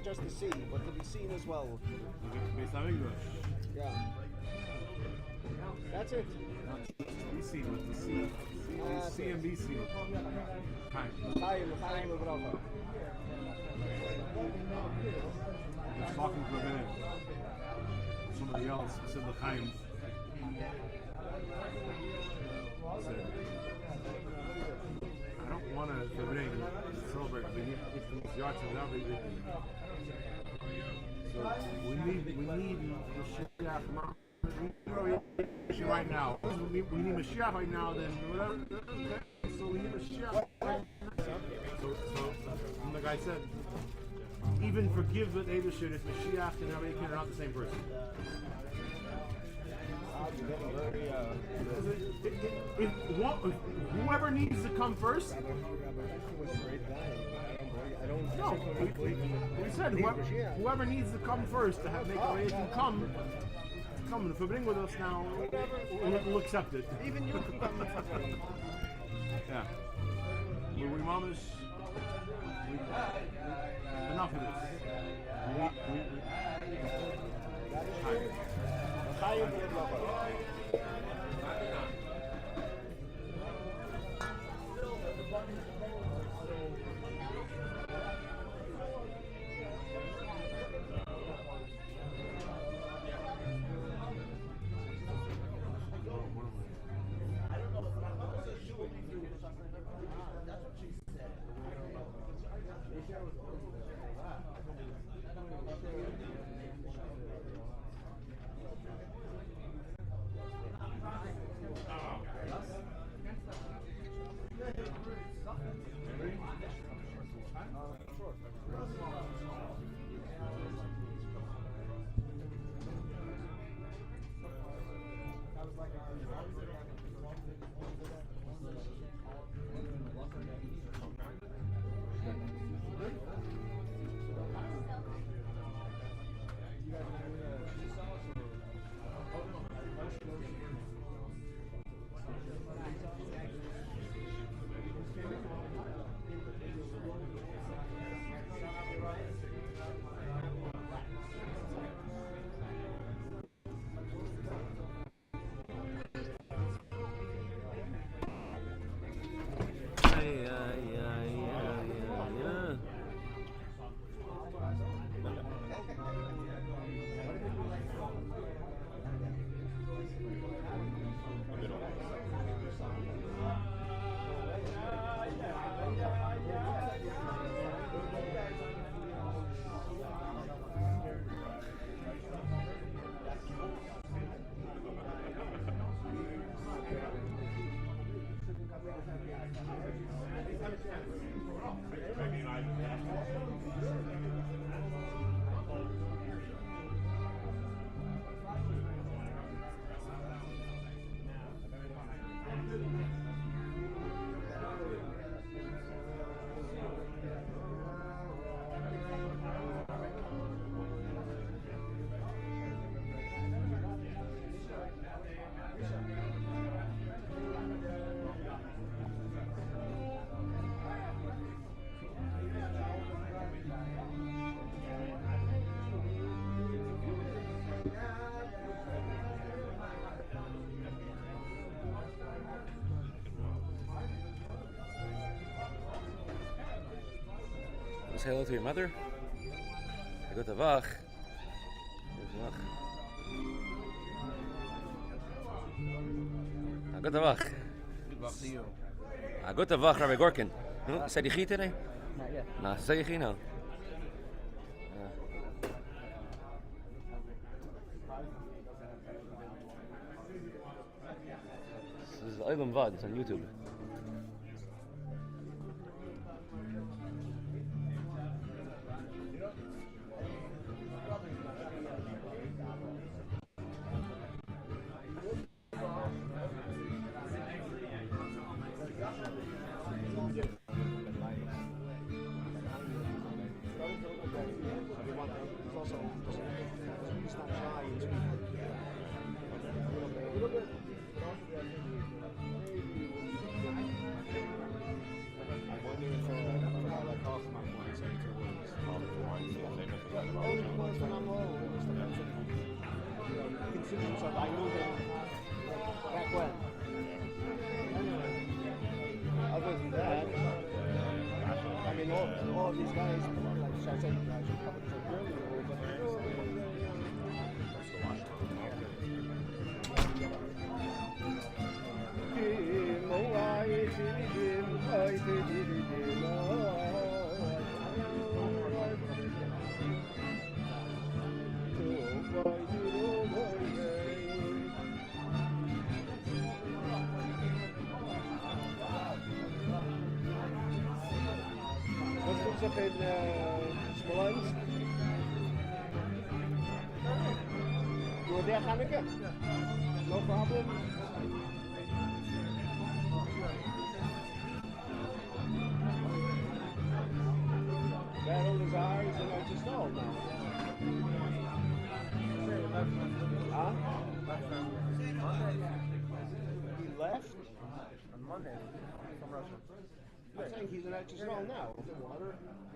just to see, but to be seen as well. Yeah. That's it. Be seen, but to see. See and be seen. Chaim Uvracha. I was talking for a minute. Somebody else said the Chaim. Said, I don't want to celebrate the Itkin Yahrtzait every day. So we need the shliach right now. We need Mashiach right now. Then whatever. So we need Mashiach. So like I said, even forgive the Eibusher if Mashiach and Rabbi Yosef are not the same person. Whoever needs to come first. No, we said whoever needs to come first to make a way to come. If you bring with us now, we'll accept it. Even you can come. Yeah. We mamish. Enough of this. Say hello to your mother. Good Tavach. Good Tavach. Good luck to you. Good Tavach, Rabbi Gorkin. Said you eat today? Not yet. Nah, say you no. This is Olam Vad. It's on YouTube. only because when I'm old, it was the kind of constituents of I knew them back when. Anyway, other than that, I mean, all of these guys, like I said, I should cover this up earlier, but what's this up in Smolensk? You were there, Hanukkah? No problem? That old Azar is in Eretz Yisrael now. Huh? He left? On Monday from Russia. I'm saying he's in Eretz Yisrael now.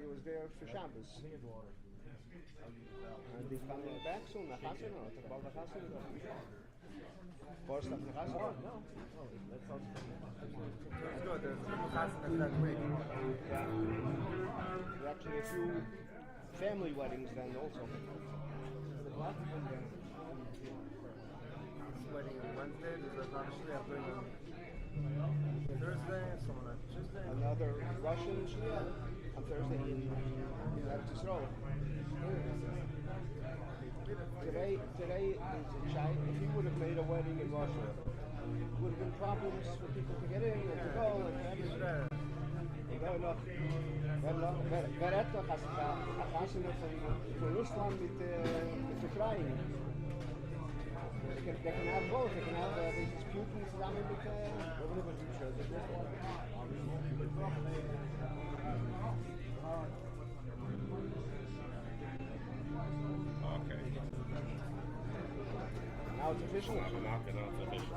He was there for Shabbos. And he's coming back soon, the Chassan, or talk about the Chassan? First of the Chassan? No. That sounds good. There's two Chassan that week. Yeah. There are actually a few family weddings then also. Wedding on Wednesday. There's a shliach doing on Thursday. Someone on Tuesday. Another Russian shliach on Thursday in Eretz Yisrael. Today is a child. If he would have made a wedding in Russia, would have been problems for people to get in and to go and everything. No. Wer hat doch als Chassan von Russland mit Ukraine? They can have both. They can have these disputes zusammen mit Okay. Now it's official. Now it's official.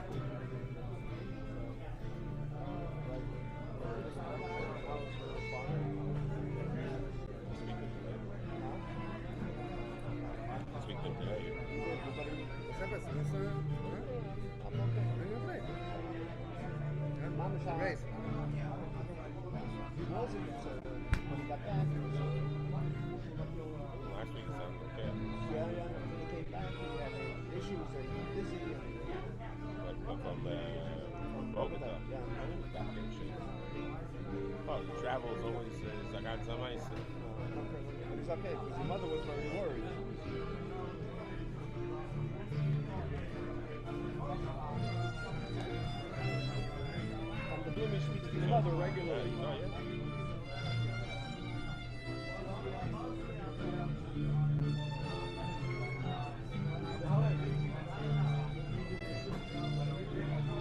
Speak to today. Mama's house. He wasn't, when he got back, he was, Last week it sounded okay. yeah, when he came back, he had issues and he was busy. And, But from Bogota. yeah, Okay, shit. Oh, travel is always, I got some ice. it was okay, because your mother was very worried. The Bloomy speaks to his mother regularly. Oh, yeah.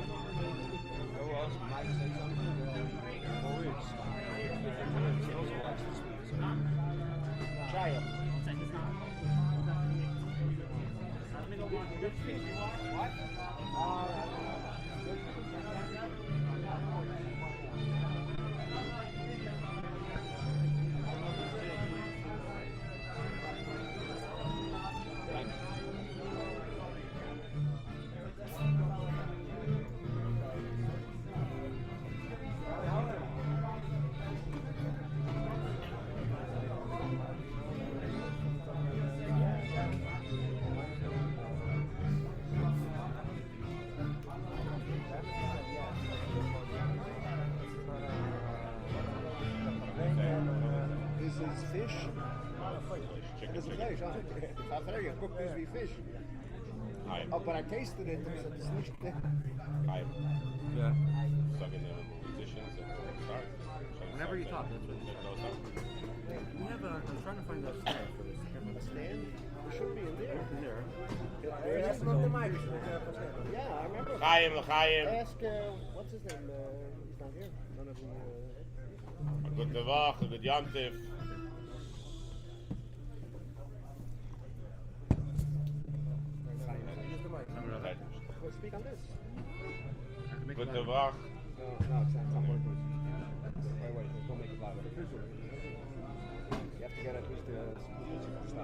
Who else might say something? Maurice. He also likes the sweets. Try it. What? This is fish. It is a fish, huh? Pfeffer, you cook this with fish. Hi. Oh, but I tasted it. It's nicht. Hi. Yeah. Sucking the musicians and start. Whenever you talk, that's what we have I'm trying to find a stand for this. A stand? It should be in there. In there. There has to Smoke the go. mic. Yeah, I remember. Chaim, Chaim. Ask, what's his name? He's not here. None of the. Good Tavach, good Yontif. Well, speak on this. Good Tavach. No, it's not working. Wait, don't make it loud. You have to get at least the music stuff.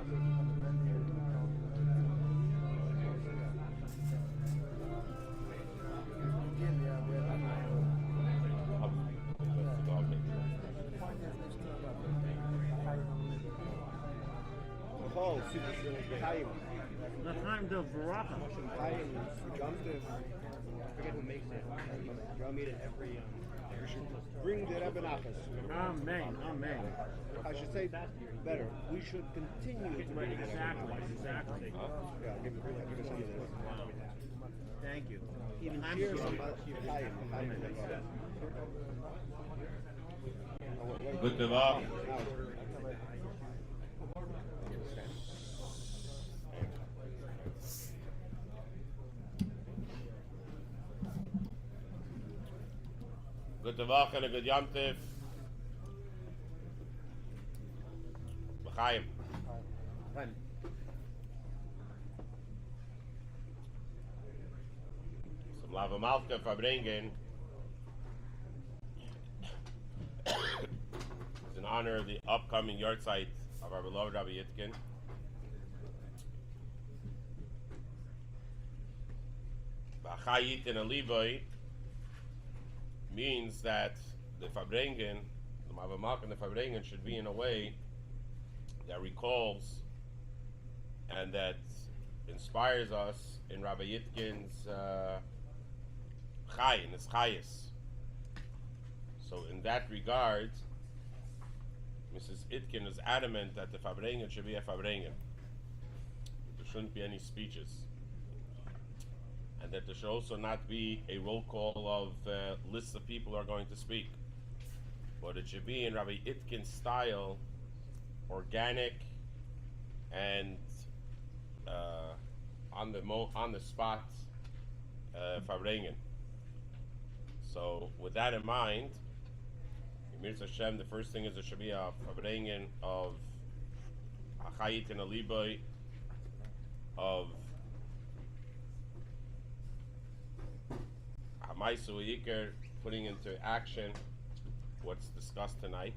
Oh, super schön. Chaim. L'chaim del Baraka. Chaim, Yomtiv. I forget who makes it. I'll meet it every. We should bring the Rebbe Nachas. Amen. Amen. I should say better. We should continue to bring the Rebbe Nachas. Exactly. Yeah, give us some of this. Thank you. Even cheers on Chaim. Good Tavach. Good Tavach and a good Yom Tiv. L'chaim. Some Lava Malka verbringen. In honor of the upcoming Yahrtzeit of our beloved Rabbi Itkin. B'achayit in a liboy means that the Fabrengen, the Mavamak and the Fabrengen should be in a way that recalls and that inspires us in Rabbi Yitkin's Chay, in his Chayis. So in that regard, Mrs. Itkin is adamant that the Fabrengen should be a Fabrengen. There shouldn't be any speeches. And that there should also not be a roll call of lists of people who are going to speak. But it should be in Rabbi Itkin's style, organic and on the spot Fabrengen. So with that in mind, Mirz Hashem, the first thing is there should be a Fabrengen of Achayit and a Liboy of Hamaisu Iker, putting into action what's discussed tonight.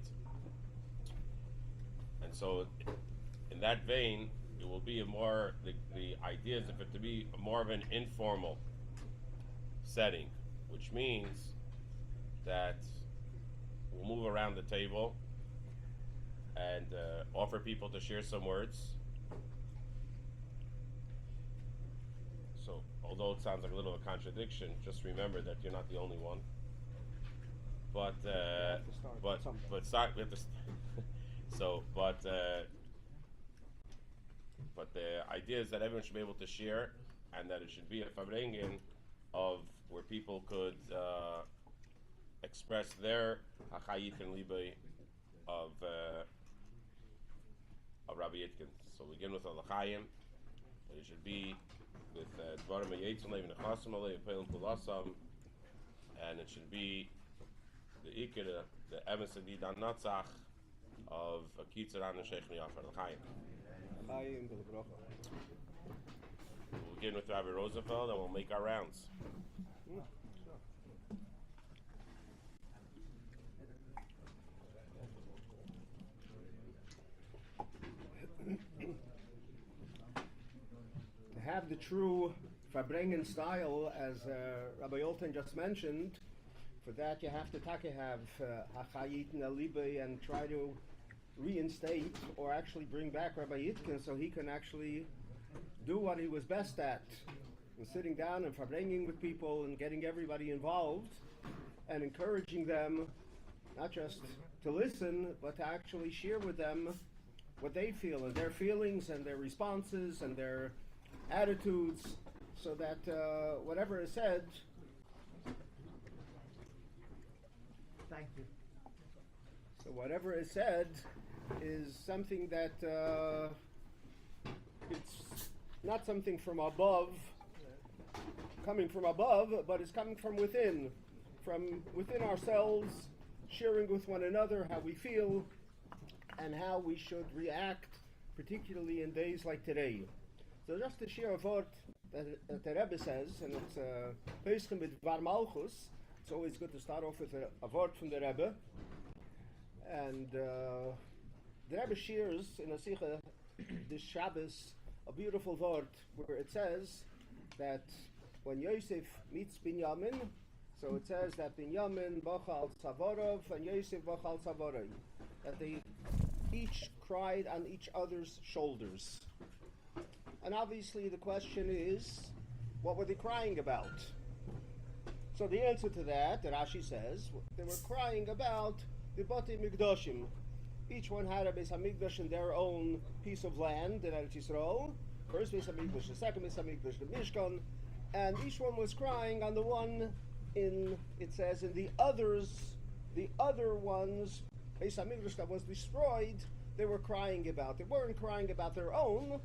And so in that vein, it will be a more, the idea is of it to be more of an informal setting, which means that we'll move around the table and offer people to share some words. So, although it sounds like a little of a contradiction, just remember that you're not the only one. But start. We have to. But the idea is that everyone should be able to share, and that it should be a fabrengen of where people could express their hachayit and libe of Rabbi Itkin. So we begin with a l'chaim, and it should be with dvarim hayetzim leiv nechasim alei pelim kulasam, and it should be the ikir, the emes adidan natzach of Kitzaran and Sheikh Niyafar l'chaim. We'll begin with Rabbi Rosenfeld, and we'll make our rounds. To have the true Fabrengen style, as Rabbi Yolton just mentioned, for that you have to have Hachayit and Alibe and try to reinstate or actually bring back Rabbi Itkin so he can actually do what he was best at, and sitting down and Fabrengen with people and getting everybody involved and encouraging them not just to listen but to actually share with them what they feel and their feelings and their responses and their attitudes, so that whatever is said. Thank you. So whatever is said is something that it's not something from above, coming from above, but it's coming from within ourselves, sharing with one another how we feel and how we should react, particularly in days like today. So just to share a word that the Rebbe says, and it's Peschem with Dvar Malchus. It's always good to start off with a word from the Rebbe. And the Rebbe shares in a Sikha this Shabbos a beautiful word where it says that when Yosef meets Binyamin, so it says that Binyamin bachal Savorov and Yosef bachal Savorov, that they each cried on each other's shoulders. And obviously the question is, what were they crying about? So the answer to that Rashi says, they were crying about the Bati Mikdashim. Each one had a Beis HaMikdash in their own piece of land in Eretz Yisrael. First Beis HaMikdash, the second Beis HaMikdash, the Mishkan, and each one was crying on the one in, it says, in the other ones, Beis HaMikdash that was destroyed, they were crying about. They weren't crying about their own.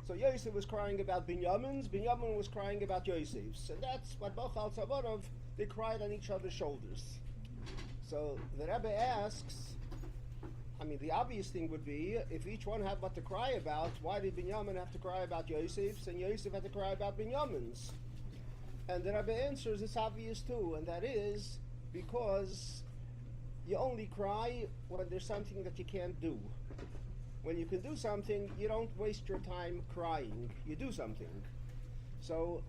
So Yosef was crying about Binyamin's, Binyamin was crying about Yosef's. And that's what Bachal Tzavarov, they cried on each other's shoulders. So the Rebbe asks, the obvious thing would be, if each one had what to cry about, why did Binyamin have to cry about Yosef's and Yosef had to cry about Binyamin's? And the Rebbe answers, it's obvious too, and that is because you only cry when there's something that you can't do. When you can do something, you don't waste your time crying. You do something. So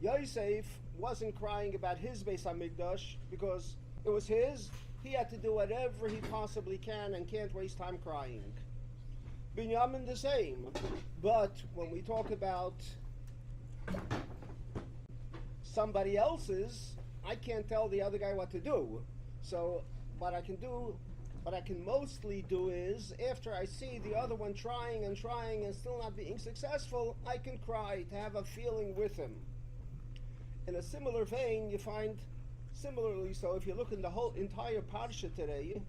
Yosef wasn't crying about his Beis HaMikdash because it was his. He had to do whatever he possibly can and can't waste time crying. Binyamin the same. But when we talk about somebody else's, I can't tell the other guy what to do. So what I can mostly do is, after I see the other one trying and still not being successful, I can cry to have a feeling with him. In a similar vein, you find, similarly so, if you look in the whole entire Parsha today,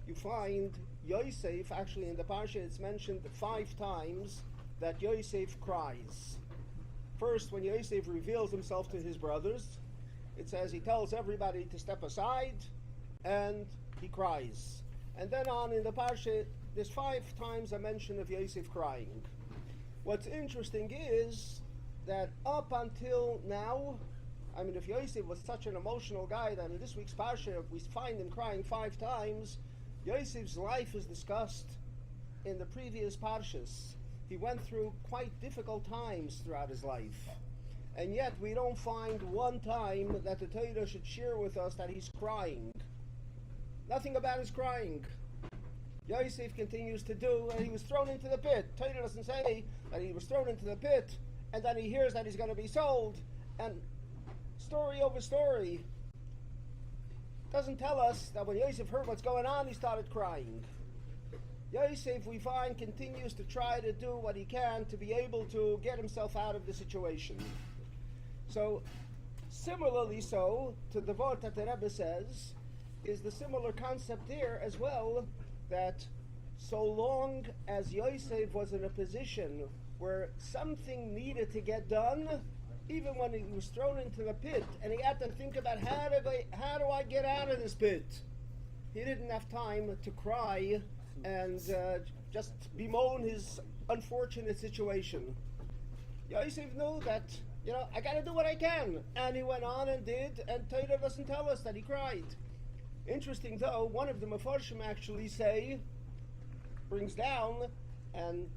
you find Yosef, actually in the Parsha it's mentioned 5 times that Yosef cries. First, when Yosef reveals himself to his brothers, it says he tells everybody to step aside, and he cries. And then on in the Parsha, there's 5 times a mention of Yosef crying. What's interesting is that up until now, if Yosef was such an emotional guy that in this week's Parsha we find him crying 5 times, Yosef's life is discussed in the previous Parshas. He went through quite difficult times throughout his life. And yet we don't find one time that the Torah should share with us that he's crying. Nothing about his crying. Yosef continues to do, and he was thrown into the pit. Torah doesn't say that he was thrown into the pit, and then he hears that he's going to be sold, and story over story doesn't tell us that when Yosef heard what's going on, he started crying. Yosef, we find, continues to try to do what he can to be able to get himself out of the situation. So, similarly so, to the word that the Rebbe says, is the similar concept here as well, that so long as Yosef was in a position where something needed to get done, even when he was thrown into the pit, and he had to think about how do I get out of this pit, he didn't have time to cry and just bemoan his unfortunate situation. Yosef knew that, I got to do what I can, and he went on and did, and Torah doesn't tell us that he cried. Interesting though, one of the Mefarshim actually brings down, and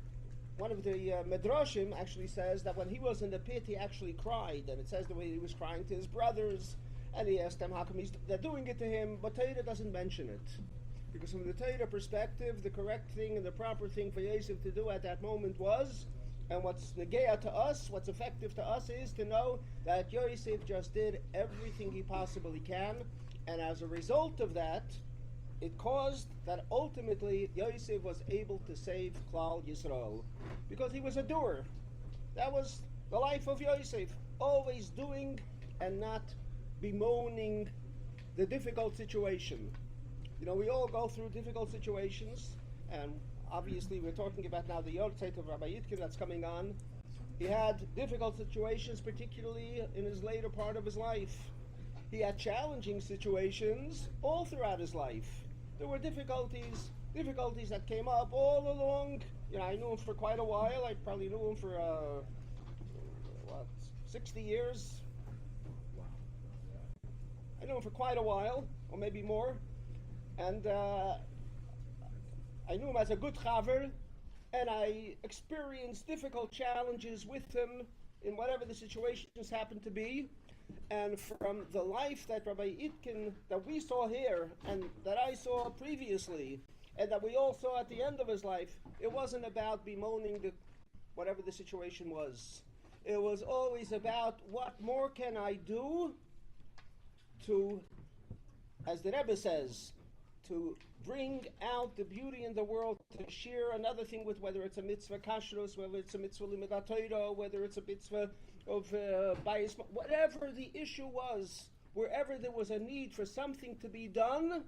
one of the Medrashim actually says that when he was in the pit, he actually cried, and it says the way he was crying to his brothers, and he asked them how come they're doing it to him, but Torah doesn't mention it. Because from the Torah perspective, the correct thing and the proper thing for Yosef to do at that moment was, and what's negea to us, what's effective to us is to know that Yosef just did everything he possibly can, and as a result of that, it caused that ultimately Yosef was able to save Klal Yisrael, because he was a doer. That was the life of Yosef, always doing and not bemoaning the difficult situation. We all go through difficult situations, and obviously we're talking about now the Yahrtzait of Rabbi Itkin that's coming on. He had difficult situations, particularly in his later part of his life. He had challenging situations all throughout his life. There were difficulties that ccame up all along. I knew him for quite a while. I probably knew him for 60 years. I knew him for quite a while, or maybe more. And I knew him as a good chaver, and I experienced difficult challenges with him in whatever the situations happened to be. And from the life that Rabbi Itkin, that we saw here, and that I saw previously, and that we all saw at the end of his life, it wasn't about bemoaning whatever the situation was. It was always about what more can I do to, as the Rebbe says, to bring out the beauty in the world, to share another thing with, whether it's a mitzvah kashrus, whether it's a mitzvah limud Torah, whether it's a mitzvah of bias, whatever the issue was, wherever there was a need for something to be done.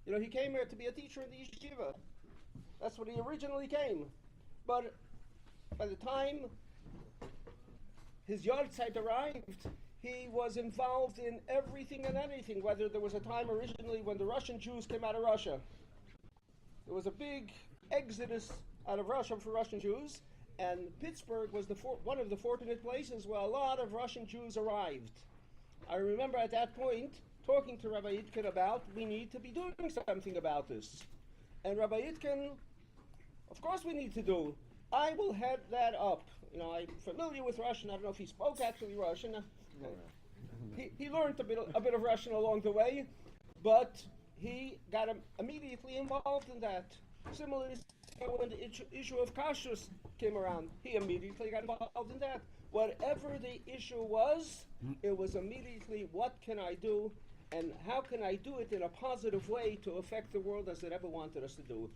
You know, he came here to be a teacher in the yeshiva. That's what he originally came. But by the time his Yahrtzeit arrived, he was involved in everything and anything, whether there was a time originally when the Russian Jews came out of Russia. There was a big exodus out of Russia for Russian Jews, and Pittsburgh was one of the fortunate places where a lot of Russian Jews arrived. I remember at that point talking to Rabbi Itkin about, we need to be doing something about this. And Rabbi Itkin, of course we need to do. I will head that up. You know, I'm familiar with Russian. I don't know if he spoke actually Russian. He learned a bit of Russian along the way, but he got immediately involved in that. Similarly, when the issue of kashrus came around, he immediately got involved in that. Whatever the issue was, it was immediately, what can I do, and how can I do it in a positive way to affect the world as it ever wanted us to do.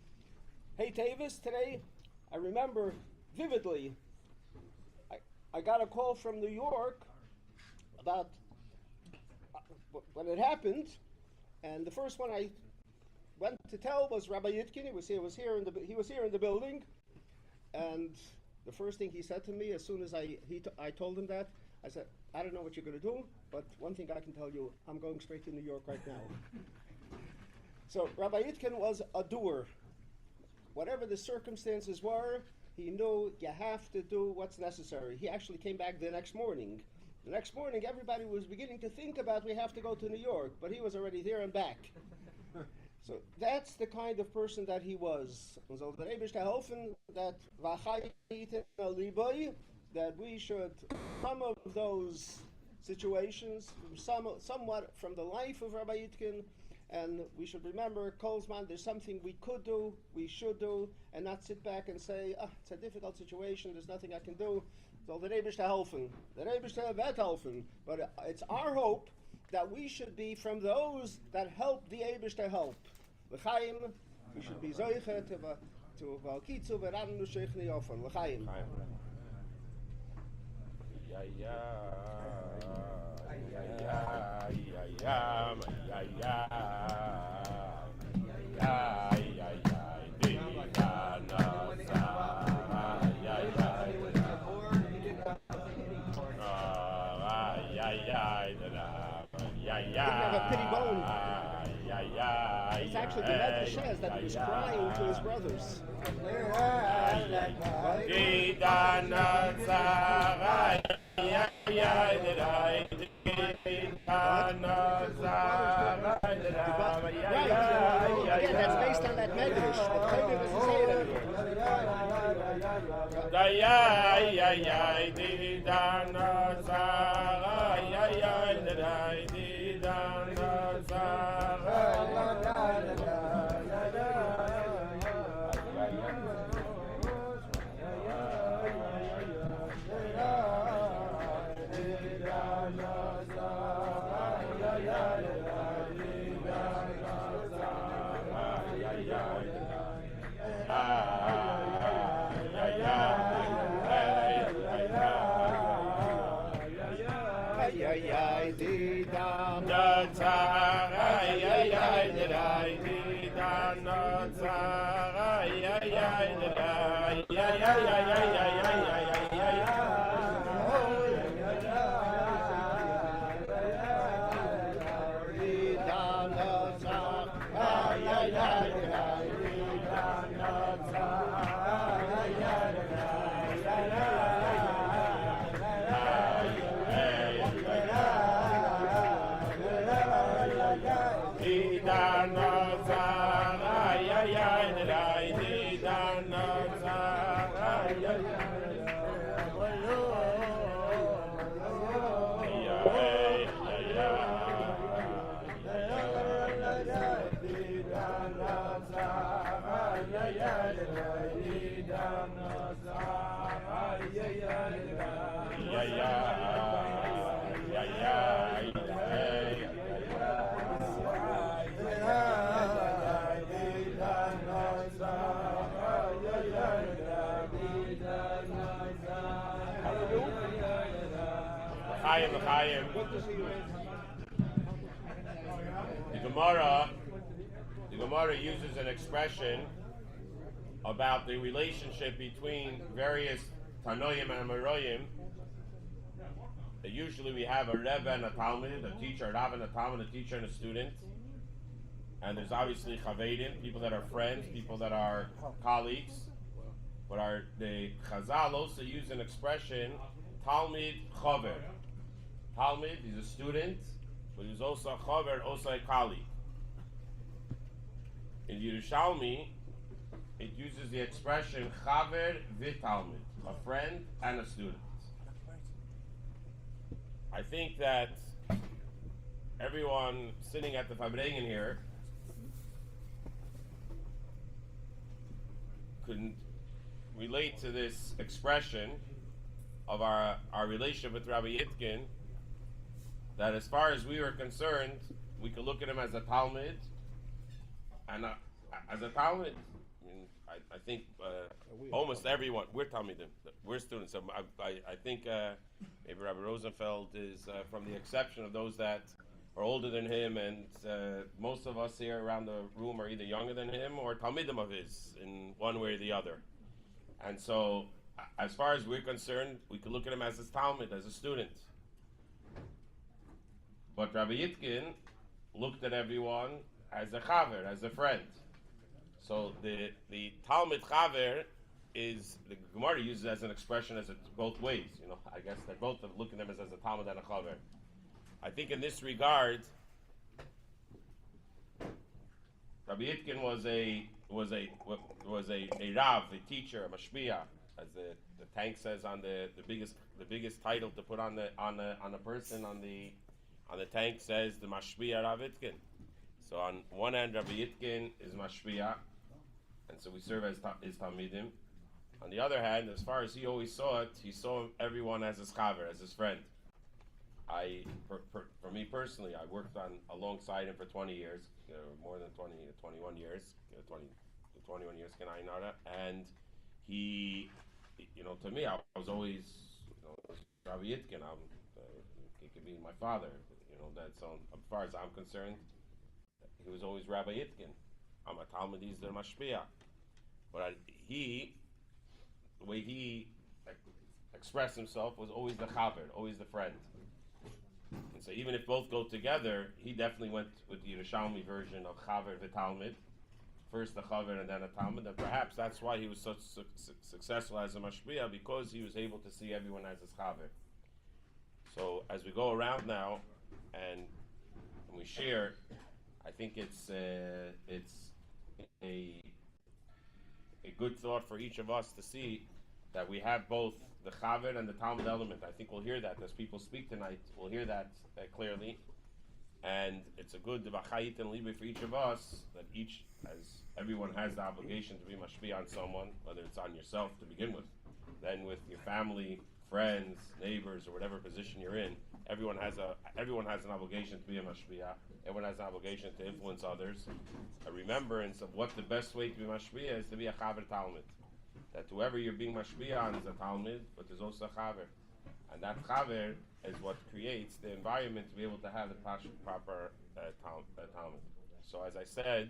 Hey Tavis, today, I remember vividly, I got a call from New York about when it happened, and the first one I went to tell was Rabbi Itkin. He was here in the building, and the first thing he said to me as soon as I told him that, I said, I don't know what you're going to do, but one thing I can tell you, I'm going straight to New York right now. So Rabbi Itkin was a doer. Whatever the circumstances were, he knew you have to do what's necessary. He actually came back the next morning. The next morning, everybody was beginning to think about we have to go to New York, but he was already there and back. So that's the kind of person that he was. So the Rebbe helfen that that we should, some of those situations, somewhat from the life of Rabbi Itkin, and we should remember, Kolzman, there's something we could do, we should do, and not sit back and say, it's a difficult situation, there's nothing I can do. So the Rebbe helfen, the Rebbe wird helfen, but it's our hope that we should be from those that help the Rebbe to help. L'chaim, we should be zoiche to valkitzu v'ranu sheichni ofan. L'chaim. Pity bone. It's actually the Rebbe says that he was crying to his brothers. Again, that's based on that medrash. The Torah doesn't say it Di The Gemara uses an expression about the relationship between various Tanoim and Amoraim. Usually we have a Rebbe and a Talmud, a teacher, a Rav and a Talmud, a teacher and a student. And there's obviously Chavedim, people that are friends, people that are colleagues. But the Chazal also use an expression, Talmud Chaver. Talmud, he's a student, but he's also a Chaver, also a colleague. In Yerushalmi, it uses the expression Chaver v'Talmud, a friend and a student. I think that everyone sitting at the Fabrengen here could relate to this expression of our relationship with Rabbi Itkin, that as far as we were concerned, we could look at him as a Talmud, and as a Talmud, I think almost everyone, we're Talmudim, we're students. So I think maybe Rabbi Rosenfeld is from the exception of those that are older than him, and most of us here around the room are either younger than him or Talmudim of his in one way or the other. And so, as far as we're concerned, we could look at him as his Talmud, as a student. But Rabbi Itkin looked at everyone as a Chaver, as a friend. So the Talmud Chaver is, the Gemara uses as an expression as both ways. You know, I guess they're both looking at them as a Talmud and a Chaver. I think in this regard, Rabbi Itkin was a Rav, a teacher, a Mashpia, as the tank says on the biggest title to put on a person on the tank says the Mashpia Rav Itkin. So on one hand, Rabbi Itkin is Mashpia, and so we serve as his Talmidim. On the other hand, as far as he always saw it, he saw everyone as his chaver, as his friend. For me personally, I worked alongside him for 20 years, more than 21 years, 21 years, and he, to me, I was always, Rabbi Itkin. He could be my father, that's as far as I'm concerned. He was always Rabbi Itkin. I'm a Talmud, he's the Mashpia. But the way he expressed himself was always the chaver, always the friend. And so even if both go together, he definitely went with the Yerushalmi version of chaver v'Talmud. First the chaver and then a Talmud. And perhaps that's why he was such successful as a Mashpia, because he was able to see everyone as his chaver. So as we go around now and we share, I think it's a good thought for each of us to see that we have both the chaver and the Talmud element. I think we'll hear that as people speak tonight. We'll hear that clearly, and it's a good v'chayit and libe for each of us, that everyone has the obligation to be mashpia on someone, whether it's on yourself to begin with, then with your family, friends, neighbors, or whatever position you're in. Everyone has an obligation to be a mashpia. Everyone has an obligation to influence others. A remembrance of what the best way to be mashpia is to be a chaver Talmud. That whoever you're being mashpia on is a Talmud, but there's also a chaver. And that chaver is what creates the environment to be able to have the proper Talmud. So as I said,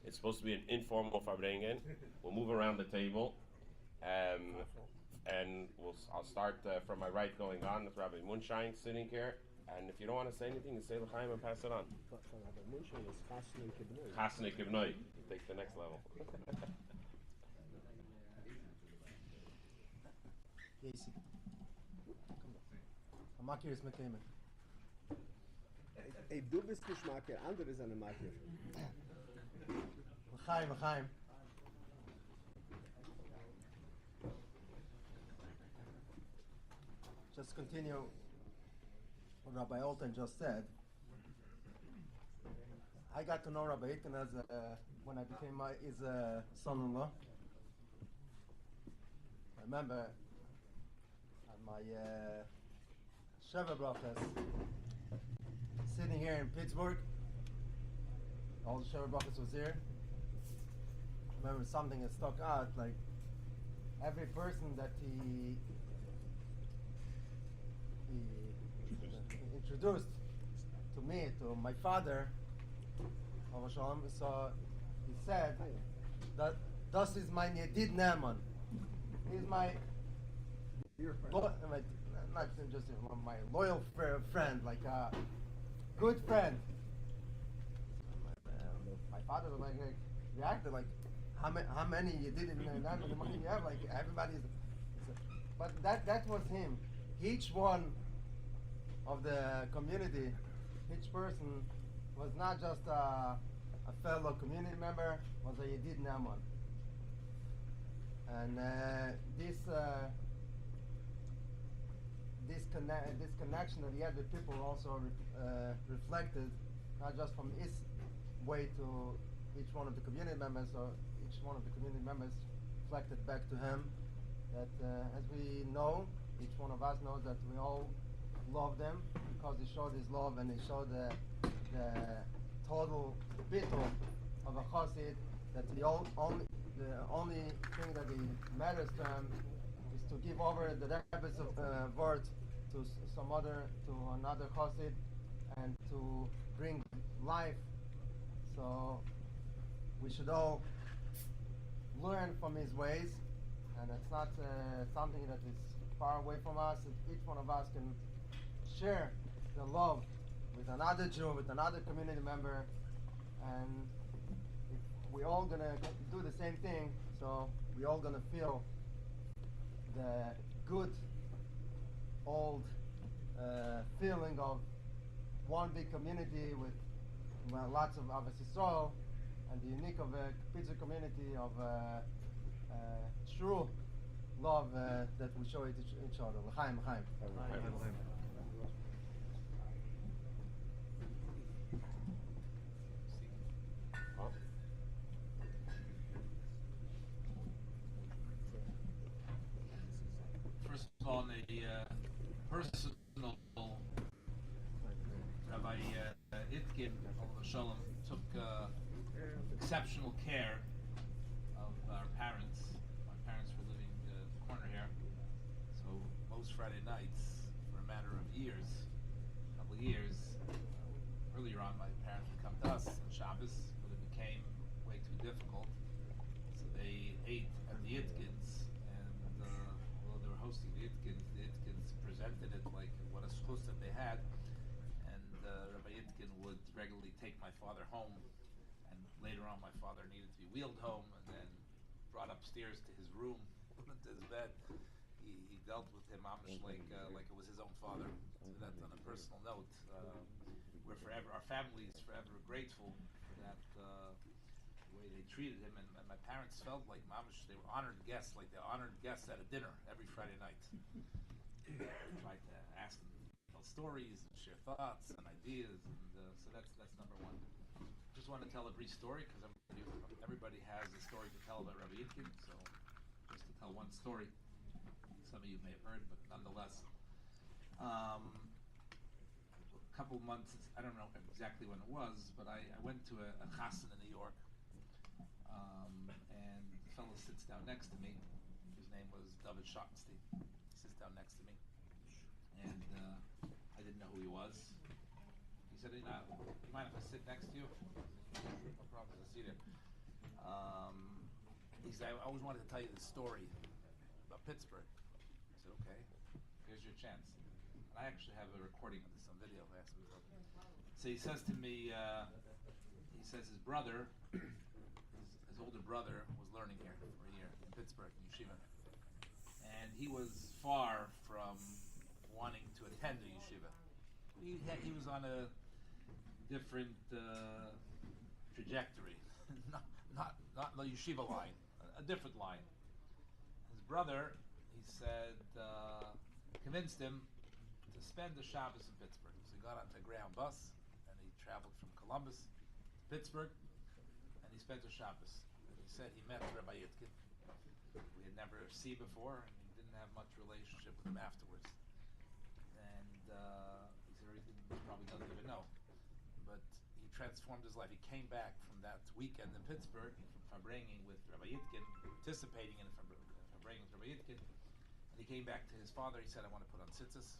it's supposed to be an informal fabrengen. We'll move around the table. And I'll start from my right going on with Rabbi Munshine sitting here. And if you don't want to say anything, you say l'chaim and pass it on. Rabbi Munshine is Chasnei Kibnoi. Chasnei Kibnoi. Take the next level. Yesi. Makir is Mekemen. Ey, du bist nicht Makir, andere sind ein Makir. L'chaim. just continue what Rabbi Alton just said. I got to know Rabbi Itkin as when I became his son-in-law. I remember at my Sheva Brachas, sitting here in Pittsburgh. All the Sheva Brachas was here. I remember something that stuck out, like every person that he introduced to me, to my father, so he said that das is mein Yedid Naaman. He's my dear friend. Not just my loyal friend, like a good friend. My father was like reacted like, how many Yedid Naaman you have? Like everybody's. But that was him. Each one of the community, each person was not just a fellow community member, was a Yedid Naaman. And this connection that he had with people also reflected not just from his way to each one of the community members, or each one of the community members reflected back to him. That as we know, each one of us knows that we all love them because he showed his love and he showed the total bittul of a chassid, that the only thing that matters to him is to give over the Rebbe's word to another chassid and to bring life. So we should all learn from his ways, and it's not something that is far away from us. Each one of us can share the love with another Jew, with another community member, and if we're all gonna do the same thing, so we're all gonna feel the good old feeling of one big community with lots of Yisrael, and the unique of a Pittsburgh community of true love that we show each other. L'chaim, l'chaim. First of all, on a personal, Rabbi Itkin Shalom took exceptional care of our parents. My parents were living in the corner here, so most Friday nights, for a matter of years, a couple of years, earlier on, my parents would come to us on Shabbos, but it became way too difficult, so they ate at the Itkins, and while they were hosting the Itkins presented it like what a schus that they had, and Rabbi Itkin would regularly take my father home, and later on my father needed to be wheeled home and then brought upstairs to his room, put into his bed. He dealt with him amish like it was his own father. So that's on a personal note. We're forever, our family is forever grateful for that way they treated him, and my parents felt like mamish, they were honored guests, like they're honored guests at a dinner every Friday night. Tried to ask them to tell stories and share thoughts and ideas, and so that's number one. Just want to tell a brief story because everybody has a story to tell about Rabbi Itkin, so just to tell one story. Some of you may have heard, but nonetheless, a couple months, I don't know exactly when it was, but I went to a chassan in New York, and the fellow sits down next to me. His name was David Schottenstein. He sits down next to me, and I didn't know who he was. He said, "You mind if I sit next to you?" No problem, I'll see you there. He said, "I always wanted to tell you this story about Pittsburgh." I said, "Okay, here's your chance." And I actually have a recording of this on video. I asked him. So he says to me, he says his brother, his older brother, was learning here for a year in Pittsburgh, in yeshiva. And he was far from wanting to attend a yeshiva. He was on a different trajectory, not the yeshiva line, a different line. His brother, he said, convinced him spend the Shabbos in Pittsburgh. So he got on the Greyhound bus and he traveled from Columbus to Pittsburgh and he spent the Shabbos. And he said he met Rabbi Itkin. We had never seen before and he didn't have much relationship with him afterwards. And he said everything he probably doesn't even know. But he transformed his life. He came back from that weekend in Pittsburgh from bringing with Rabbi Itkin, participating in bringing with Rabbi Itkin. And he came back to his father. He said, I want to put on tzitzis.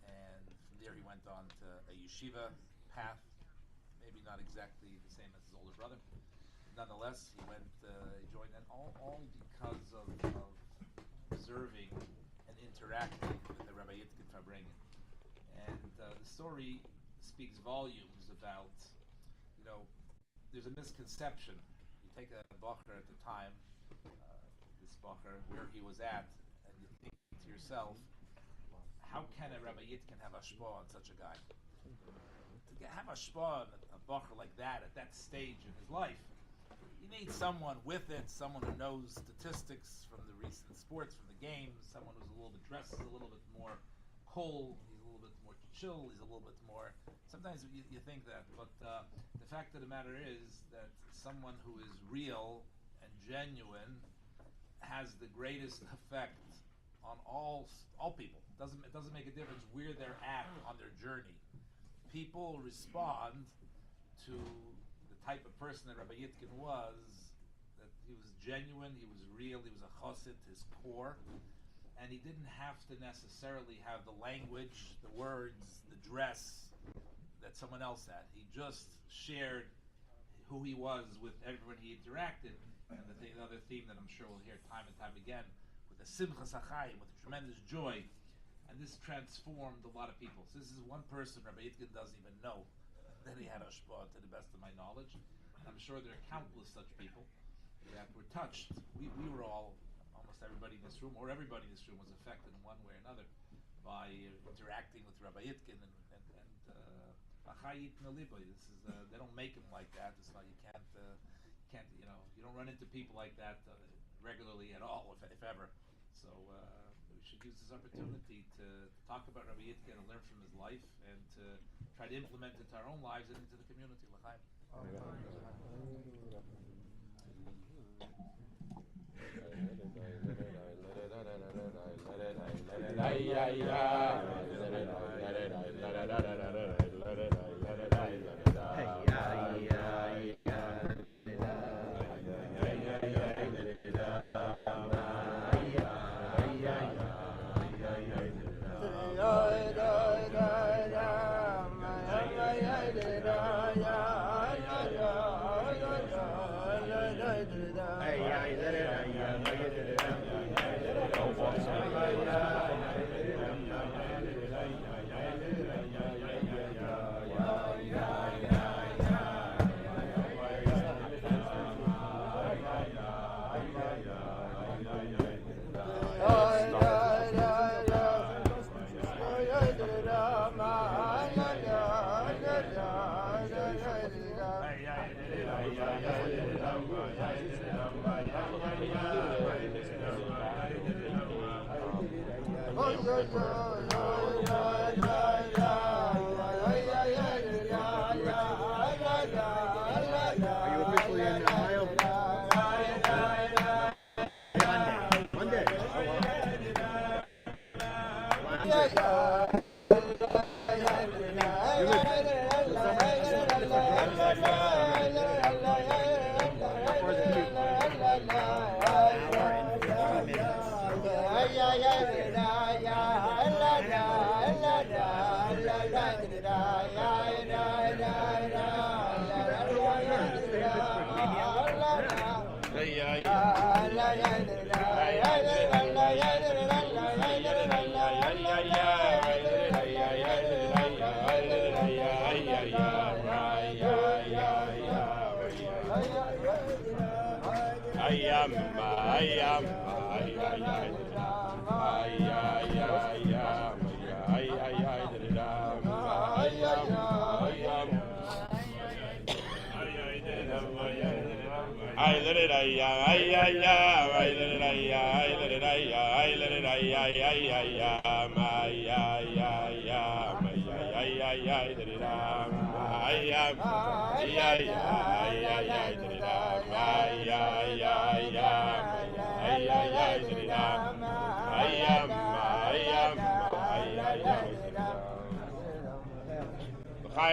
And from there he went on to a yeshiva path, maybe not exactly the same as his older brother. Nonetheless, he went, he joined that all because of observing and interacting with the Rabbi Itkin Farbrengen. And the story speaks volumes about, there's a misconception. You take a bacher at the time, this bacher, where he was at, and you think to yourself, how can a Rabbi Yitkin have ashpah on such a guy? To have ashpah on a bacher like that at that stage in his life, you need someone with it, someone who knows statistics from the recent sports, from the games, someone who's a little bit dresses a little bit more cold, he's a little bit more chill, he's a little bit more. Sometimes you think that, but the fact of the matter is that someone who is real and genuine has the greatest effect on all people. It doesn't make a difference where they're at on their journey. People respond to the type of person that Rabbi Yitkin was, that he was genuine, he was real, he was a chassid, his core, and he didn't have to necessarily have the language, the words, the dress that someone else had. He just shared who he was with everyone he interacted, and the other theme that I'm sure we'll hear time and time again, with a simchas hachayim, with a tremendous joy, and this transformed a lot of people. So this is one person Rabbi Itkin doesn't even know that he had ashpah, to the best of my knowledge. And I'm sure there are countless such people that were touched. We were all, almost everybody in this room, or everybody in this room was affected in one way or another by interacting with Rabbi Itkin and this is they don't make him like that. It's not, you don't run into people like that regularly at all, if ever. So we should use this opportunity to talk about Rabbi Itkin and learn from his life, and to try to implement it into our own lives and into the community. L'chaim. Ay,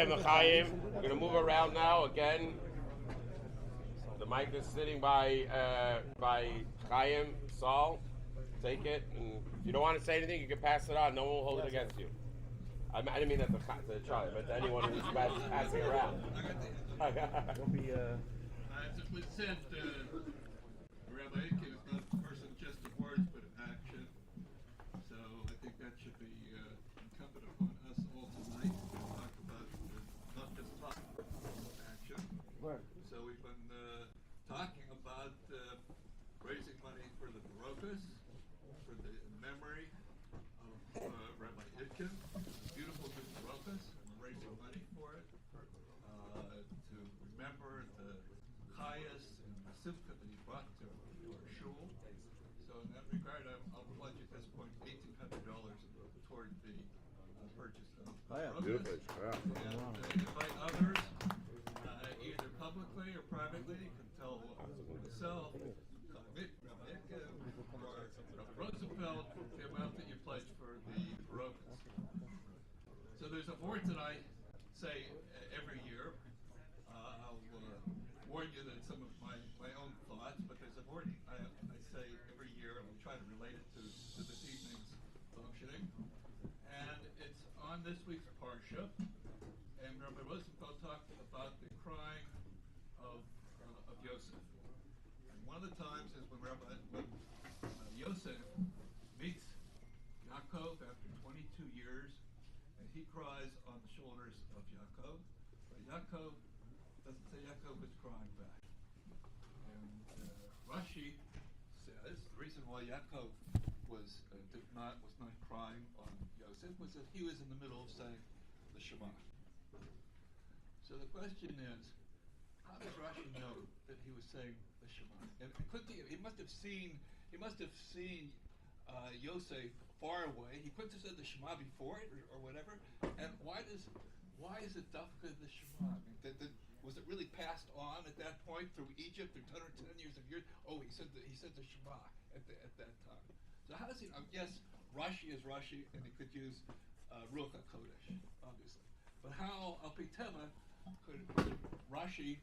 L'chaim. We're going to move around now again. The mic is sitting by Chaim, Saul. Take it, and if you don't want to say anything, you can pass it on. No one will hold it against you. I didn't mean that to Charlie, but to anyone who's passing around. Don't be. We said Rabbi Itkin is not a person just of words, but of action. So I think that should be incumbent upon us all tonight to talk about not just talk, but action. Right. So we've been talking about raising money for the Barokas, for the memory of Rabbi Itkin. Beautiful new Barokas. We're raising money for it to remember the highest and the simcha that he brought to our shul. So in that regard, I'll pledge at this point $1,800 toward the purchase of Barokas. And invite others, either publicly or privately. You can tell myself, Rabbi Itkin, or Rabbi Rosenfeld, the amount that you pledge for the Barokas. So there's a word that I say every year. I'll warn you that some of my own thoughts, but there's a word I say every year, and we try to relate it to this evening's functioning. And it's on this week's Parsha, and Rabbi Rosenfeld talked about the crying of Yosef. And one of the times is when Yosef meets Yaakov after 22 years, and he cries on the shoulders of Yaakov, but Yaakov doesn't say Yaakov is crying back. And Rashi says the reason why Yaakov was not crying on Yosef was that he was in the middle of saying the Shema. So the question is, how does Rashi know that he was saying the Shema? And couldn't he must have seen Yosef far away. He couldn't have said the Shema before it or whatever. And why is it dafka the Shema? I mean, was it really passed on at that point through Egypt through 110 years of years? Oh, he said the Shema at that time. So how does he? Yes, Rashi is Rashi, and he could use Ruach HaKodesh, obviously. But how Al Pi Teva could Rashi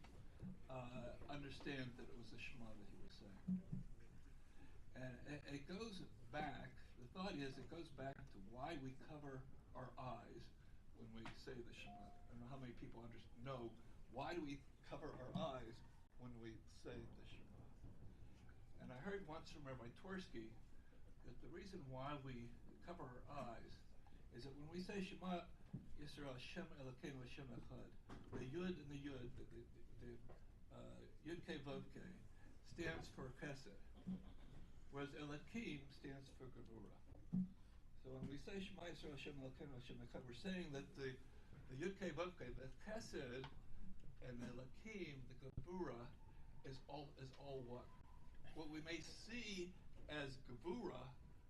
understand that it was the Shema that he was saying? And it goes back. The thought is it goes back to why we cover our eyes when we say the Shema. I don't know how many people know why do we cover our eyes when we say the Shema. And I heard once from Rabbi Twersky that the reason why we cover our eyes is that when we say Shema Yisrael Hashem Elokeinu Hashem Echad, the Yud and the Yud, the Yud Kei Vav Kei, stands for Chesed, whereas Elokim stands for Gevura. So when we say Shema Yisrael Hashem Elokeinu Hashem Echad, we're saying that the Yud Kei Vav Kei, the Chesed and the Elokim, the Gevura, is all one. What we may see as Gevura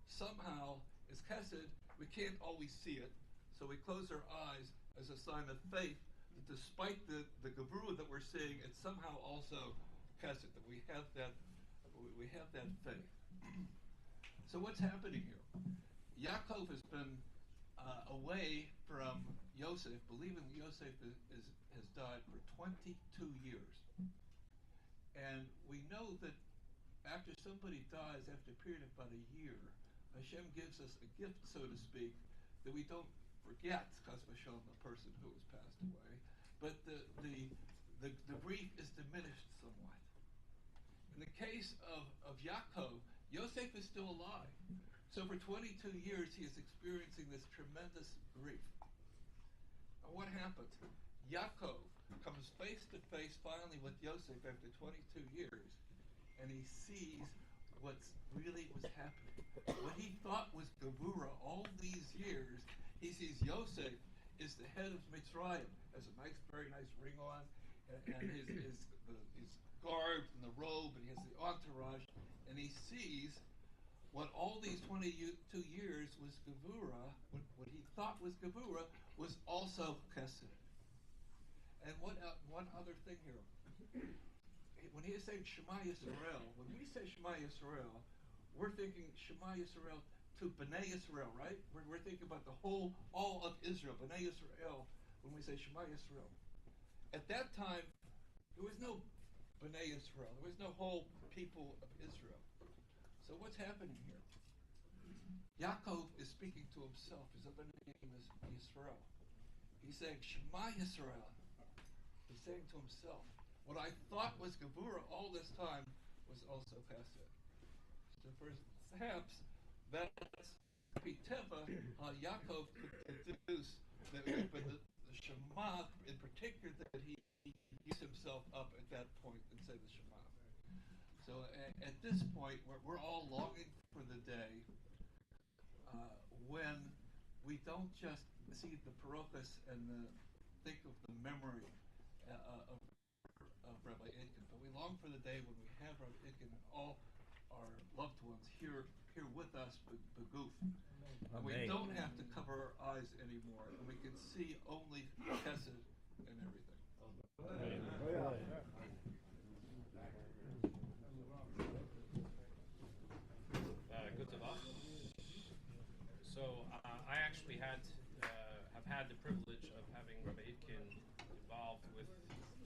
somehow is Chesed. We can't always see it, so we close our eyes as a sign of faith that despite the Gevura that we're seeing, it's somehow also Chesed, that we have that faith. So what's happening here? Yaakov has been away from Yosef, believing Yosef has died for 22 years. And we know that after somebody dies, after a period of about a year, Hashem gives us a gift, so to speak, that we don't forget, chas v'shalom, the person who has passed away, but the grief is diminished somewhat. In the case of Yaakov, Yosef is still alive. So for 22 years, he is experiencing this tremendous grief. And what happens? Yaakov comes face to face finally with Yosef after 22 years, and he sees what's really was happening. What he thought was Gevura all these years, he sees Yosef is the head of Mitzrayim, has a very nice ring on, and he's garbed in the robe, and he has the entourage, and he sees what all these 22 years was Gevura, what he thought was Gevura, was also Chesed. And one other thing here. When he is saying Shema Yisrael, when we say Shema Yisrael, we're thinking Shema Yisrael to Bnei Yisrael, right? We're thinking about all of Israel, Bnei Yisrael, when we say Shema Yisrael. At that time, there was no Bnei Yisrael. There was no whole people of Israel. So what's happening here? Yaakov is speaking to himself. His other name is Yisrael. He's saying Shema Yisrael. He's saying to himself, what I thought was Gevura all this time was also Chesed. So perhaps that's Piteva, Yaakov could deduce that the Shema in particular, that he used himself up at that point and say the Shema. So at this point, we're all longing for the day when we don't just see the parochas and think of the memory of Rabbi Itkin, but we long for the day when we have Rabbi Itkin and all our loved ones here with us, beguf. And we don't have to cover our eyes anymore, and we can see only Chesed and everything. Good to know. So I actually have had the privilege of having Rabbi Itkin involved with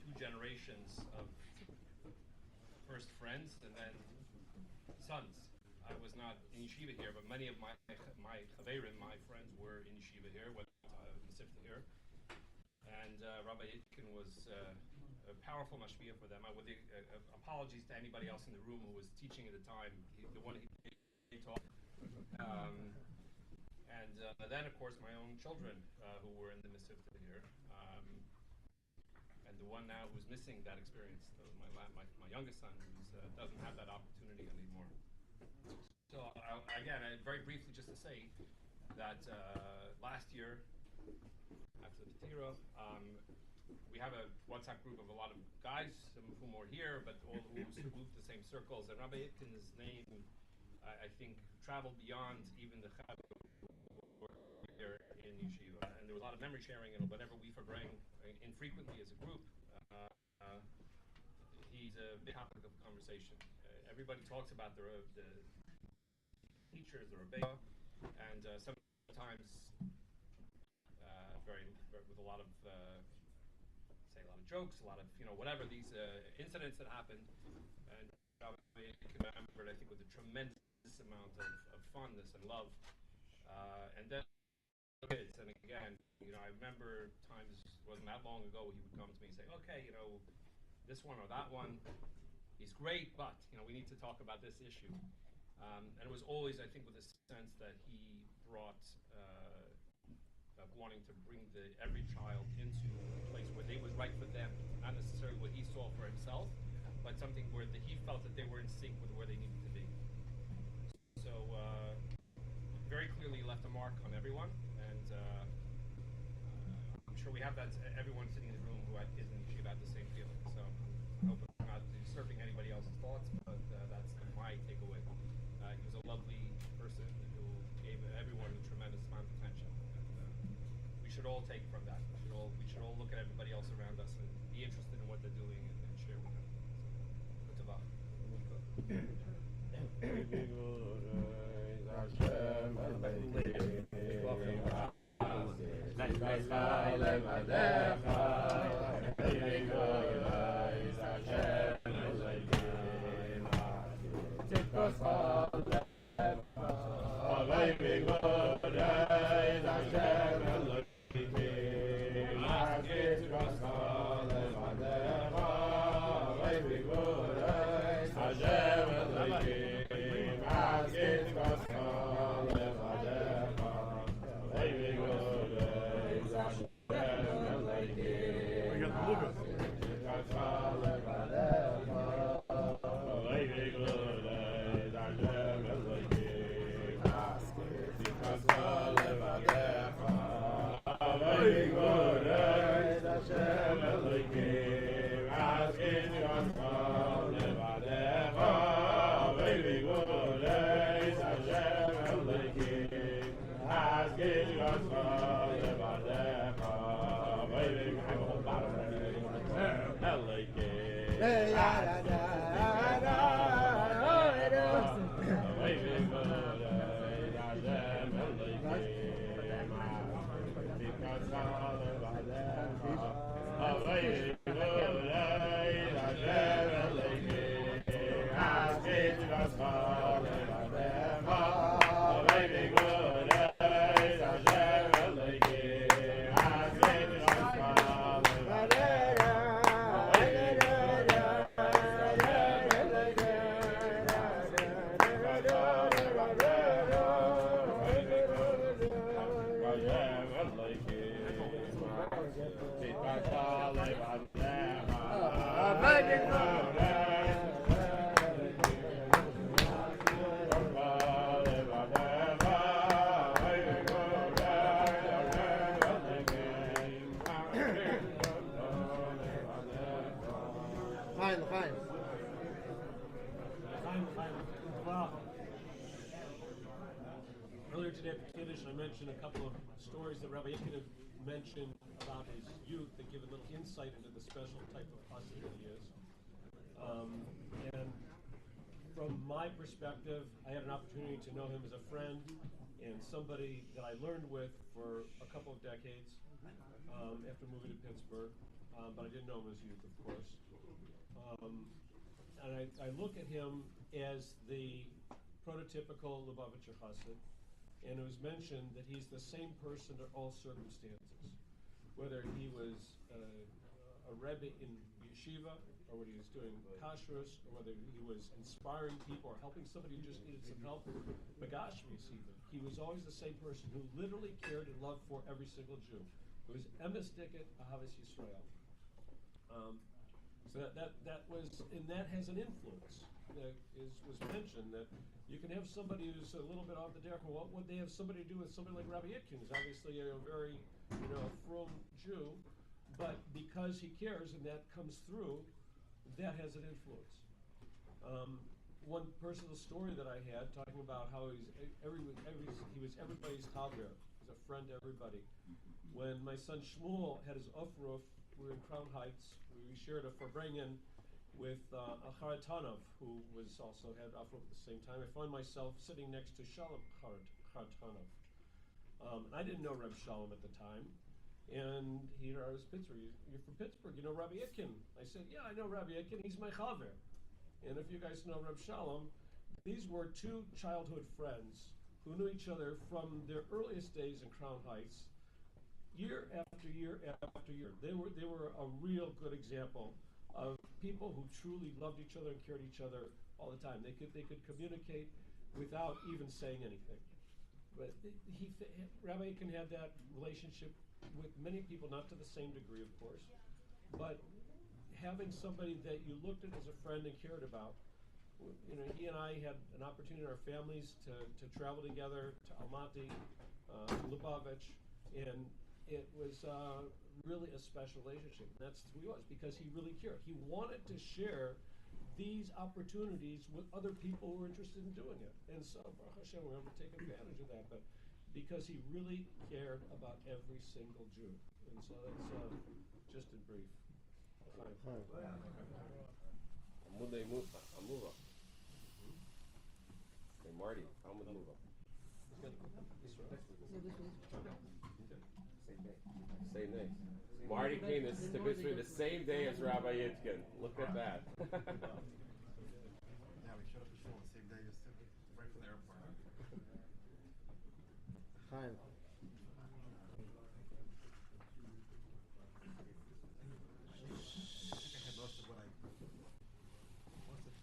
two generations of first friends and then sons. I was not in yeshiva here, but many of my chaverim, my friends, were in yeshiva here, went in Sifta here. And Rabbi Itkin was a powerful mashpia for them. With apologies to anybody else in the room who was teaching at the time, the one he taught. And then, of course, my own children who were in the Sifta here. And the one now who's missing that experience, my youngest son, who doesn't have that opportunity anymore. So again, very briefly, just to say that last year, after the Tira, we have a WhatsApp group of a lot of guys, some of whom are here, but all who moved the same circles. And Rabbi Itkin's name, I think, traveled beyond even the Chav here in Yeshiva. And there was a lot of memory sharing, and whenever we bring infrequently as a group, he's a big topic of conversation. Everybody talks about the teachers, the Rebbe, and sometimes with a lot of jokes, a lot of whatever these incidents that happened, and I can remember it, I think, with a tremendous amount of fondness and love, and then kids. And again, I remember times, it wasn't that long ago, he would come to me and say, okay, this one or that one is great, but we need to talk about this issue. And it was always, I think, with a sense that he brought wanting to bring every child into a place where they was right for them, not necessarily what he saw for himself, but something where he felt that they were in sync with where they needed to be. So very clearly left a mark on everyone, and I'm sure we have that. Everyone sitting in the room who is in yeshiva had the same feeling. So I hope I'm not disturbing anybody else's thoughts, but that's my takeaway. He was a lovely person who gave everyone a tremendous amount of attention. We should all take from that. We should all look at everybody else around us and be interested in what they're doing and share with them. Good to Kollel Earlier today at Kiddush, I mentioned a couple of stories that Rabbi Yosef mentioned about his youth that give a little insight into the special type of husband that he is. And from my perspective, I had an opportunity to know him as a friend and somebody that I learned with for a couple of decades after moving to Pittsburgh, but I didn't know him as youth, of course. And I look at him as the prototypical Lubavitcher Chassid, and it was mentioned that he's the same person in all circumstances, whether he was a Rebbe in yeshiva, or whether he was doing kashrus, or whether he was inspiring people or helping somebody who just needed some help, Begashmis even. He was always the same person who literally cared and loved for every single Jew. It was Emes Dicket, Ahavas Yisrael. So that was, and that has an influence. That was mentioned that you can have somebody who's a little bit off the derech. What would they have somebody to do with somebody like Rabbi Itkin, who's obviously a very, frum Jew, but because he cares and that comes through, that has an influence. One personal story that I had talking about how he was everybody's chaver. He's a friend to everybody. When my son Shmuel had his ofruf, we were in Crown Heights. We shared a farbrengen with a Charatanov, who was also had ofruf at the same time. I found myself sitting next to Shalom Charatanov. I didn't know Reb Shalom at the time. And I was Pittsburgh. You're from Pittsburgh. You know Rabbi Itkin? I said, yeah, I know Rabbi Itkin. He's my chaver. And if you guys know Reb Shalom, these were two childhood friends who knew each other from their earliest days in Crown Heights, year after year after year. They were a real good example of people who truly loved each other and cared each other all the time. They could communicate without even saying anything. But Rabbi Itkin had that relationship with many people, not to the same degree, of course, but having somebody that you looked at as a friend and cared about. He and I had an opportunity in our families to travel together to Almaty, Lubavitch, and it was really a special relationship. And that's who he was, because he really cared. He wanted to share these opportunities with other people who were interested in doing it. And so, Baruch Hashem, we're able to take advantage of that. But because he really cared about every single Jew. And so that's just in brief. Hey, Marty, I'm with Muva. Same day. Marty came to Pittsburgh the same day as Rabbi Itkin. Look at that. Yeah, we showed up to shul the same day, just right from the airport. Fine.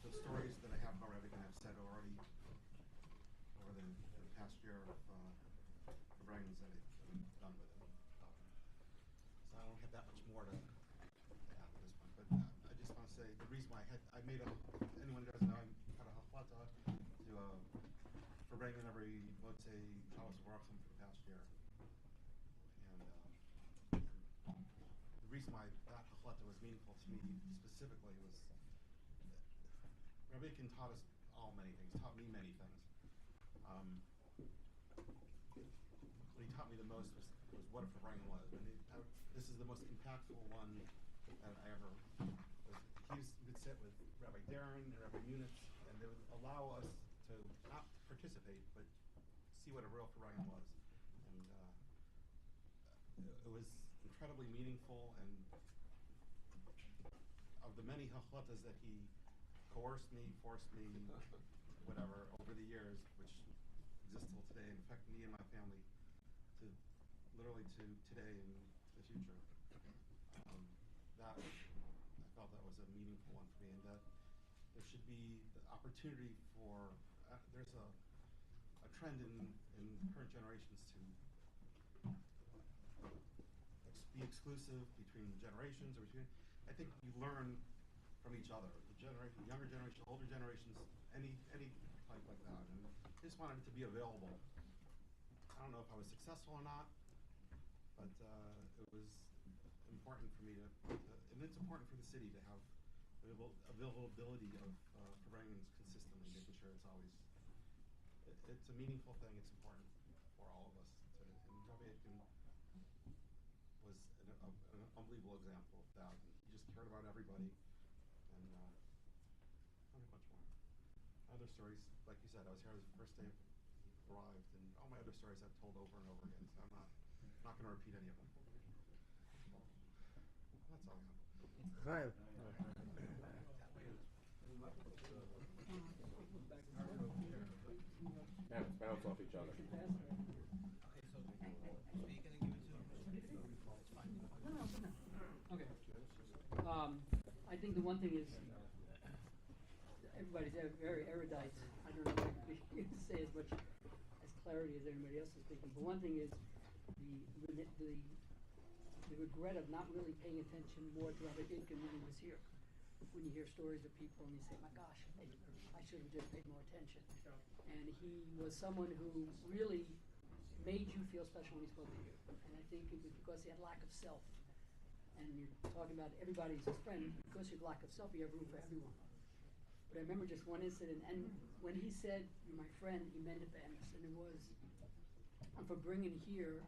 The stories that I have about Rebbe I've said already over the past year of writings that I've done with him. So I don't have that much more to add at this point. But I just want to say the reason why anyone who doesn't know, I had a haflata for bringing every Motzei Shabbos Baruchim for the past year. And the reason why that haflata was meaningful to me specifically was Rabbi Itkin taught us all many things, taught me many things. What he the most was what a Farbrengen was. And this is the most impactful one that I ever was. He would sit with Rabbi Darren and Rabbi Munitz, and they would allow us to not participate, but see what a real Farbrengen was. And it was incredibly meaningful, and of the many hachlotas that he coerced me, forced me, whatever, over the years, which exist till today and affect me and my family to literally to today and the future. That I felt that was a meaningful one for me, and that there should be the opportunity for there's a trend in current generations to be exclusive between generations, or between. I think you learn from each other. The younger generation, older generations, any type like that. And I just wanted it to be available. I don't know if I was successful or not, but it was important for me to, and it's important for the city to have availability of Farbrengens consistently, making sure it's always. It's a meaningful thing. It's important for all of us. And Rabbi Itkin was an unbelievable example of that. He just cared about everybody, and not much more. Other stories, like you said, I was here the first day he arrived, and all my other stories I've told over and over again, so I'm not going to repeat any of them. That's all I have. Bounce off each other. Okay. I think the one thing is everybody's very erudite. I don't know if I can say as much as clarity as anybody else is speaking. But one thing is the regret of not really paying attention more to Rabbi Itkin when he was here. When you hear stories of people and you say, "My gosh, I should have just paid more attention." And he was someone who really made you feel special when he spoke to you. And I think it was because he had lack of self. And you're talking about everybody's his friend. Because you have lack of self, you have room for everyone. But I remember just one incident, and when he said, "You're my friend," he meant it fairness. And it was, I'm for bringing here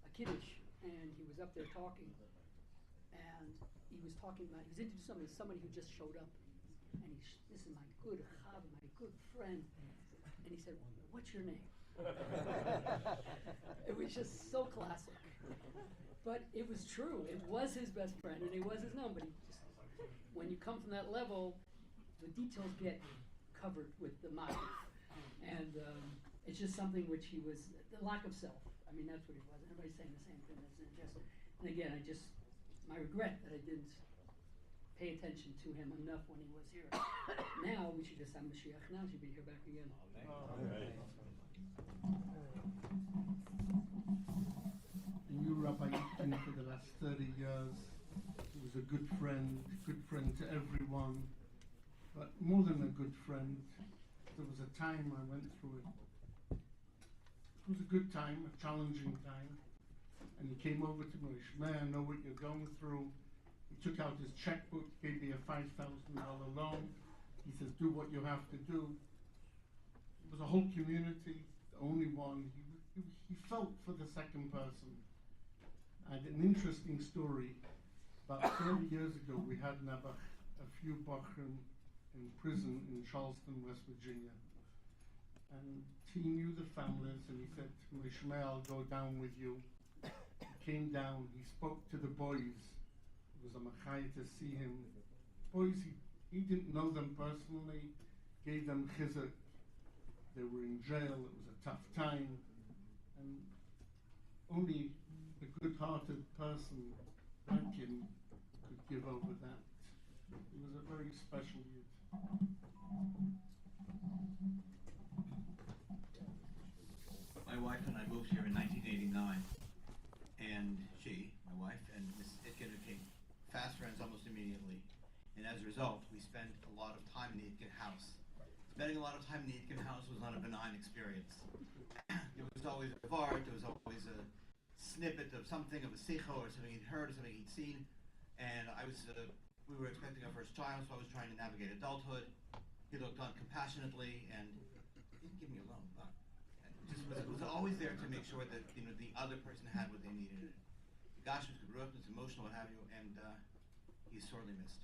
a kiddush, and he was up there talking, and he was talking about, he was introducing somebody who just showed up, and this is my good chav, my good friend, and he said, "What's your name?" It was just so classic, but it was true. It was his best friend, and it was his known. But when you come from that level, the details get covered with the mouth, and it's just something which he was the lack of self. I mean, that's what he was. Everybody's saying the same thing. And again, my regret that I didn't pay attention to him enough when he was here. Now we should just have Mashiach. Now he should be here back again. Amen. I knew Rabbi Itkin for the last 30 years. He was a good friend to everyone. But more than a good friend, there was a time I went through it. It was a good time, a challenging time. And he came over to me, "Shmei, I know what you're going through." He took out his checkbook, gave me a $5,000 loan. He says, "Do what you have to do." It was a whole community, the only one. He felt for the second person. I had an interesting story. About 30 years ago, we had a few Bachrim in prison in Charleston, West Virginia. And he knew the families, and he said to me, "Shmei, I'll go down with you." He came down, he spoke to the boys. It was a machai to see him. Boys, he didn't know them personally, gave them chizuk. They were in jail, it was a tough time. And only a good-hearted person like him could give over that. It was a very special youth. My wife and I moved here in 1989, and my wife, and Mrs. Itkin became fast friends almost immediately. And as a result, we spent a lot of time in the Itkin house. Spending a lot of time in the Itkin house was not a benign experience. There was always a fart, there was always a snippet of something, of a sicho, or something he'd heard, or something he'd seen. And we were expecting our first child, so I was trying to navigate adulthood. He looked on compassionately, and he didn't give me a loan, but just was always there to make sure that the other person had what they needed. Gosh was emotional, what have you, and he's sorely missed.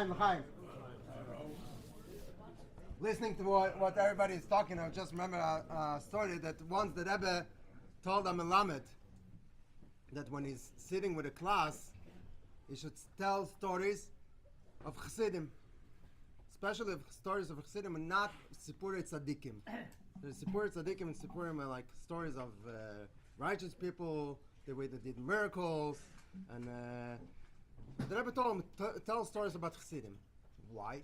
L'chaim. Listening to what everybody is talking, I just remember a story that once the Rebbe told a Melamed that when he's sitting with a class, he should tell stories of Chassidim, especially stories of Chassidim and not Sipurei Tzadikim. The Sipurei Tzadikim and Sipurim are like stories of righteous people, the way they did miracles, and the Rebbe told him, tell stories about Chassidim. Why?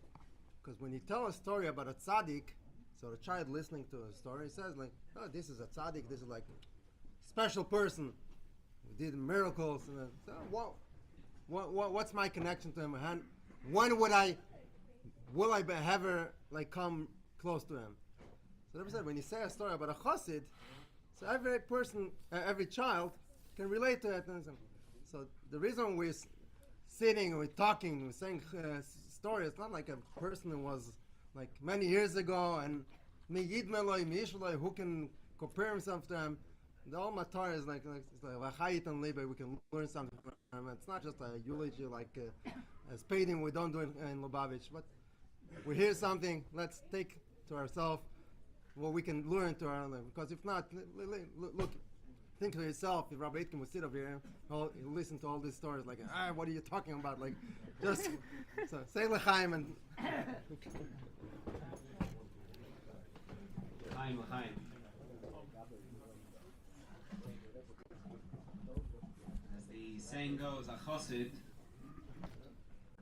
Because when you tell a story about a tzaddik, so the child listening to a story says like, oh, this is a tzaddik, this is like a special person who did miracles. And so what's my connection to him? And when will I ever like come close to him? So the Rebbe said, when you say a story about a chassid, so every person, every child can relate to it. And so the reason we're sitting, we're talking, we're saying story, it's not like a person who was like many years ago and who can compare himself to him. The whole matar is like we can learn something from him. It's not just a eulogy like a spading we don't do in Lubavitch, but we hear something, let's take to ourselves what we can learn to our life. Because if not, look, think to yourself, if Rabbi Itkin would sit over here, he'll listen to all these stories like, what are you talking about? Like, just so say l'chaim and l'chaim. As the saying goes, a chassid,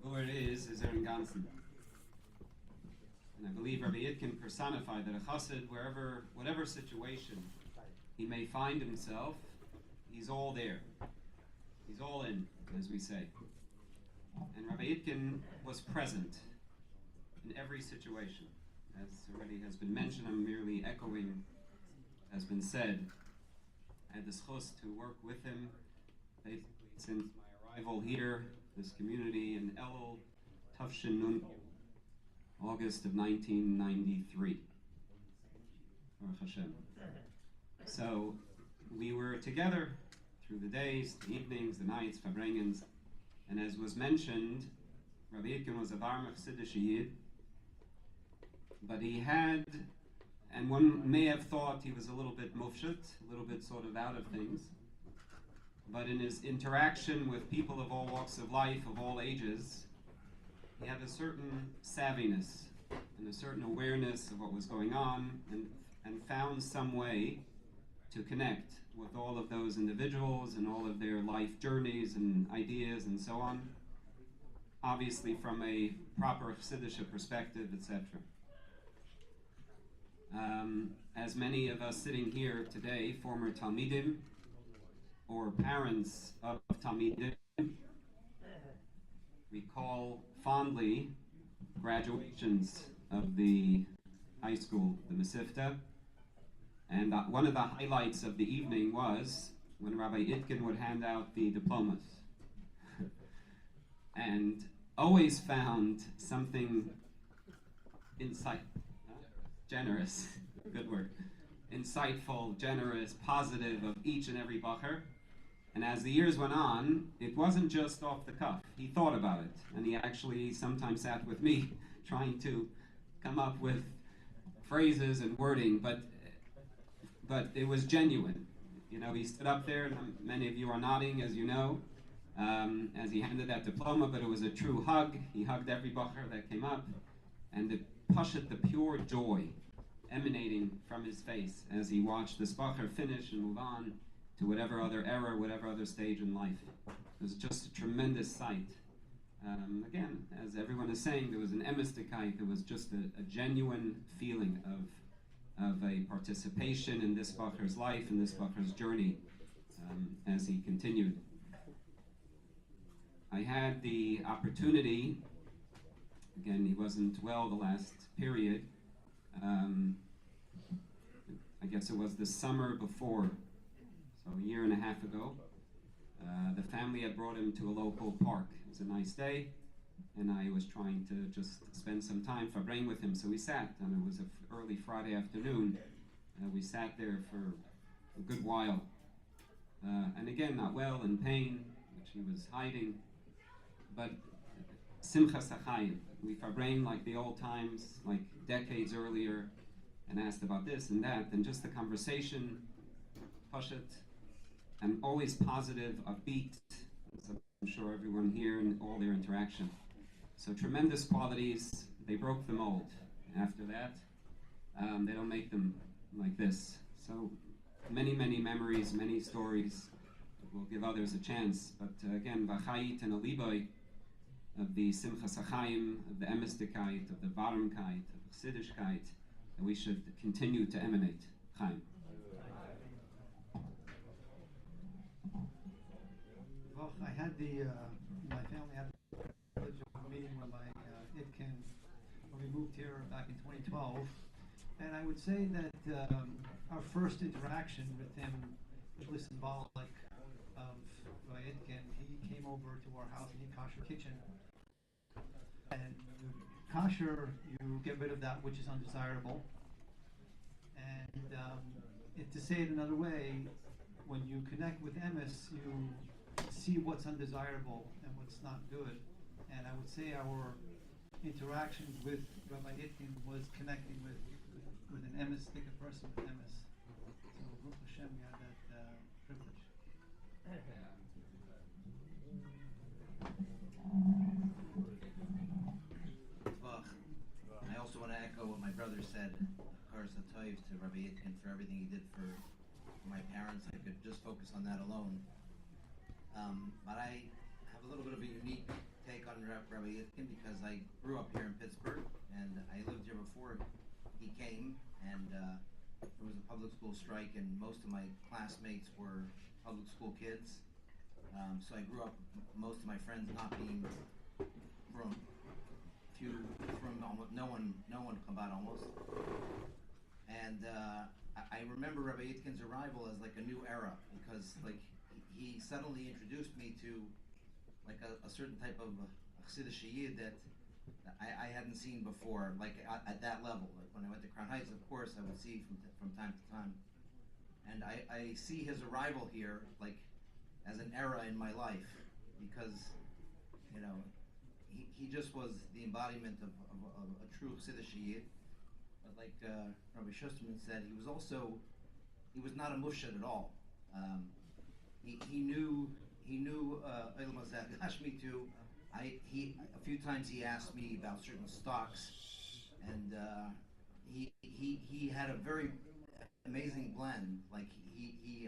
who it is in Ganzen. And I believe Rabbi Itkin personified that a chassid, whatever situation he may find himself, he's all there. He's all in, as we say. And Rabbi Itkin was present in every situation. As already has been mentioned, I'm merely echoing has been said. I had the schus to work with him since my arrival here, this community in Elul, Tufshin Nun, August of 1993. Baruch Hashem. So we were together through the days, the evenings, the nights, Fabrengens, and as was mentioned, Rabbi Itkin was a Varmach Siddish Yid, but he had, and one may have thought he was a little bit mufshat, a little bit sort of out of things, but in his interaction with people of all walks of life, of all ages, he had a certain savviness and a certain awareness of what was going on, and found some way to connect with all of those individuals and all of their life journeys and ideas and so on, obviously from a proper Chassidish perspective, etc. As many of us sitting here today, former Talmidim or parents of Talmidim, recall fondly graduations of the high school, the Mesivta, and one of the highlights of the evening was when Rabbi Itkin would hand out the diplomas. And always found something generous, good word, insightful, generous, positive of each and every bacher. And as the years went on, it wasn't just off the cuff. He thought about it, and he actually sometimes sat with me trying to come up with phrases and wording, but it was genuine. You know, he stood up there, and many of you are nodding, as you know, as he handed that diploma, but it was a true hug. He hugged every bacher that came up, and the pure joy emanating from his face as he watched this bacher finish and move on to whatever other era, whatever other stage in life. It was just a tremendous sight. Again, as everyone is saying, there was an emistikait, there was just a genuine feeling of a participation in this bacher's life, in this bacher's journey, as he continued. I had the opportunity, again, he wasn't well the last period, I guess it was the summer before, so a year and a half ago. The family had brought him to a local park. It was a nice day, and I was trying to just spend some time Fabrein with him. So we sat, and it was an early Friday afternoon. We sat there for a good while. And again, not well, in pain, which he was hiding. But Simchas HaChayim. We Fabrein like the old times, like decades earlier, and asked about this and that, and just the conversation, Pashat, and always positive, upbeat, as I'm sure everyone here in all their interaction. So tremendous qualities. They broke the mold. After that, they don't make them like this. So many, many memories, many stories. We'll give others a chance. But again, Vachayit and Aliboy, of the Simchas HaChayim, of the Emistikait, of the Varmkeit, of the Chassidischkeit, that we should continue to emanate. Chaim. Well, I had my family had a meeting with my Itkin when we moved here back in 2012, and I would say that our first interaction with him was really symbolic of my Itkin. He came over to our house and he kosher kitchen, and kosher, you get rid of that which is undesirable, and to say it another way, when you connect with emes, you see what's undesirable and what's not good. And I would say our interactions with Rabbi Itkin was connecting with an emes, like a person with emes. So Baruch Hashem, we had that privilege. I also want to echo what my brother said. Karsa Toiv to Rabbi Itkin for everything he did for my parents. I could just focus on that alone. But I have a little bit of a unique take on Rabbi Itkin because I grew up here in Pittsburgh and I lived here before he came, and there was a public school strike and most of my classmates were public school kids. So I grew up, most of my friends not being from few from almost no one Chabad almost. And I remember Rabbi Itkin's arrival as like a new era, because like he suddenly introduced me to like a certain type of Chassidish Yid that I hadn't seen before, like at that level. Like when I went to Crown Heights, of course, I would see from time to time. And I see his arrival here like as an era in my life, because, you know, he just was the embodiment of a true Chassidish Yid. But like Rabbi Schusterman said, he was not a mufshad at all. He knew Olam Hazeh Gashmi too. A few times he asked me about certain stocks, and he had a very amazing blend. Like he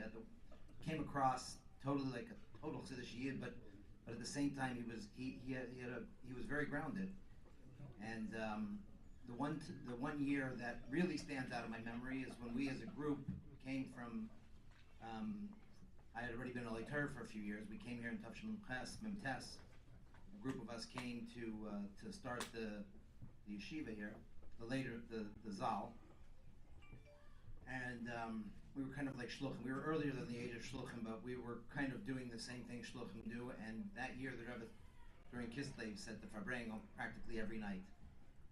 came across totally like a total Chassidish Yid, but at the same time he was very grounded. And the one year that really stands out in my memory is when we as a group came from. I had already been Olei Torah for a few years. We came here in Tavshin Memtes. A group of us came to start the yeshiva here, the Zal, and we were kind of like shluchim. We were earlier than the age of shluchim, but we were kind of doing the same thing shluchim do. And that year, the Rebbe during Kislev said the Farbrengen practically every night,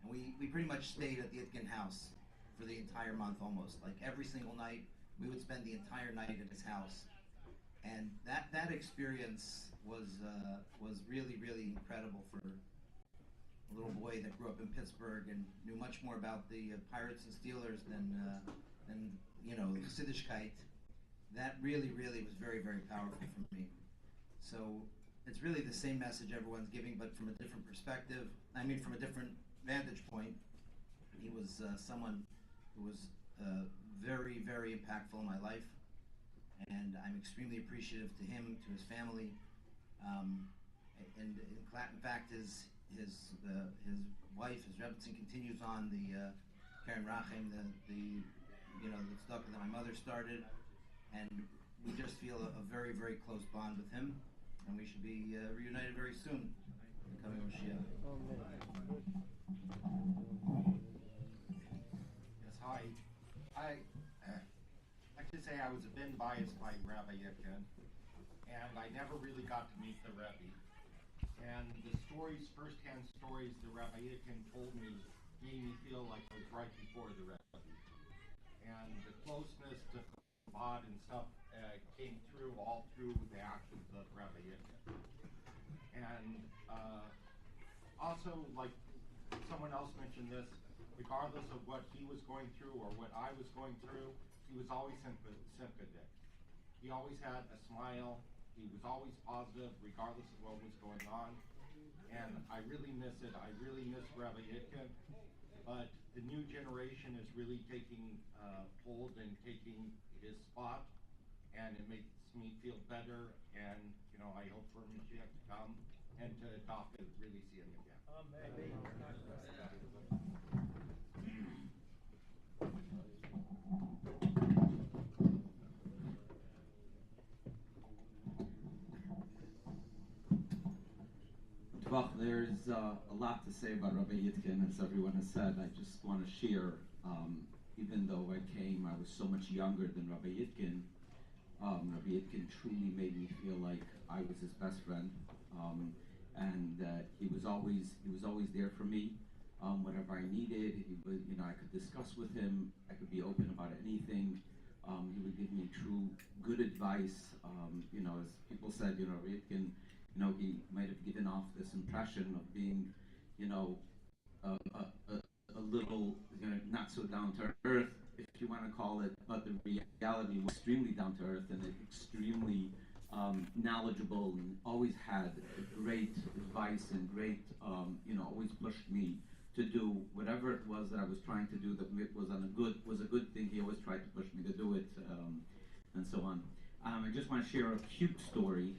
and we pretty much stayed at the Itkin house for the entire month almost. Like every single night, we would spend the entire night at his house. And that experience was really, really incredible for a little boy that grew up in Pittsburgh and knew much more about the Pirates and Steelers than you know, Chassidischkeit. That really, really was very, very powerful for me. So it's really the same message everyone's giving, but from a different perspective. I mean, from a different vantage point. He was someone who was very, very impactful in my life. And I'm extremely appreciative to him, to his family, and in fact, his wife, his Rebbe, continues on the Karen Rachem, the tzedakah that my mother started, and we just feel a very, very close bond with him, and we should be reunited very soon. Coming Mashiach. Yes, hi. I should say I was a bit biased by Rabbi Itkin, and I never really got to meet the Rebbe. And the first-hand stories that Rabbi Itkin told me made me feel like I was right before the Rebbe. And the closeness to Chabad and stuff came through all through the actions of Rabbi Itkin. And also, like someone else mentioned this, regardless of what he was going through or what I was going through, he was always sympathetic. He always had a smile. He was always positive, regardless of what was going on. And I really miss it. I really miss Rabbi Itkin. But the new generation is really taking hold and taking his spot, and it makes me feel better. And you know, I hope for Mashiach to come and to adopt it, really see him again. Amen. There's a lot to say about Rabbi Itkin, as everyone has said. I just want to share, even though I was so much younger than Rabbi Itkin, Rabbi Itkin truly made me feel like I was his best friend, and that he was always there for me. Whatever I needed, I could discuss with him. I could be open about anything. He would give me true good advice. As people said, Rabbi Itkin, he might have given off this impression of being, a little, not so down to earth, if you want to call it, but the reality was extremely down to earth and extremely knowledgeable, and always had great advice and great, always pushed me to do whatever it was that I was trying to do that was a good thing. He always tried to push me to do it, and so on. I just want to share a cute story,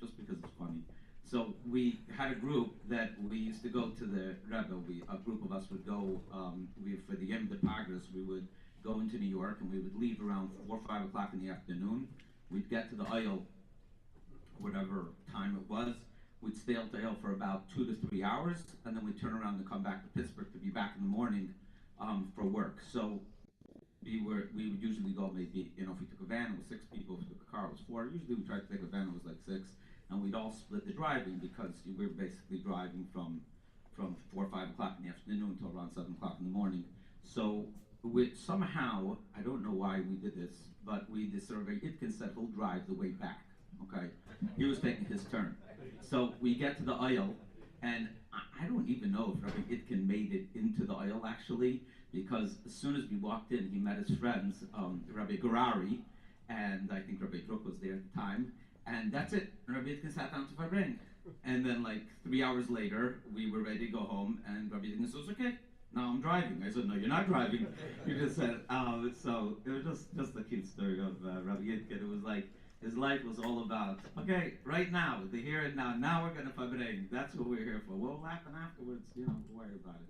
just because it's funny. So we had a group that we used to go to the Rebbe. A group of us would go, for the Yom Pagras, we would go into New York, and we would leave around 4 or 5 o'clock in the afternoon. We'd get to the aisle, whatever time it was. we'd stay out Hill for about 2 to 3 hours, and then we'd turn around and come back to Pittsburgh to be back in the morning for work. So we would usually go maybe, if we took a van, it was 6 people. If we took a car, it was 4. Usually we tried to take a van, it was like 6. And we'd all split the driving because we were basically driving from 4 or 5 o'clock in the afternoon until around 7 o'clock in the morning. So somehow, I don't know why we did this, but the survey, Itkin said he'll drive the way back, okay? He was taking his turn. So we get to the aisle, and I don't even know if Rabbi Itkin made it into the aisle actually, because as soon as we walked in, he met his friends, Rabbi Garari, and I think Rabbi Druk was there at the time, and that's it. Rabbi Itkin sat down to Fabring. And then like 3 hours later, we were ready to go home, and Rabbi Itkin says, okay, now I'm driving. I said, no, you're not driving. He just said, so it was just a cute story of Rabbi Itkin. It was like, his life was all about, okay, right now, the here and now, now we're going to Fabring. That's what we're here for. We'll laugh and afterwards, don't worry about it.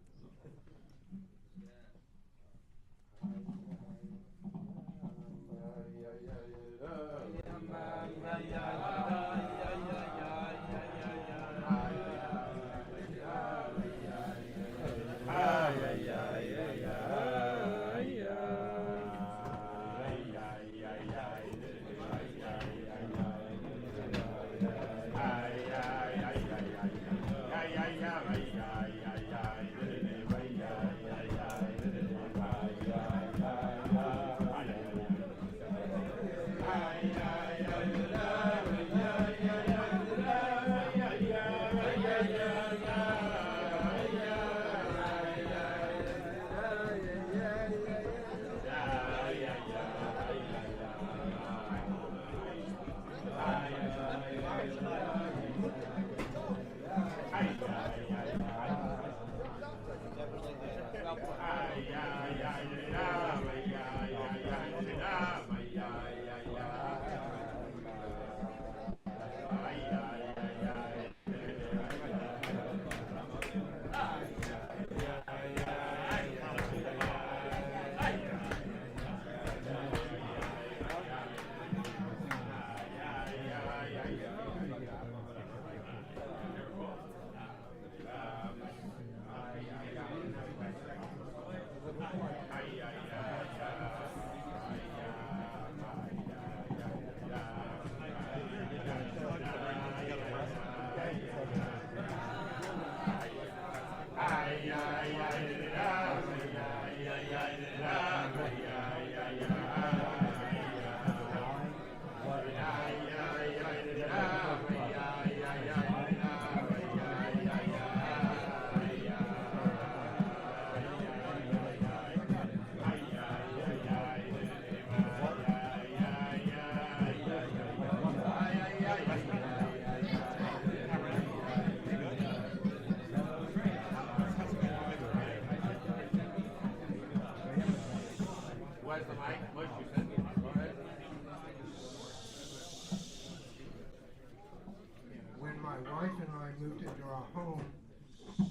When my wife and I moved into our home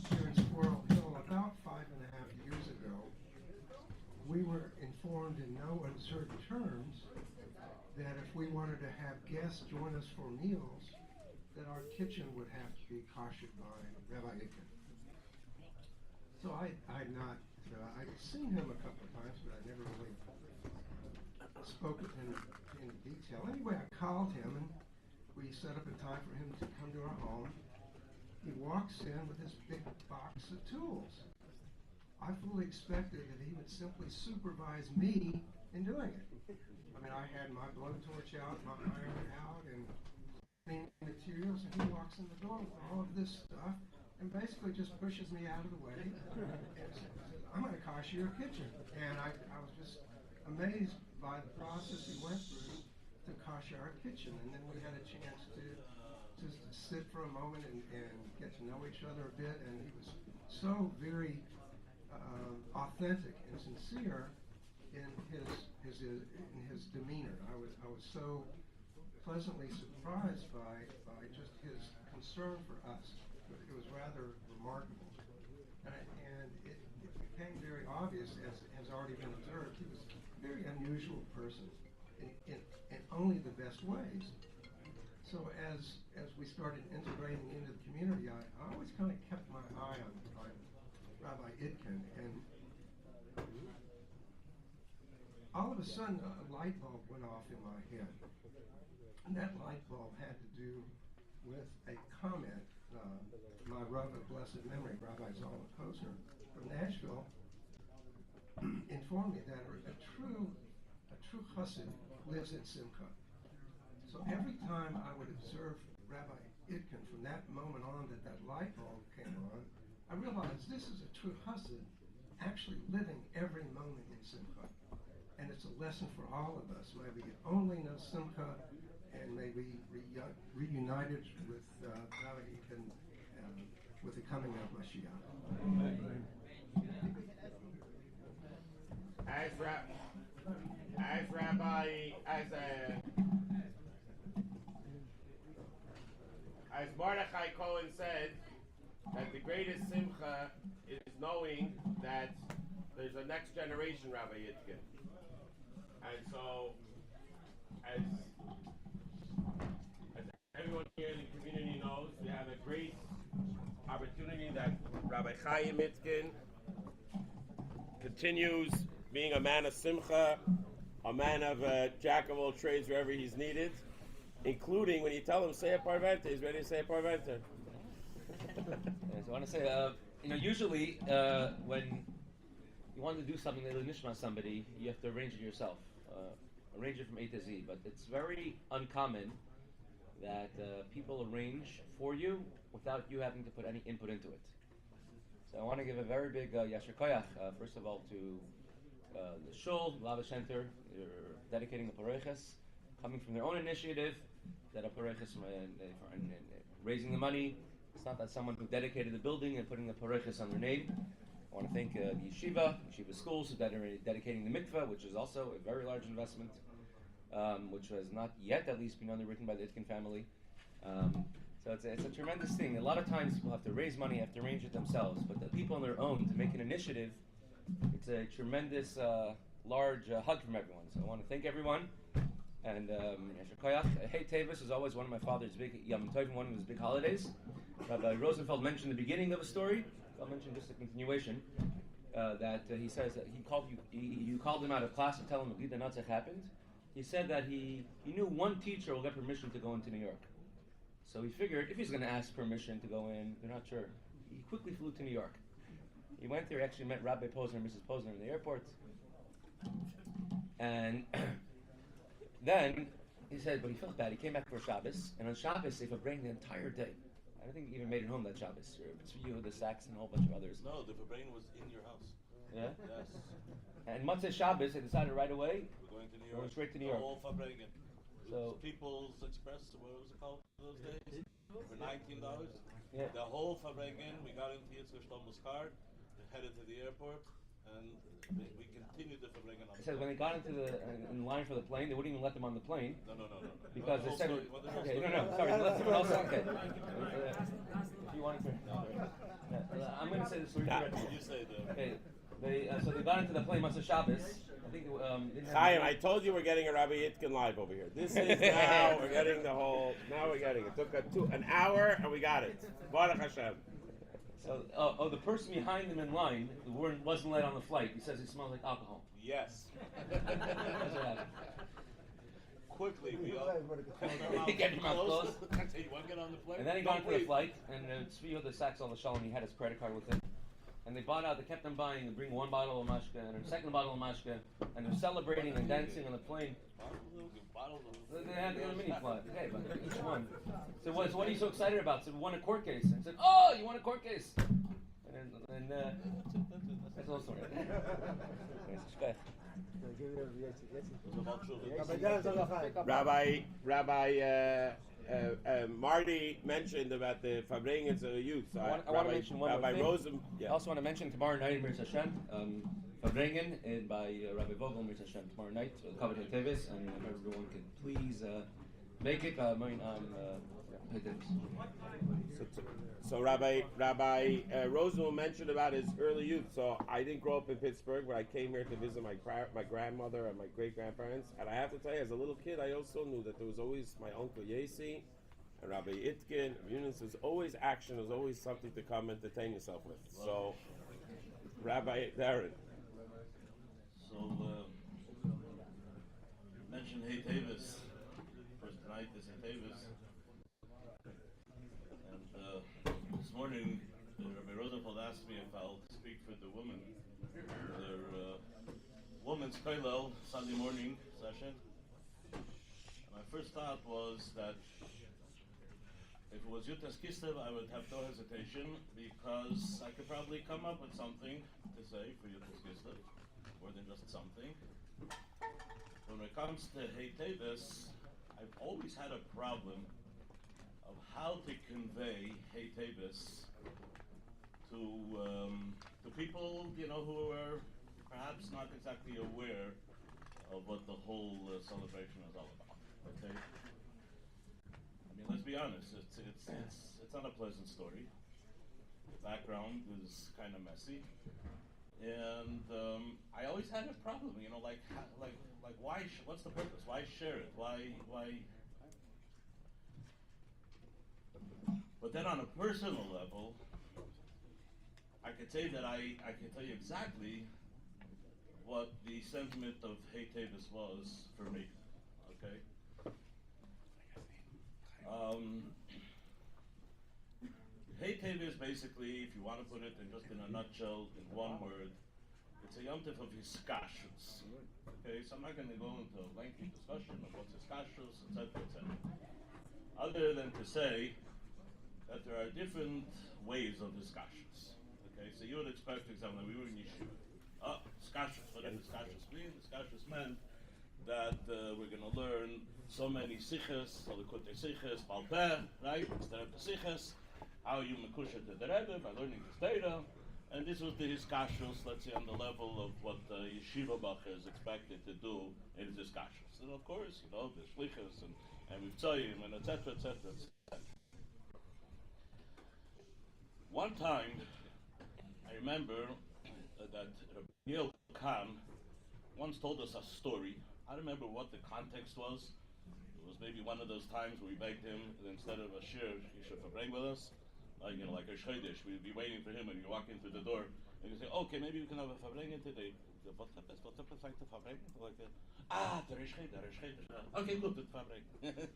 here in Squirrel Hill about 5.5 years ago, we were informed in no uncertain terms that if we wanted to have guests join us for meals, that our kitchen would have to be koshered by Rabbi Itkin. So I'd seen him a couple of times, but I never really spoke with him in detail. Anyway, I called him and we set up a time for him to come to our home. He walks in with this big box of tools. I fully expected that he would simply supervise me in doing it. I mean, I had my blowtorch out, my iron out, and cleaning materials, and he walks in the door with all of this stuff and basically just pushes me out of the way and says, I'm going to cost you your kitchen. And I was just amazed by the process he went through to kosher our kitchen. And then we had a chance to just sit for a moment and get to know each other a bit. And he was so very authentic and sincere in his demeanor. I was so pleasantly surprised by just his concern for us. It was rather remarkable. And it became very obvious, as has already been observed, he was a very unusual person in only the best ways. So as we started integrating into the community, I always kind of kept my eye on Rabbi Itkin, and all of a sudden a light bulb went off in my head. And that light bulb had to do with a comment my Rav of blessed memory, Rabbi Zalman Posner from Nashville, informed me that a true chassid lives in Simcha. So every time I would observe Rabbi Itkin from that moment on that light bulb came on, I realized this is a true chassid actually living every moment in Simcha. And it's a lesson for all of us. May we only know Simcha, and may we reunited with Rabbi Itkin with the coming of Mashiach. As Mordechai Cohen said, that the greatest simcha is knowing that there's a next generation Rabbi Itkin. And so, as everyone here in the community knows, we have a great opportunity that Rabbi Chaim Itkin continues being a man of simcha, a man of jack of all trades wherever he's needed, including when you tell him say a parventa, he's ready to say a parventa. Yes, I want to say, usually when you want to do something that will nishma somebody, you have to arrange it yourself, arrange it from A to Z. But it's very uncommon that people arrange for you without you having to put any input into it. So I want to give a very big yasher koyach, first of all, to the shul, Lava Center. They're dedicating the pareches, coming from their own initiative, that are pareches and raising the money. It's not that someone who dedicated the building and putting the pareches on their name. I want to thank the yeshiva schools who are dedicating the mikveh, which is also a very large investment, which has not yet at least been underwritten by the Itkin family. So it's a tremendous thing. A lot of times people have to raise money, have to arrange it themselves, but the people on their own to make an initiative, it's a tremendous, large hug from everyone. So I want to thank everyone. And Hey Tavis is always one of my father's big Yom Tov, one of his big holidays. Rabbi Rosenfeld mentioned the beginning of a story. I'll mention just a continuation. That he says that you called him out of class to tell him the Natzach happened. He said that he knew one teacher will get permission to go into New York. So he figured if he's going to ask permission to go in, they're not sure. He quickly flew to New York. He went there, actually met Rabbi Posner and Mrs. Posner in the airport. And then he said, but he felt bad. He came back for Shabbos, and on Shabbos they forbade the entire day. I don't think he even made it home that Shabbos. It's for you, the Sachs, and a whole bunch of others. No, the Fabrain was in your house. Yeah? Yes. And Motzei Shabbos, they decided right away. We're going to New York. Going straight to New York. All Fabrain. So People's Express, what was it called those days? For $19. Yeah. The whole Fabrain. We got into Yitzchak Shlomo's car, headed to the airport, and we continued the Fabrain on the It says when they got into in line for the plane, they wouldn't even let them on the plane. No. Because they said, okay, sorry, let someone else. Okay. If you wanted to, I'm going to say the story. You say the. Okay. So they got into the plane Motzei Shabbos. I think Chaim, I told you we're getting a Rabbi Itkin live over here. This is now we're getting the whole. Now we're getting it. Took an hour and we got it. Baruch Hashem. So, the person behind them in line wasn't let on the flight. He says it smells like alcohol. Yes. That's what happened. Quickly, we all get him out close. You want to get on the plane? And then he got into the flight, and Tzvi the Sachs on the Shalom, he had his credit card with him. And they kept on buying, and bring one bottle of mashka, and a second bottle of mashka, and they're celebrating and dancing on the plane. They had a mini flight. Okay, but each one. So what are you so excited about? So we won a court case. And said, oh, you won a court case. And that's all story. Rabbi Marty mentioned about the Fabrengens of the youth. So I want to mention one Rabbi more Rosen. thing. Yeah. I also want to mention tomorrow night in Mirz Hashem, Fabrengen by Rabbi Vogel Mirz Hashem tomorrow night, Kavod Tevis, and if everyone can please make it. So Rabbi Rosen mentioned about his early youth. So I didn't grow up in Pittsburgh, but I came here to visit my grandmother and my great grandparents. And I have to tell you, as a little kid, I also knew that there was always my uncle Yesi And Rabbi Itkin, there's always action, there's always something to come entertain yourself with. So, Rabbi Darren. So, you mentioned Hey Tavis. First tonight is Hey Tavis. And this morning, Rabbi Rosenfeld asked me if I'll speak for the women. Their women's Kollel Sunday morning session. And my first thought was that if it was Yutas Kislev, I would have no hesitation because I could probably come up with something to say for Yutas Kislev, more than just something. When it comes to Hey Tavis, I've always had a problem of how to convey Hey Tavis to people, who are perhaps not exactly aware of what the whole celebration is all about. Okay. I mean, let's be honest. It's not a pleasant story. The background is kind of messy, and I always had a problem. Like why? What's the purpose? Why share it? Why? But then on a personal level, I could say that I can tell you exactly what the sentiment of Hey Tavis was for me. Okay. Hey Tavis basically, if you want to put it in a nutshell, in one word, it's a yom tov of hiskashus. Okay, so I'm not going to go into a lengthy discussion of what's hiskashus, etc., etc. Other than to say that there are different ways of hiskashus. Okay, so you would expect, for example, we were in yeshiva. Hiskashus, what does hiskashus mean? Hiskashus meant that we're going to learn so many siches, so the kutei siches, balpeh, right? Instead of the siches, how you mekusha to the Rebbe by learning this data, and this was the hiskashus, let's say, on the level of what yeshiva bacher is expected to do in his hiskashus. And of course, the shlichus and mivtzayim and etc., etc., etc. One time, I remember that Rabbi Yosef once told us a story. I don't remember what the context was. It was maybe one of those times where we begged him that instead of a shir, he should bring with us. Like a shliach, we'd be waiting for him and you walk in through the door and you say, okay, maybe we can have a fabrengen today. What type of fabrengen? Like, the Hershel. Okay, good, the fabrengen.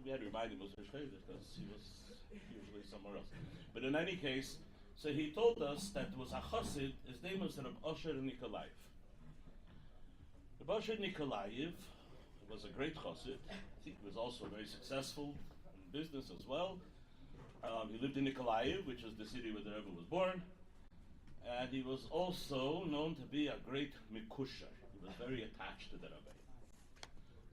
We had to remind him it was Hershel because he was usually somewhere else. But in any case, so he told us that there was a chassid, his name was Rabbi Osher Nikolaev. Rabbi Osher Nikolaev was a great chassid. I think he was also very successful in business as well. He lived in Nikolaev, which is the city where the Rebbe was born, and he was also known to be a great mikusher. He was very attached to the Rebbe.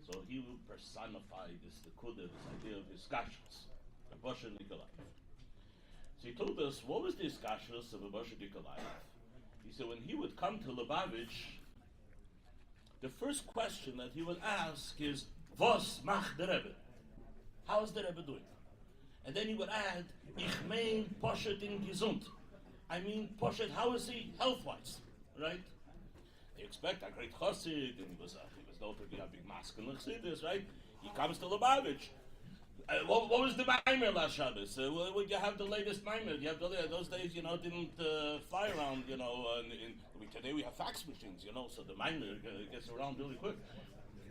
So he will personify this idea of his kashus, Rabbi Osher Nikolaev. So he told us, what was the kashus of Rabbi Osher Nikolaev? He said when he would come to Lubavitch, the first question that he would ask is, "Was macht der Rebbe?" How is the Rebbe doing? And then he would add, "Ich mein poshet in gesund." I mean, poshet, how is he health-wise, right? You expect a great chassid, and he was known to be a big masculine chassidus, right? He comes to Lubavitch. What was the Maimer last Shabbos? Would you have the latest Maimer? You have those days, didn't fly around, today we have fax machines, so the Maimer gets around really quick.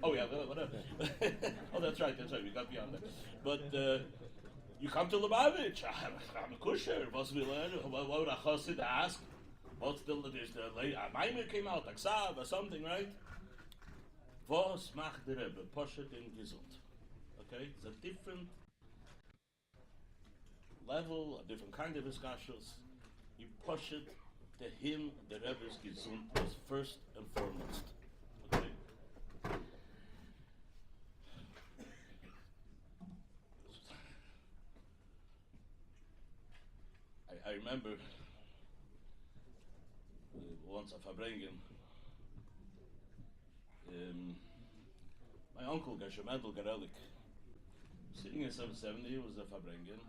Oh yeah, whatever. Oh, that's right, we got beyond that. But you come to Lubavitch, I'm a kusher, what would a chassid ask? What's the late Maimer came out, Aksav or something, right? Was macht der Rebbe? Poshet in gesund. Okay, it's a different level, a different kind of hiskashus. You push it to him, the Rebbe's gesund was first and foremost. Okay? I remember once a Fabrengen, my uncle Geshemental Garelik, sitting in 770, was a Fabrengen,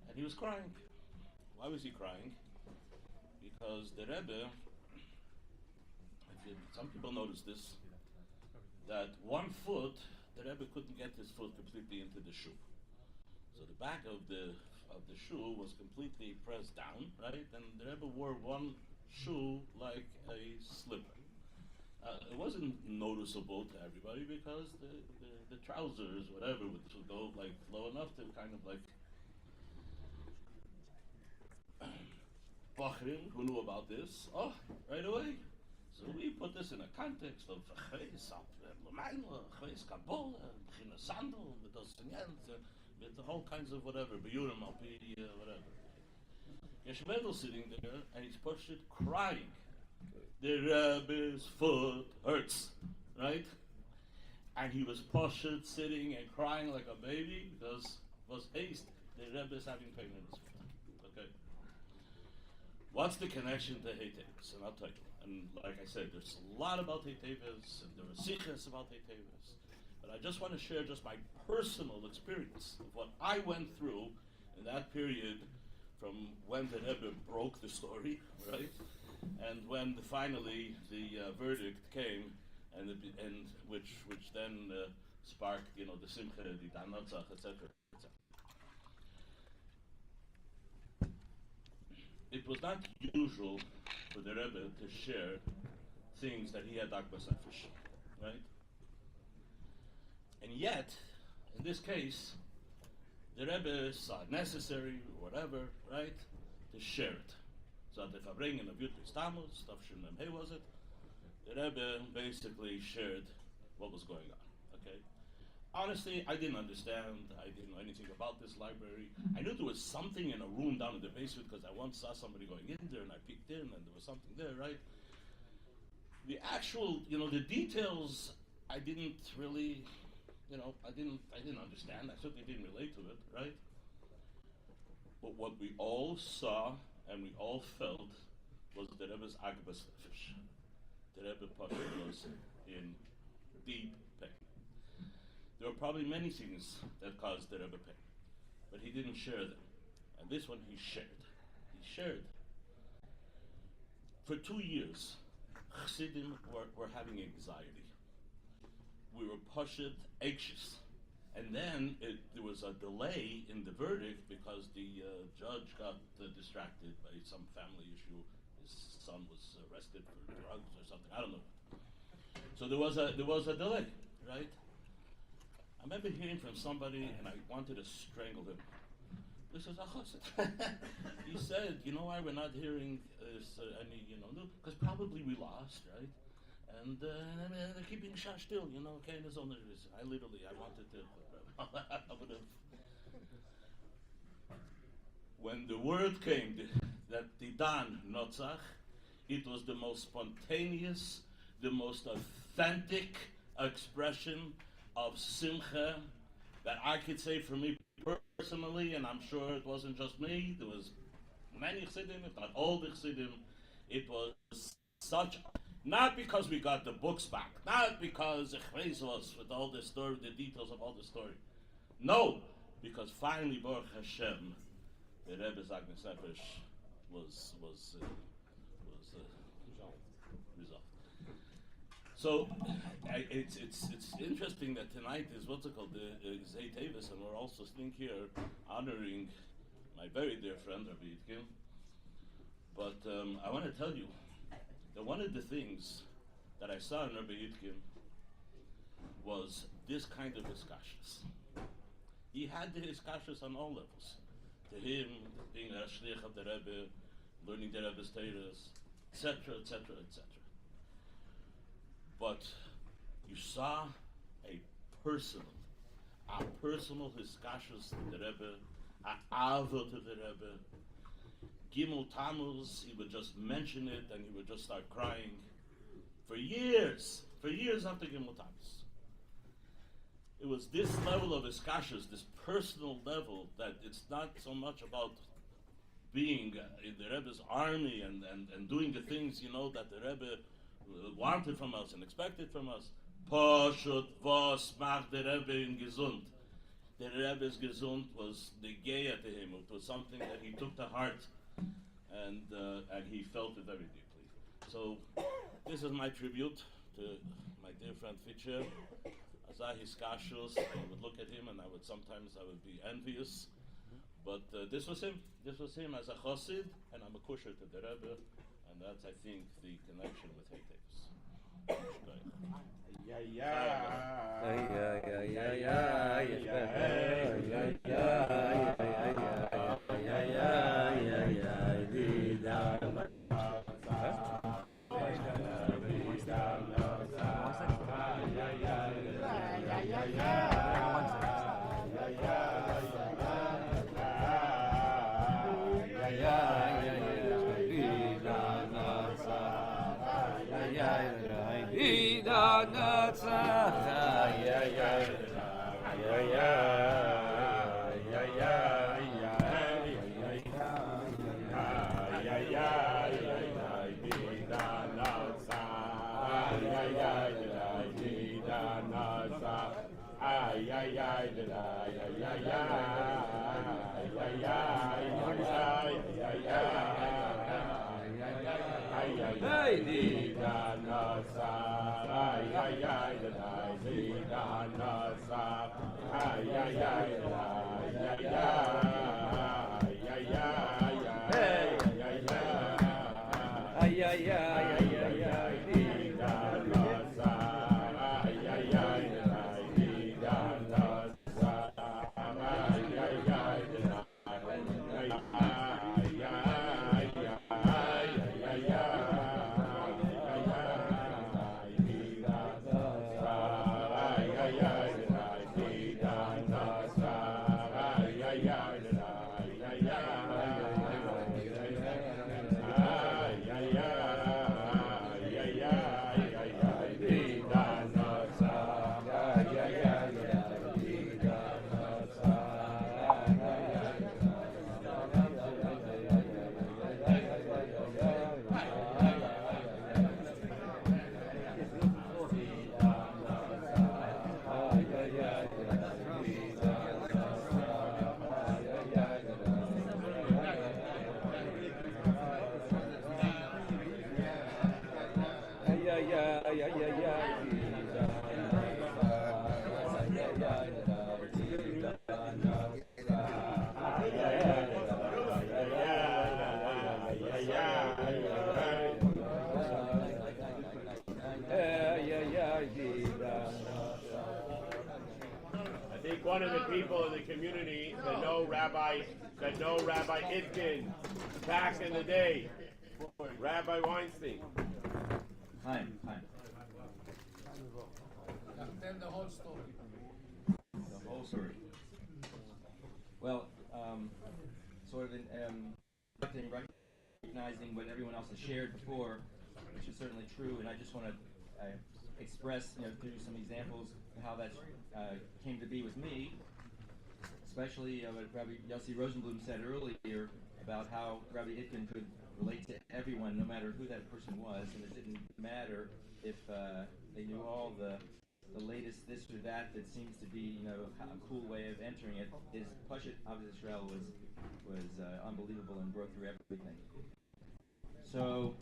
and he was crying. Why was he crying? Because the Rebbe, some people notice this, that 1 foot the Rebbe couldn't get his foot completely into the shoe. So the back of the shoe was completely pressed down, right? And the Rebbe wore one shoe like a slipper. It wasn't noticeable to everybody because the trousers, whatever, would go like low enough to kind of like Bachrim, who knew about this, right away. So we put this in a context of sandal, with all kinds of whatever, Beyurim, whatever. Yeshvedel sitting there and he's pushed it crying. The Rebbe's foot hurts, right? And he was pushed sitting and crying like a baby because it was haste. The Rebbe's having pain in his foot. Okay. What's the connection to Heitevis? And I'll tell you. And like I said, there's a lot about Heitevis, and there are sikhs about Heitevis. But I just want to share just my personal experience of what I went through in that period from when the Rebbe broke the story, right? And when finally the verdict came, and which then sparked, the Simcha, the Danotzach, etc. It was not usual for the Rebbe to share things that he had Akbas Nefesh, right? And yet, in this case, the Rebbe saw it necessary, or whatever, right, to share it. So the Fabringen of Yutris Tammuz, Tafshin Mem Hey was it, the Rebbe basically shared what was going on, okay? Honestly, I didn't understand, I didn't know anything about this library. I knew there was something in a room down in the basement because I once saw somebody going in there and I peeked in and there was something there, right? The actual, the details, I didn't really, I didn't understand. I certainly didn't relate to it, right? But what we all saw and we all felt was the Rebbe's Agbas Nefesh. The Rebbe Pasha was in deep pain. There were probably many things that caused the Rebbe pain, but he didn't share them. And this one he shared. He shared. For 2 years, Chassidim were having anxiety. We were pushed, anxious. And then there was a delay in the verdict because the judge got distracted by some family issue. His son was arrested for drugs or something. I don't know. So there was a delay, right? I remember hearing from somebody, and I wanted to strangle him. This is a chassid. He said, why we're not hearing any, because probably we lost, right? And they're keeping Shah still, okay, and I wanted to, I would have. When the word came that the Dan Notzach, it was the most spontaneous, the most authentic expression of simcha that I could say for me personally, and I'm sure it wasn't just me, there was many Chassidim, if not all the Chassidim. It was such, not because we got the books back, not because Echveis was with all the story, the details of all the story. No, because finally Baruch Hashem, the Rebbe's Agbas Nefesh was resolved. So it's interesting that tonight is what's it called, the Zay Tevis, and we're also sitting here honoring my very dear friend Rabbi Itkin. But I want to tell you that one of the things that I saw in Rabbi Itkin was this kind of hiskashus. He had the hiskashus on all levels. To him, being a shliach of the Rebbe, learning the Rebbe's Teiras, etc., etc., etc. But you saw a personal hiskashus to the Rebbe, a avo to the Rebbe. Gimel Tammuz, he would just mention it and he would just start crying for years after Gimel Tammuz. It was this level of hiskashus, this personal level, that it's not so much about being in the Rebbe's army and doing the things, that the Rebbe wanted from us and expected from us. Poshut vos mach the Rebbe in gesund. The Rebbe's gesund was the geya to him. It was something that he took to heart, and he felt it very deeply. So this is my tribute to my dear friend Fitcher, Azah Hiskashus, I would look at him and I would be envious. But this was him. This was him as a chassid, and I'm a kosher to the Rebbe, and that's, I think, the connection with Haytevs. One of the people in the community that know Rabbi Itkin back in the day, Rabbi Weinstein. Hi. Tell the whole story. The whole story. Well, sort of recognizing what everyone else has shared before, which is certainly true, and I just want to express, through some examples of how that came to be with me, especially what Rabbi Yossi Rosenblum said earlier about how Rabbi Itkin could relate to everyone, no matter who that person was, and it didn't matter if they knew all the latest this or that seems to be, a cool way of entering it. His Pashat Ahavas Yisrael was unbelievable and broke through everything. So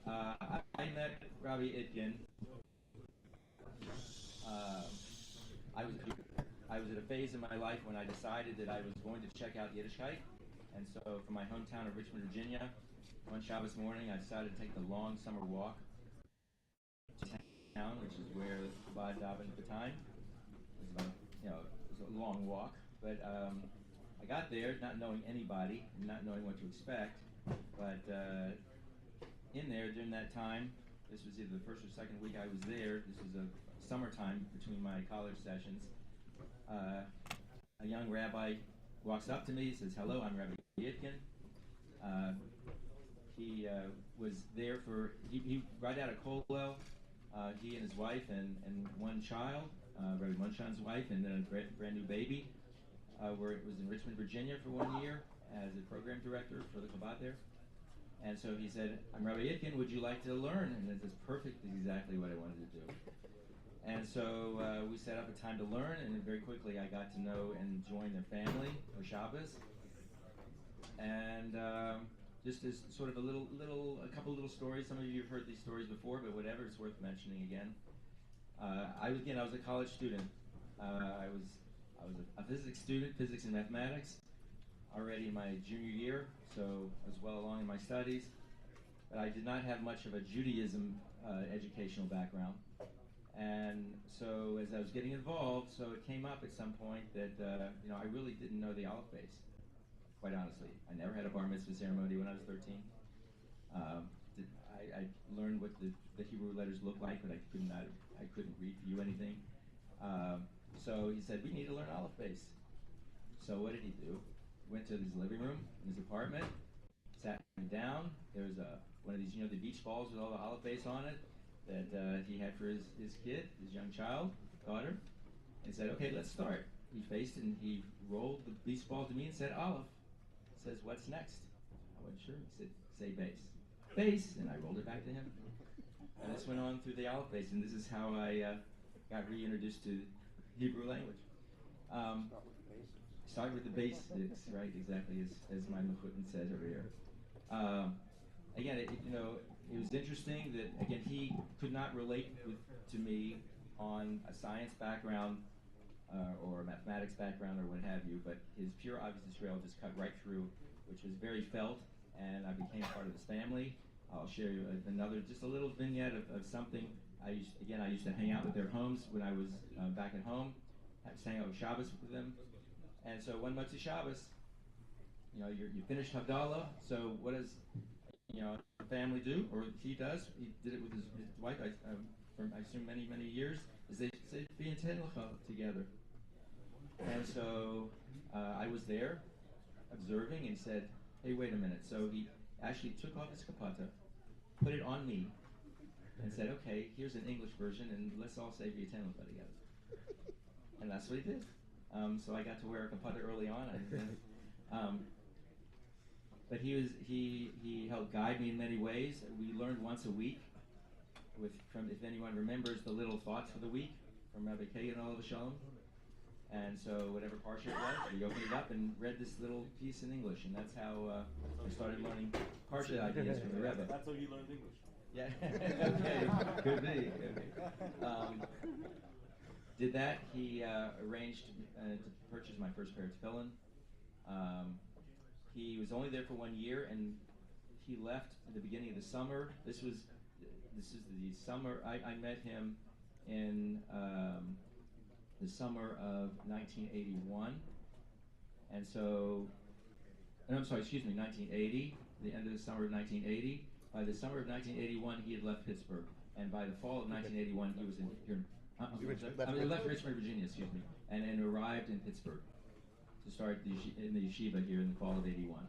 I met Rabbi Itkin. I was at a phase in my life when I decided that I was going to check out Yiddishkeit, and so from my hometown of Richmond, Virginia, one Shabbos morning I decided to take the long summer walk to town, which is where Chabad davened at the time. It was about, it was a long walk, but I got there not knowing anybody and not knowing what to expect, but in there during that time, this was either the first or second week I was there, this was a summertime between my college sessions, a young rabbi walks up to me, says, "Hello, I'm Rabbi Itkin." He was there he right out of Kollel, he and his wife and one child, Rabbi Munshan's wife, and then a brand new baby, was in Richmond, Virginia for 1 year as a program director for the Chabad there. And so he said, "I'm Rabbi Itkin, would you like to learn?" And it was perfect, exactly what I wanted to do. And so we set up a time to learn, and very quickly I got to know and join their family for Shabbos. And just as sort of a couple little stories. Some of you have heard these stories before, but whatever, it's worth mentioning again. I was a college student. I was a physics student, physics and mathematics, already in my junior year, so I was well along in my studies. But I did not have much of a Judaism educational background. And so as I was getting involved, so it came up at some point that, I really didn't know the Aleph base, quite honestly. I never had a bar mitzvah ceremony when I was 13. I learned what the Hebrew letters looked like, but I couldn't read for you anything. So he said, we need to learn Aleph base. So what did he do? Went to his living room in his apartment, sat him down. There was one of these, the beach balls with all the Aleph base on it that he had for his kid, his young child, daughter, and said, okay, let's start. He faced and he rolled the beach ball to me and said, Aleph. He says, what's next? I went, sure. He said, say base. Base, and I rolled it back to him. And this went on through the Aleph base, and this is how I got reintroduced to Hebrew language. Start with the basics, right? Exactly as my Mechutin says over here. Again, it was interesting that again he could not relate to me on a science background or a mathematics background or what have you, but his pure Ahavas Yisrael just cut right through, which was very felt, and I became part of his family. I'll share you just a little vignette of something. I used to hang out with their homes when I was back at home. I was hanging out with Shabbos with them. And so one Motzei Shabbos, you finish Havdalah, so what does, the family do, or he does, he did it with his wife, for I assume many, many years, is they say, be in Tenlecha together. And so I was there, observing, and said, hey, wait a minute. So he actually took off his kapata, put it on me, and said, okay, here's an English version, and let's all say be in Tenlecha together. And that's what he did. So I got to wear a kapata early on. But he helped guide me in many ways. We learned once a week from if anyone remembers the little thoughts for the week from Rabbi Kagan Olav Shalom. And so whatever parsha it was, we opened it up and read this little piece in English, and that's how I started learning parsha ideas from the Rebbe. That's how you learned English. Yeah. Okay. Could be. Did that. He arranged to purchase my first pair of tefillin. He was only there for 1 year, and he left at the beginning of the summer. This is the summer. I met him in the summer of 1981, and so. And I'm sorry, excuse me, 1980. The end of the summer of 1980. By the summer of 1981, he had left Pittsburgh, and by the fall of 1981, he was here. He left Richmond, Virginia, excuse me, and arrived in Pittsburgh to start in the yeshiva here in the fall of '81.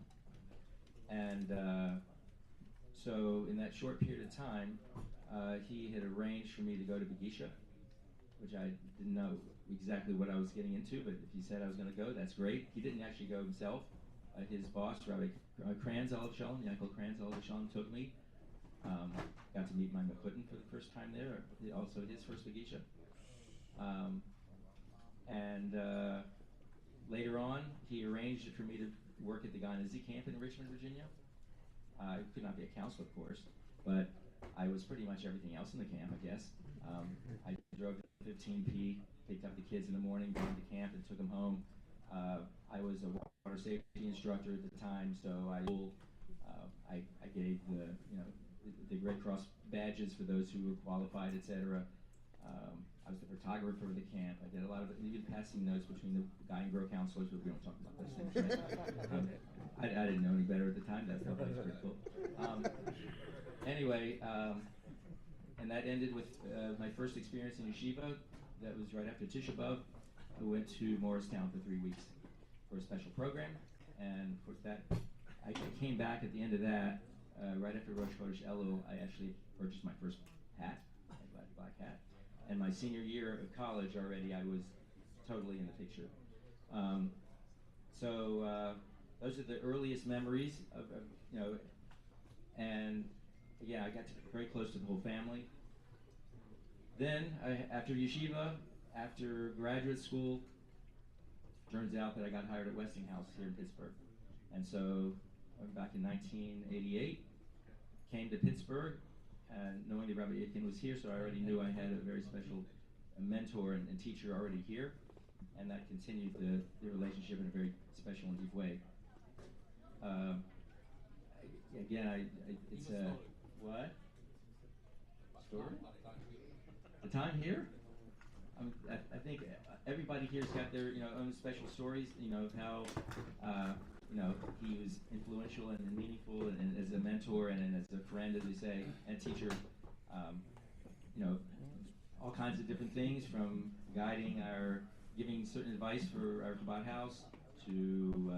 And so in that short period of time, he had arranged for me to go to Begisha, which I didn't know exactly what I was getting into, but if he said I was going to go, that's great. He didn't actually go himself. His boss, Rabbi Kranz Olav Shalom, Yankel Kranz Olav Shalom, took me. Got to meet my Mechutin for the first time there, also his first Begisha. Later on, he arranged for me to work at the Ganazi camp in Richmond, Virginia. I could not be a counselor, of course, but I was pretty much everything else in the camp, I guess. I drove to 15P, picked up the kids in the morning, brought them to camp, and took them home. I was a water safety instructor at the time, so I gave the Red Cross badges for those who were qualified, etc. I was the photographer of the camp. I did a lot of even passing notes between the guy and girl counselors, but we don't talk about those things. Right? I didn't know any better at the time. That was pretty cool. Anyway, and that ended with my first experience in yeshiva. That was right after Tisha B'Av. I went to Morristown for 3 weeks for a special program, and of course I came back at the end of that. Right after Rosh Chodesh Elul, I actually purchased my first hat, a black hat. And my senior year of college already, I was totally in the picture. Those are the earliest memories of and yeah, I got very close to the whole family. Then, after yeshiva, after graduate school, turns out that I got hired at Westinghouse here in Pittsburgh. And so back in 1988. Came to Pittsburgh, and knowing that Rabbi Itkin was here, so I already knew I had a very special mentor and teacher already here, and that continued the relationship in a very special and deep way. Again, it's a what? Story? The time here? I think everybody here's got their own special stories. Of how he was influential and meaningful, and as a mentor and as a friend, as we say, and teacher. All kinds of different things, from giving certain advice for our Chabad house to,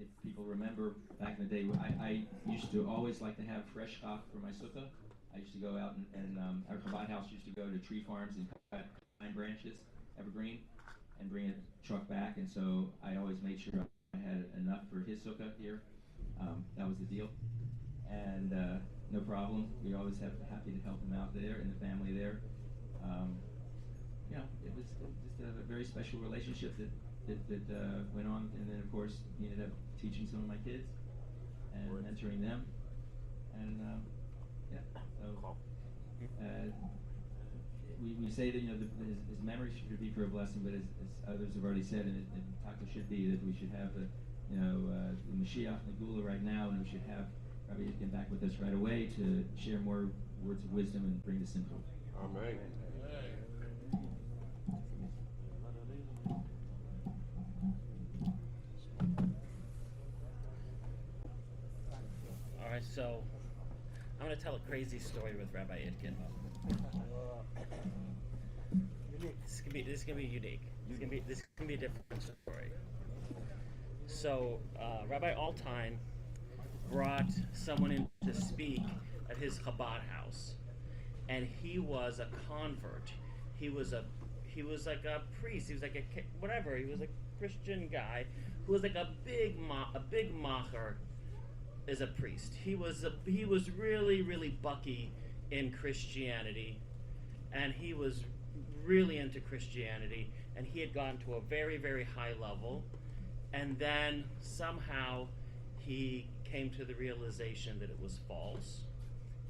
if people remember back in the day, I used to always like to have fresh stock for my sukkah. I used to go out and our Chabad house used to go to tree farms and cut pine branches, evergreen, and bring a truck back. And so I always made sure I had enough for his sukkah here. That was the deal. And no problem. We always happy to help him out there and the family there. It was just a very special relationship that went on. And then, of course, he ended up teaching some of my kids and mentoring them. And we say that his memory should be for a blessing, but as others have already said, and Taka should be, that we should have the Mashiach and the Gula right now, and we should have Rabbi Itkin back with us right away to share more words of wisdom and bring the simcha. Amen. All right, so I'm going to tell a crazy story with Rabbi Itkin. This can be unique. This can be a different story. So Rabbi Altine brought someone in to speak at his Chabad house, and he was a convert. He was like a priest. He was like whatever. He was a Christian guy who was like a big macher as a priest. He was really, really bucky in Christianity, and he was really into Christianity, and he had gone to a very, very high level, and then somehow he came to the realization that it was false,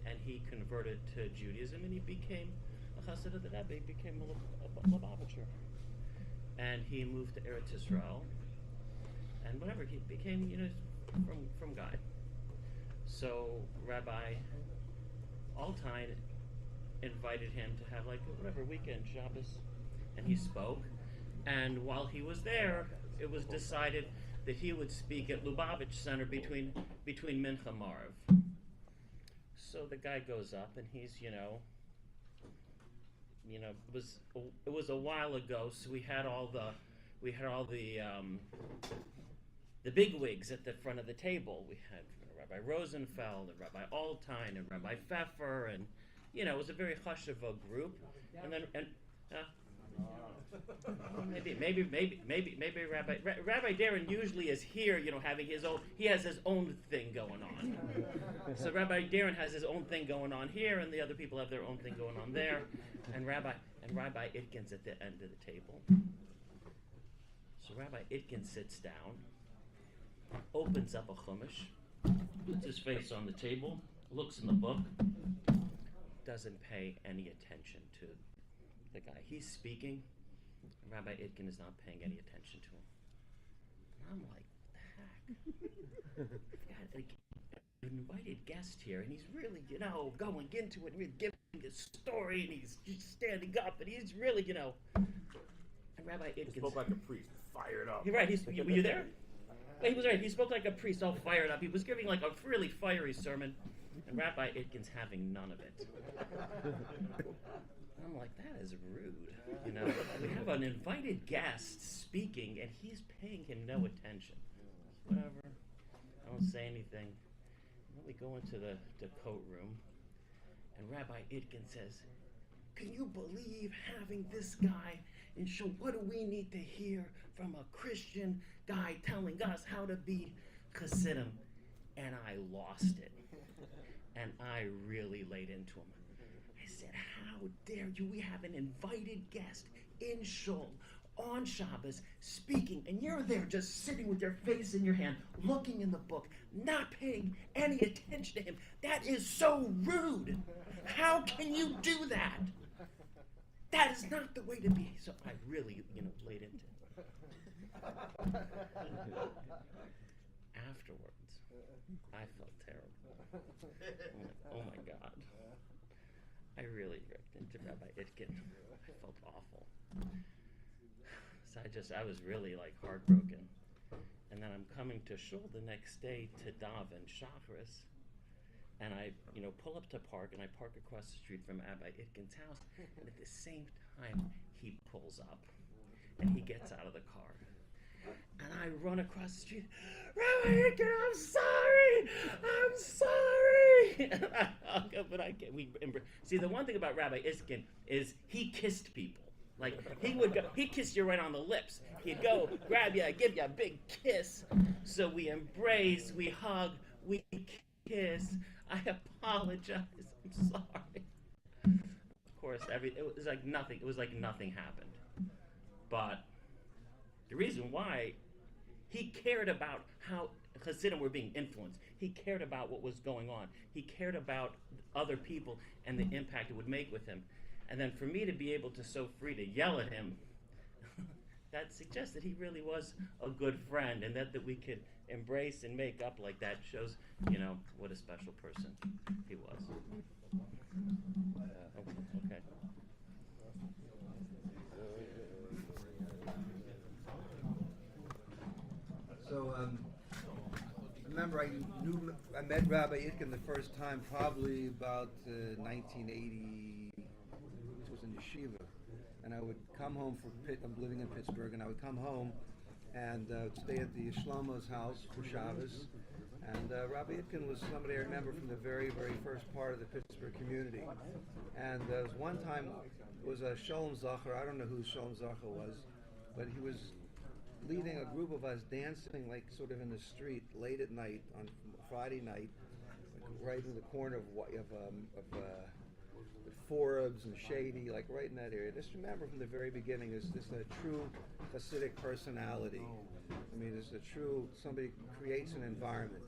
and he converted to Judaism, and he became a chassid of the Rebbe. He became a Lubavitcher, and he moved to Eretz Yisrael, and whatever, he became from God. So Rabbi Altine invited him to have whatever weekend Shabbos, and he spoke. And while he was there, it was decided that he would speak at Lubavitch Center between Mincha and Maariv. So the guy goes up, and he's it was a while ago, so we had all the bigwigs at the front of the table. We had Rabbi Rosenfeld and Rabbi Altine and Rabbi Pfeffer, and it was a very hush of a group. And then maybe Rabbi Darren usually is here, having his own. He has his own thing going on. So Rabbi Darren has his own thing going on here, and the other people have their own thing going on there. And Rabbi Itkin's at the end of the table. So Rabbi Itkin sits down, opens up a chumash, puts his face on the table, looks in the book, doesn't pay any attention to the guy. He's speaking, and Rabbi Itkin is not paying any attention to him. And I'm like, what the heck? We've got an invited guest here, and he's really, going into it, and really giving his story, and he's just standing up, and he's really, And Rabbi Itkin spoke like a priest, fired up. You're right. Were you there? He was right. He spoke like a priest, all fired up. He was giving like a really fiery sermon, and Rabbi Itkin's having none of it. I'm like, that is rude. We have an invited guest speaking, and he's paying him no attention. Whatever. I don't say anything. And then we go into the coat room, and Rabbi Itkin says, "Can you believe having this guy and show what do we need to hear from a Christian guy telling us how to be Chassidim?" And I lost it. And I really laid into him. I said, "How dare you? We have an invited guest in Shul, on Shabbos speaking, and you're there just sitting with your face in your hand, looking in the book, not paying any attention to him. That is so rude. How can you do that? That is not the way to be. So I really, laid into it. Afterwards, I felt terrible. Oh my God. I really ripped into Rabbi Itkin. I felt awful. So I was really heartbroken. And then I'm coming to shul the next day to daven Shacharis. And I, pull up to park, and I park across the street from Rabbi Itkin's house. And at the same time, he pulls up, and he gets out of the car. And I run across the street, Rabbi Itkin, I'm sorry. And I hug him, and see, the one thing about Rabbi Itkin is he kissed people. He kissed you right on the lips. He'd go, grab you, give you a big kiss. So we embrace, we hug, we kiss. I apologize. I'm sorry. Of course, it was like nothing. It was like nothing happened. But the reason why, he cared about how Hasidim were being influenced. He cared about what was going on. He cared about other people and the impact it would make with him. And then for me to be able to so free to yell at him, that suggests that he really was a good friend, and that we could embrace and make up like that shows, what a special person he was. Okay. So, remember, I met Rabbi Itkin the first time probably about 1980, which was in yeshiva. And I would come home I'm living in Pittsburgh, and I would come home and stay at the Shlomo's house for Shabbos. And Rabbi Itkin was somebody I remember from the very, very first part of the Pittsburgh community. And there was one time, it was a Shalom Zacher, I don't know who Shalom Zacher was, but he was leading a group of us dancing sort of in the street late at night on Friday night, right in the corner of Forbes and Shady, right in that area. Just remember from the very beginning, is this a true Hasidic personality. I mean, it's a true, somebody creates an environment.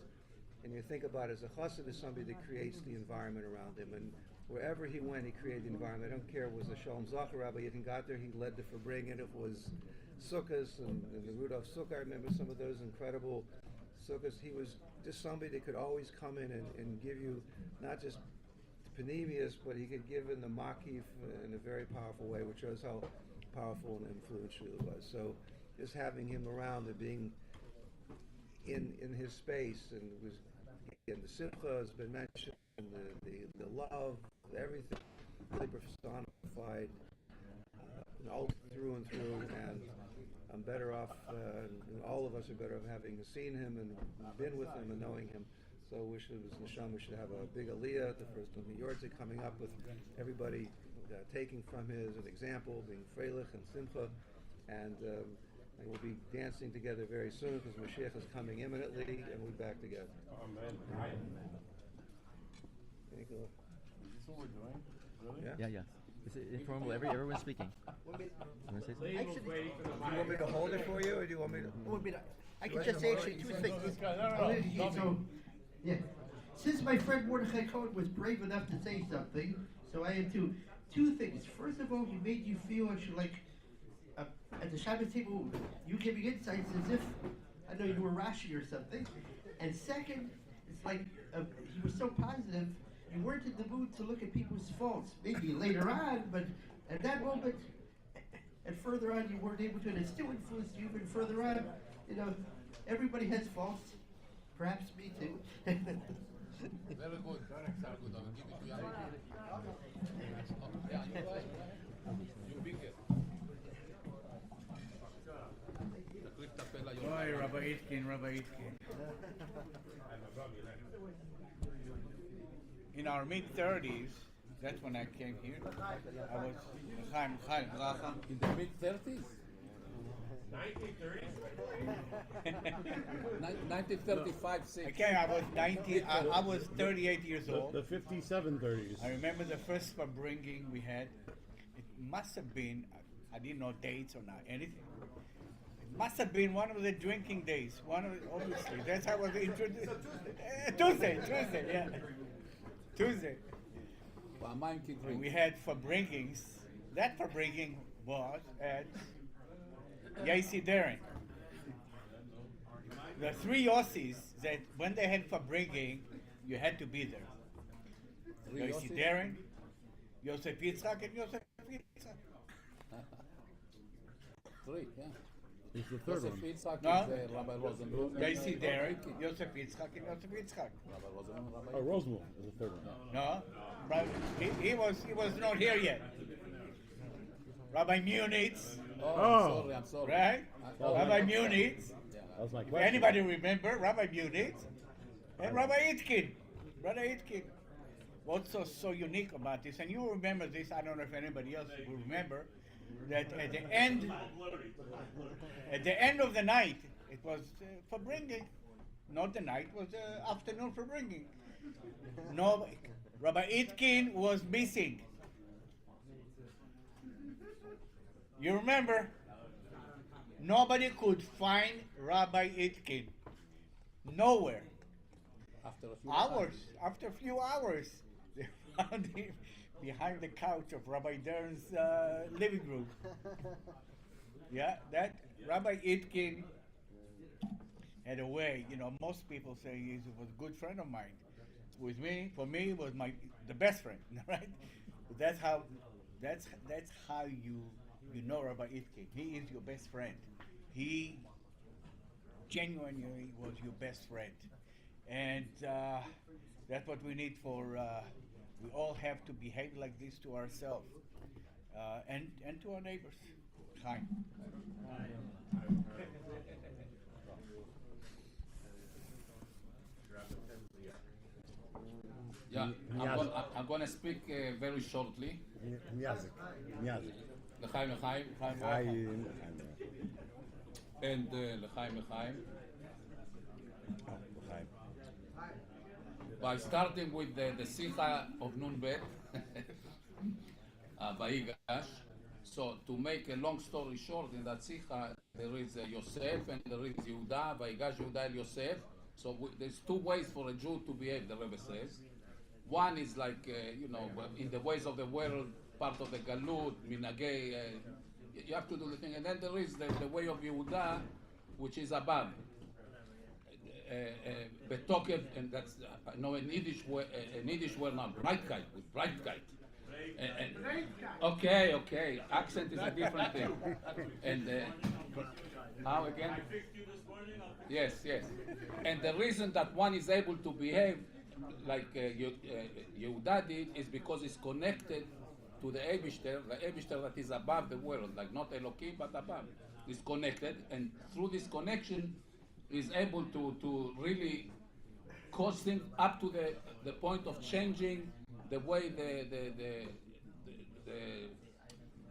And you think about it, as a Chassid is somebody that creates the environment around him. And wherever he went, he created the environment. I don't care if it was a Shalom Zacher Rabbi Yitkin got there, he led the Farbringen. It was Sukkahs and the Rudolph Sukkah. I remember some of those incredible Sukkahs. He was just somebody that could always come in and give you not just Panemius, but he could give in the Makif in a very powerful way, which shows how powerful and influential he was. So just having him around and being in his space, and it was, again, the simcha has been mentioned, and the love, everything really personified all through and through. And I'm better off, and all of us are better off having seen him and been with him and knowing him. So we should have a big aliyah, the first Itkin Yahrtzait, coming up with everybody taking from his an example, being freilich and simcha, and we'll be dancing together very soon because Mashiach is coming imminently, and we'll be back together. Amen. Thank you. Is this what we're doing? Really? Yeah. Is it informal? Everyone's speaking. You want to say something? Actually, do you want me to hold it for you, or do you want me to? I can just say actually two things. No. Yeah. Since my friend Mordechai Cohen was brave enough to say something, so I have two things. First of all, he made you feel actually at the Shabbos table, you giving insights as if, I know you were Rashi or something. And second, it's he was so positive, you weren't in the mood to look at people's faults. Maybe later on, but at that moment, and further on, you weren't able to, and it still influenced you even further on. Everybody has faults. Perhaps me too. Very good. Rabbi Itkin. In our mid-30s, that's when I came here. I was Chaim Bracha. In the mid-30s? 1935-6. Okay, I was 19. I was 38 years old. The 57-30s. I remember the first upbringing we had. It must have been I didn't know dates or not anything. It must have been one of the drinking days. Obviously, that's how I was introduced. Tuesday, yeah. Tuesday. And we had Fabringings. That Fabringing was at Yossi Darren. The three Yossi's that when they had Fabringing, you had to be there. Yossi Darren, Yosef Yitzchak, and Yosef Yitzchak. Three, yeah. It's the third Yosef one. Yitzchak No? is Rabbi Rosenblum. Yossi Darren, Yosef Yitzchak, and Yosef Yitzchak. Rabbi Rosenblum, Rabbi Oh, Rosemont is the third one. No, he was not here yet. Rabbi Munitz. Oh, I'm sorry. Right? Oh, Rabbi yeah. Munitz. That was my If question. anybody remember Rabbi Munitz and Rabbi Itkin. Brother Itkin. What's so unique about this, and you remember this, I don't know if anybody else will remember, that at the end of the night, it was for bringing. Not the night, it was the afternoon for bringing. No, Rabbi Itkin was missing. You remember? Nobody could find Rabbi Itkin. Nowhere. After a few After a few hours, they found him behind the couch of Rabbi Darren's living room. Yeah, that Rabbi Itkin had a way. Most people say he was a good friend of mine. With me, for me, was the best friend, right? But that's how you know Rabbi Itkin. He is your best friend. He genuinely was your best friend. And that's what we need we all have to behave like this to ourselves and to our neighbors. Chaim. Yeah, I'm going to speak very shortly. L'chaim, l'chaim, l'chaim, and l'chaim, l'chaim. By starting with the Sikha of Nun Bet, Vayigash. So to make a long story short, in that Sikha there is Yosef and there is Yehuda, Vayigash Yehuda and Yosef. So there's two ways for a Jew to behave, the Rebbe says. One is like, in the ways of the world, part of the Galut, Minagei, you have to do the thing. And then there is the way of Yehuda, which is above. Betokev, and that's an Yiddish word now, Breitkeit, with Breitkeit. Okay, accent is a different thing. And how again? Yes. And the reason that one is able to behave like Yehuda did is because it's connected to the Eibishter that is above the world, like not Elohim but above. It's connected, and through this connection is able to really cause things up to the point of changing the way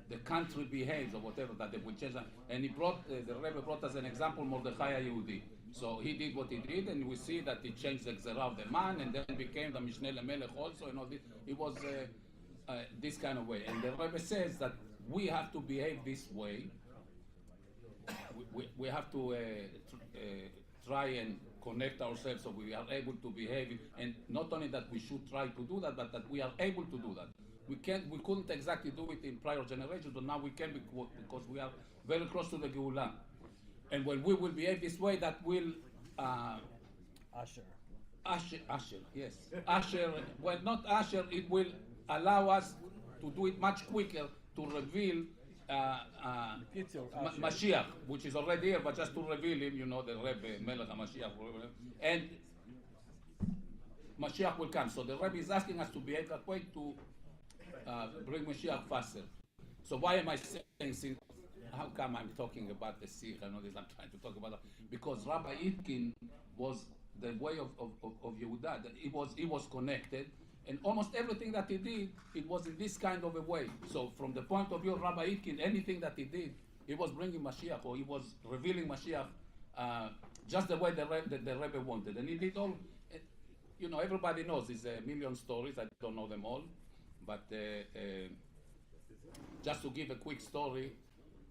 the country behaves or whatever, that they will change. And he brought the Rebbe brought as an example Mordechai Yehudi. So he did what he did, and we see that he changed the Gzerah of the man, and then became the Mishneh LeMelech also, and all this. It was this kind of way. And the Rebbe says that we have to behave this way. We have to try and connect ourselves so we are able to behave, and not only that we should try to do that, but that we are able to do that. We couldn't exactly do it in prior generations, but now we can because we are very close to the Geulah. And when we will behave this way, that will Asher, yes. Asher, well, not Asher, it will allow us to do it much quicker to reveal Mashiach, which is already here, but just to reveal him, the Rebbe, Melech HaMashiach, and Mashiach will come. So the Rebbe is asking us to behave that way to bring Mashiach faster. So why am I saying, how come I'm talking about the Sikh and all this? I'm trying to talk about that. Because Rabbi Itkin was the way of Yehuda. He was connected, and almost everything that he did, it was in this kind of a way. So from the point of view of Rabbi Itkin, anything that he did, he was bringing Mashiach, or he was revealing Mashiach just the way the Rebbe wanted. And he did all, everybody knows there's a million stories. I don't know them all. But just to give a quick story,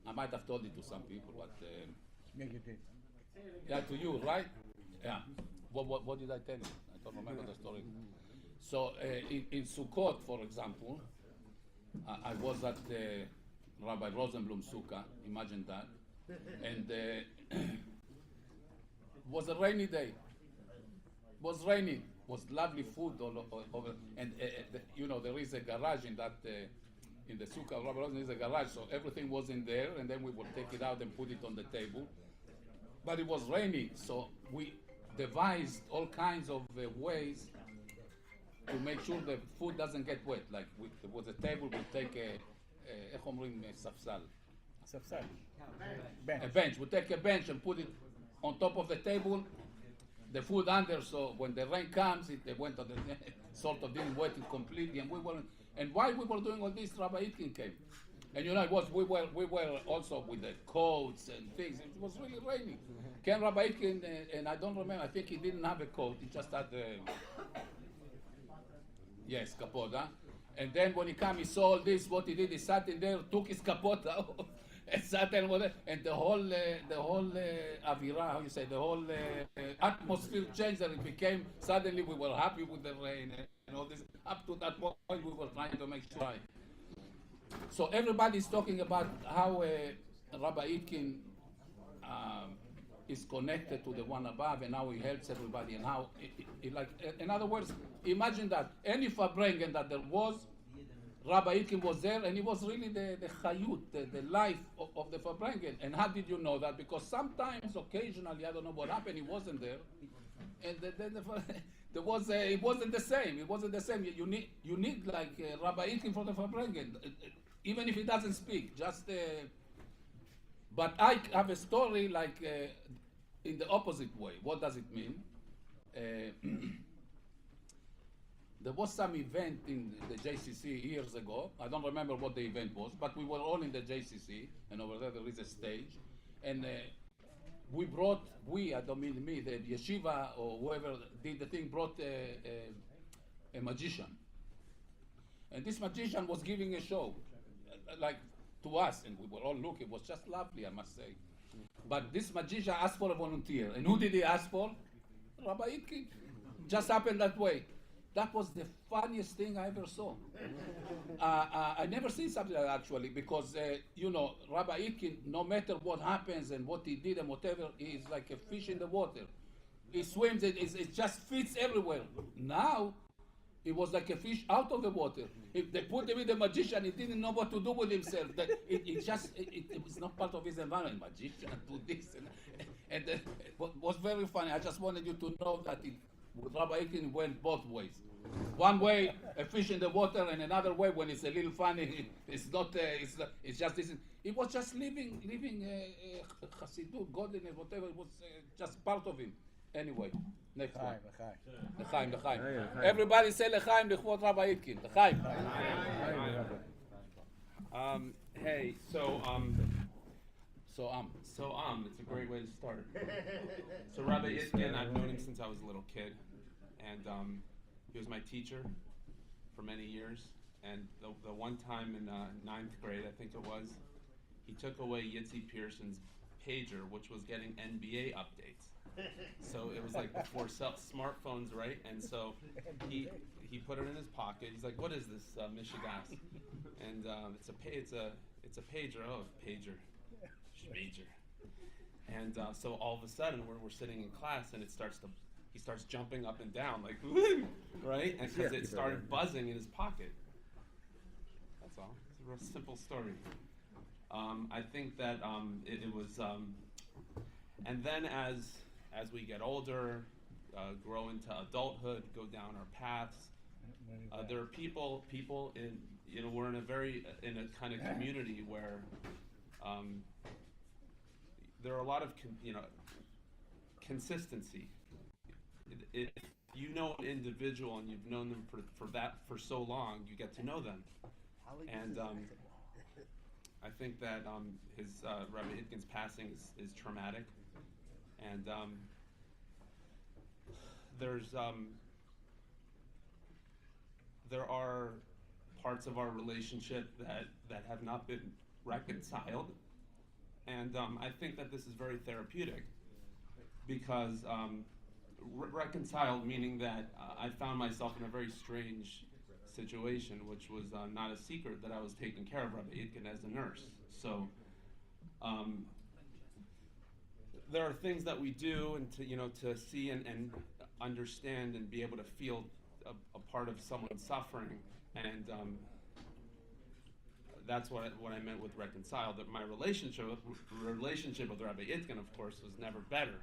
I might have told it to some people, but Yeah, you did. yeah, to you, right? Yeah. What did I tell you? I don't remember the story. So in Sukkot, for example, I was at Rabbi Rosenblum's sukkah. Imagine that, and was a rainy day. Was raining. Was lovely food all over, and you know there is a garage in that. In the sukkah of Rabbi Rosen is a garage, so everything was in there, and then we would take it out and put it on the table. But it was raining, so we devised all kinds of ways to make sure the food doesn't get wet. Like there was a table, we take איך אומרים ספסל? ספסל. A bench. We take a bench and put it on top of the table, the food under, so when the rain comes, it went on the sort of didn't wet it completely, and we weren't. And while we were doing all this, Rabbi Itkin came. And you know, we were also with the coats and things. It was really raining. Came Rabbi Itkin, and I don't remember, I think he didn't have a coat, he just had yes, kapota. And then when he came, he saw all this, what he did, he sat in there, took his kapota, and sat there, and the whole avira, how you say, the whole atmosphere changed, and it became, suddenly we were happy with the rain, and all this. Up to that point, we were trying to make sure. So everybody's talking about how Rabbi Itkin is connected to the one above, and how he helps everybody, and how, like, in other words, imagine that any Farbrengen that there was, Rabbi Itkin was there, and he was really the chayut, the life of the Farbrengen. And how did you know that? Because sometimes, occasionally, I don't know what happened, he wasn't there, and then there was it wasn't the same. It wasn't the same. You need like Rabbi Itkin for the Farbrengen, even if he doesn't speak. Just. But I have a story like in the opposite way. What does it mean? There was some event in the JCC years ago. I don't remember what the event was, but we were all in the JCC, and over there is a stage. And I don't mean me, the yeshiva or whoever did the thing brought a magician. And this magician was giving a show, like to us, and we were all looking. It was just lovely, I must say. But this magician asked for a volunteer. And who did he ask for? Rabbi Itkin. Just happened that way. That was the funniest thing I ever saw. I never seen something like that, actually, because, you know, Rabbi Itkin, no matter what happens and what he did and whatever, he's like a fish in the water. He swims, it just fits everywhere. Now, it was like a fish out of the water. If they put him with the magician, he didn't know what to do with himself. It was not part of his environment. Magician, do this. And it was very funny. I just wanted you to know that Rabbi Itkin went both ways. One way, a fish in the water, and another way, when it's a little funny, it's not. It's just this. It was just living chassidut, godliness, whatever. It was just part of him. Anyway, next one. L'chaim. Everybody say l'chaim l'chvod Rabbi Itkin. L'chaim. Hey, it's a great way to start. So Rabbi Itkin, I've known him since I was a little kid, and he was my teacher for many years. And the one time in 9th grade, I think it was, he took away Yitzi Pearson's pager, which was getting NBA updates. So it was like before smartphones, right? And so he put it in his pocket. He's like, "What is this, Michigas?" And it's a pager. Oh, pager. Major. And so all of a sudden we're sitting in class, and he starts jumping up and down like right, and because it started buzzing in his pocket. That's all. It's a real simple story. I think that it was, and then as we get older, grow into adulthood, go down our paths, there are people in, you know, we're in a kind of community where there are a lot of consistency. If you know an individual and you've known them for so long, you get to know them. And I think that his Rabbi Itkin's passing is traumatic, and there are parts of our relationship that have not been reconciled, And I think that this is very therapeutic because reconciled, meaning that I found myself in a very strange situation, which was not a secret that I was taking care of Rabbi Itkin as a nurse. So there are things that we do and to see and understand and be able to feel a part of someone's suffering, and that's what I meant with reconcile. That my relationship with Rabbi Itkin, of course, was never better.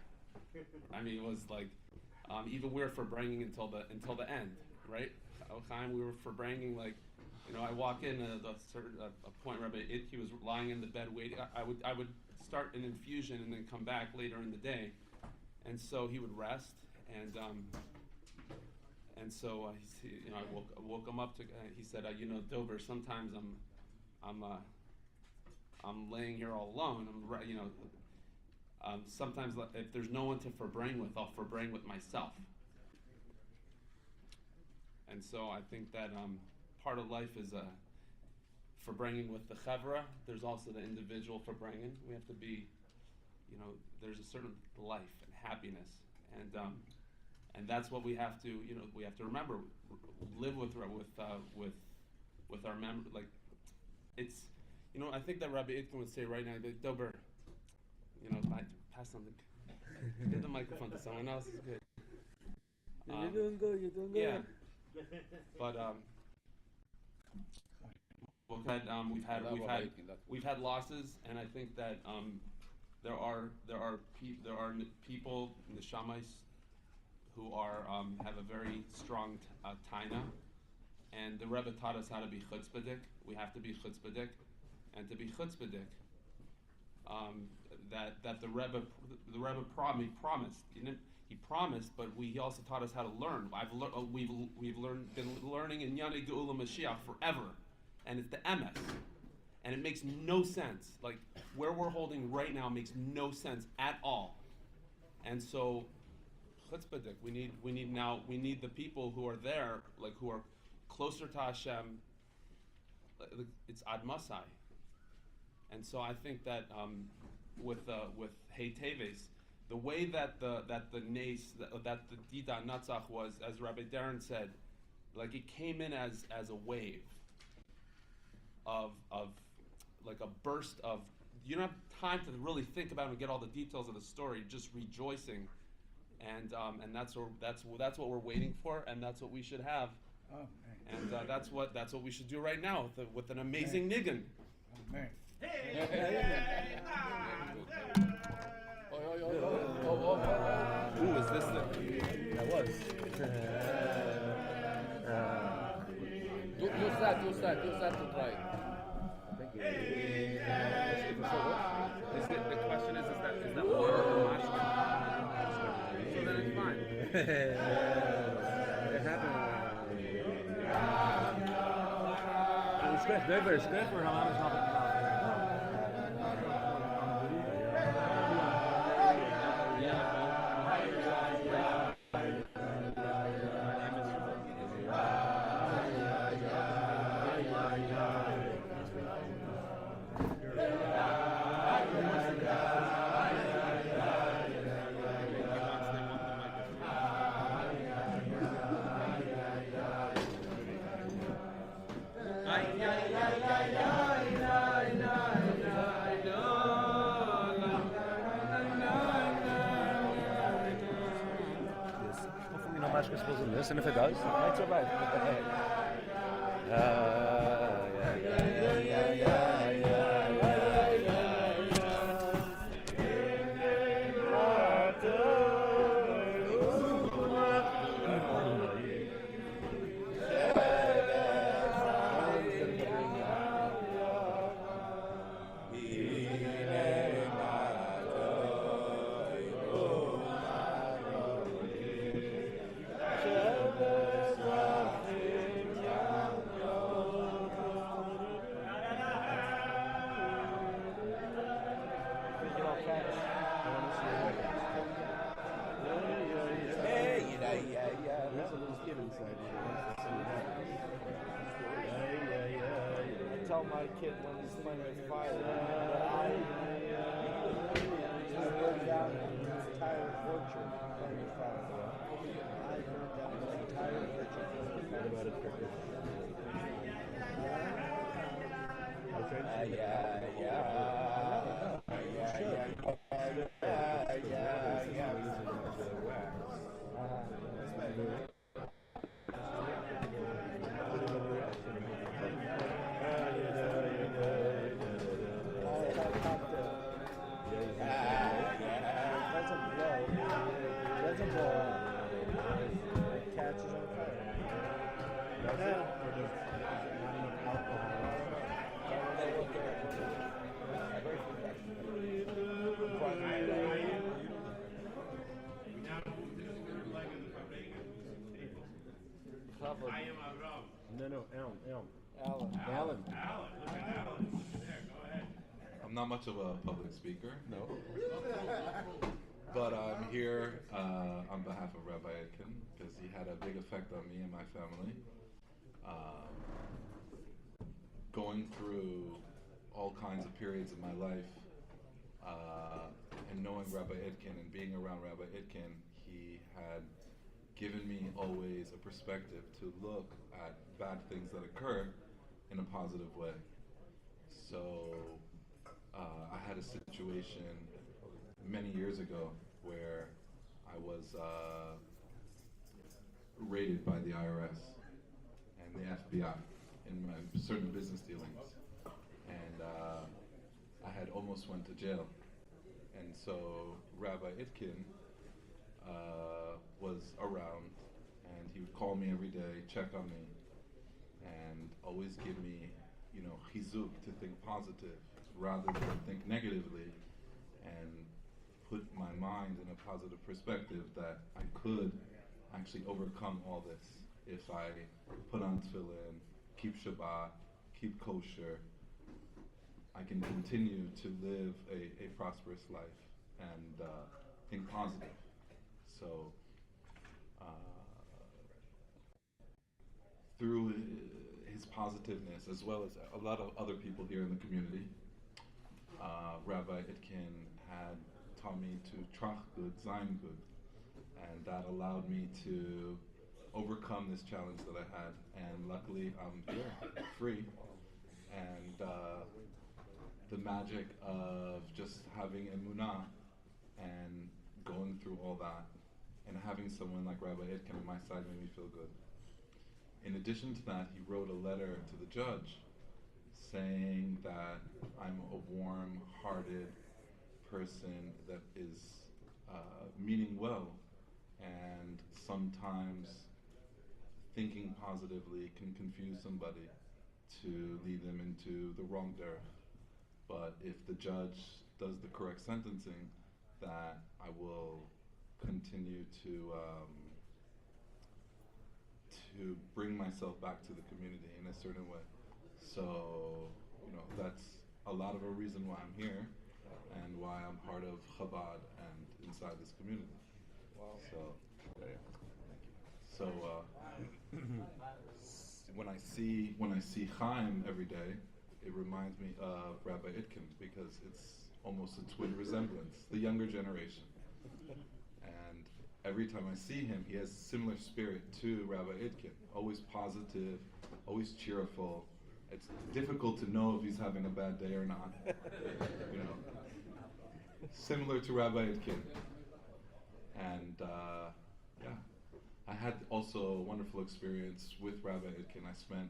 I mean, it was like even we were forbringing until the end, right? We were forbringing, like, I walk in at a point. Rabbi Itkin was lying in the bed waiting. I would start an infusion and then come back later in the day, and so he would rest, and so I woke him up to. He said, Dober, sometimes I'm laying here all alone. Sometimes if there's no one to forbring with, I'll forbring with myself. And so I think that part of life is forbringing with the chevra. There's also the individual forbringing. We have to be, there's a certain life and happiness, and that's what we have to, we have to remember. Live with our members. Like, it's, I think that Rabbi Itkin would say right now, Dober, pass something. Give the microphone to someone else. It's good. You're doing good. You're doing good. Yeah. But we've had losses, and I think that there are people in the Shammais who are have a very strong taina, and the Rebbe taught us how to be chutzpahdik. We have to be chutzpahdik, and to be chutzpahdik, that the Rebbe promised. He promised, but he also taught us how to learn. We've been learning in Yanei Geula Mashiach forever, and it's the emes, and it makes no sense. Like, where we're holding right now makes no sense at all. And so, chutzpahdik, we need the people who are there, like, who are closer to Hashem. It's ad masai, and so I think that with Hey Teves, the way that the Dida Natzach was, as Rabbi Darren said, like, it came in as a wave of like a burst of, you don't have time to really think about it and get all the details of the story, just rejoicing, and that's what we're waiting for, and that's what we should have. Oh, and that's what we should do right now with an amazing nigun. Man. Ooh, is this the? That was. Use that to try. Thank you. The question is that one or mashkin? So then it's fine. It happened. It's good. Very good for how much happened. And if it does, it might survive. tell my kid when he's playing with fire that I wrote down his entire virtue playing with fire. I wrote down his entire virtue playing with fire. What about it? No, Alan. Alan. I'm not much of a public speaker. No. But I'm here on behalf of Rabbi Itkin because he had a big effect on me and my family. Going through all kinds of periods of my life and knowing Rabbi Itkin and being around Rabbi Itkin, he had given me always a perspective to look at bad things that occur in a positive way. So I had a situation many years ago where I was raided by the IRS and the FBI in my certain business dealings, and I had almost went to jail. And so Rabbi Itkin was around, and he would call me every day, check on me, and always give me, chizuk, to think positive rather than think negatively, and put my mind in a positive perspective that I could actually overcome all this if I put on tefillin, keep Shabbat, keep kosher. I can continue to live a prosperous life and think positive. So through his positiveness, as well as a lot of other people here in the community, Rabbi Itkin had taught me to trach good, zayin good, and that allowed me to overcome this challenge that I had. And luckily, I'm here, free, and the magic of just having emunah and going through all that, and having someone like Rabbi Itkin on my side made me feel good. In addition to that, he wrote a letter to the judge saying that I'm a warm-hearted person that is meaning well, and sometimes thinking positively can confuse somebody to lead them into the wrong derech. But if the judge does the correct sentencing, that I will continue to bring myself back to the community in a certain way. So, that's a lot of a reason why I'm here and why I'm part of Chabad and inside this community. Wow. So when I see Chaim every day, it reminds me of Rabbi Itkin because it's almost a twin resemblance, the younger generation. And every time I see him, he has similar spirit to Rabbi Itkin, always positive, always cheerful. It's difficult to know if he's having a bad day or not. Similar to Rabbi Itkin. And I had also a wonderful experience with Rabbi Itkin. I spent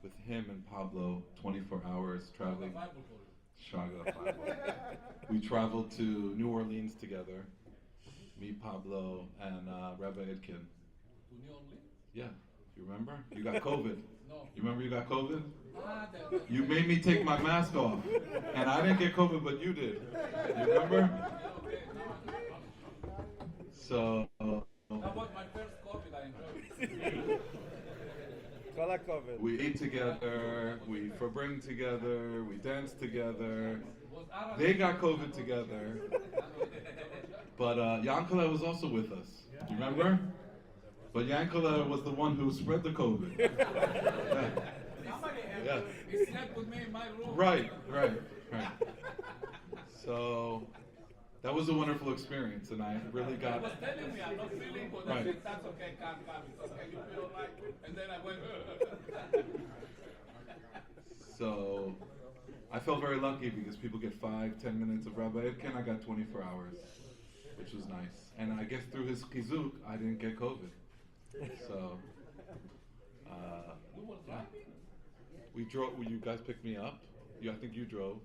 with him and Pablo 24 hours traveling. We traveled to New Orleans together. Me, Pablo, and Rabbi Itkin. To New Orleans? Yeah. You remember? You got COVID. No. You remember you got COVID? You made me take my mask off. And I didn't get COVID, but you did. You remember? So. How about my first COVID? I enjoyed. We ate together, we fabring together, we danced together. They got COVID together. But Yankala was also with us. Do you remember? But Yankala was the one who spread the COVID. Yeah. Yeah. He slept with me in my room. Right. So that was a wonderful experience, and I really He got. was telling me, I'm not feeling good. I Right. said, that's okay, come. It's okay, you feel like it. And then I went, So I felt very lucky because people get 5-10 minutes of Rabbi Itkin. I got 24 hours, which was nice. And I guess through his chizuk, I didn't get COVID. So yeah. We drove. You guys picked me up. I think you drove.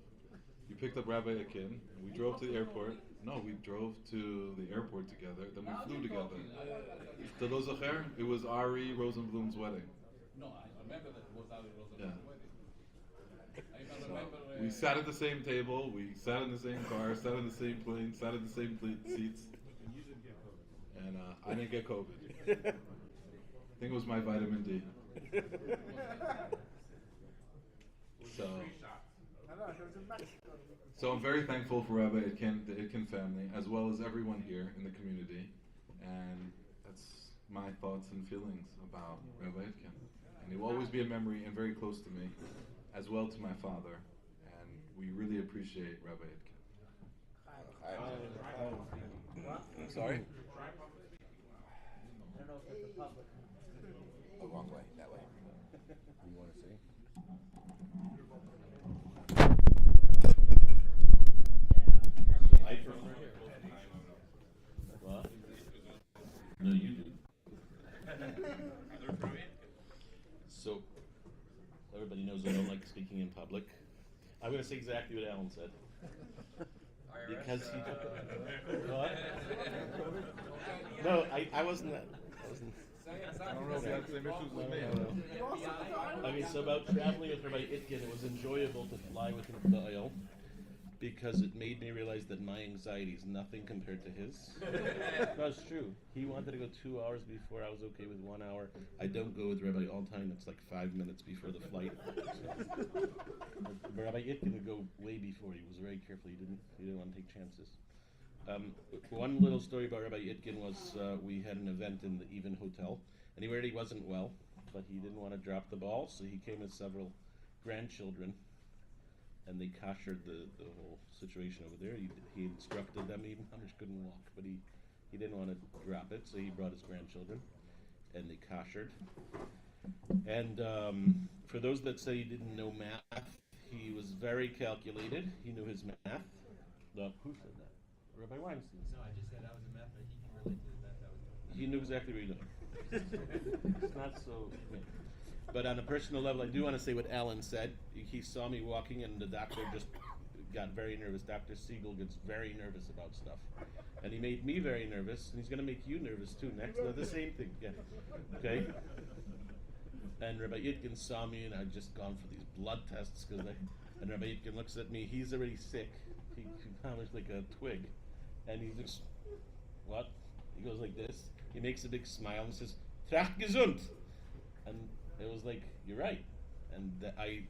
You picked up Rabbi Itkin. We drove to the airport. No, we drove to the airport together. Then we flew together. To Lo Zacher, it was Ari Rosenblum's wedding. no, I remember that it was Ari Rosenblum's Yeah. wedding. I even remember. We sat at the same table. We sat in the same car. Sat in the same plane. Sat in the same seats. And I didn't get COVID. I think it was my vitamin D. So I'm very thankful for Rabbi Itkin, the Itkin family, as well as everyone here in the community. And that's my thoughts and feelings about Rabbi Itkin. And he will always be a memory and very close to me, as well to my father. And we really appreciate Rabbi Itkin. Sorry? I don't know if it's the public. Oh, wrong way, that way. You want to see? What? No, you do. So, everybody knows I don't like speaking in public. I'm going to say exactly what Alan said. Because he. What? No, I wasn't. I don't know if you have the same issues with me. I mean, so about traveling with Rabbi Itkin, it was enjoyable to fly with him to the aisle because it made me realize that my anxiety is nothing compared to his. That's true. He wanted to go 2 hours before. I was okay with 1 hour. I don't go with Rabbi all the time. It's like 5 minutes before the flight. But Rabbi Itkin would go way before. He was very careful. He didn't want to take chances. One little story about Rabbi Itkin was we had an event in the Even Hotel, and he really wasn't well, but he didn't want to drop the ball, so he came with several grandchildren, and they koshered the whole situation over there. He instructed them, even Hamish couldn't walk, but he didn't want to drop it, so he brought his grandchildren, and they koshered. And for those that say he didn't know math, he was very calculated. He knew his math. Who said that? Rabbi Weinstein. No, I just said I was a meth, but he can relate to the meth I was doing. He knew exactly what he did. It's not so. But on a personal level, I do want to say what Alan said. He saw me walking, and the doctor just got very nervous. Dr. Siegel gets very nervous about stuff. And he made me very nervous, and he's going to make you nervous too next. No, the same thing. Yeah. Okay? And Rabbi Itkin saw me, and I'd just gone for these blood tests. And Rabbi Itkin looks at me. He's already sick. He pounded like a twig. And he just, what? He goes like this. He makes a big smile and says, Tracht gesund. And it was like, you're right. And I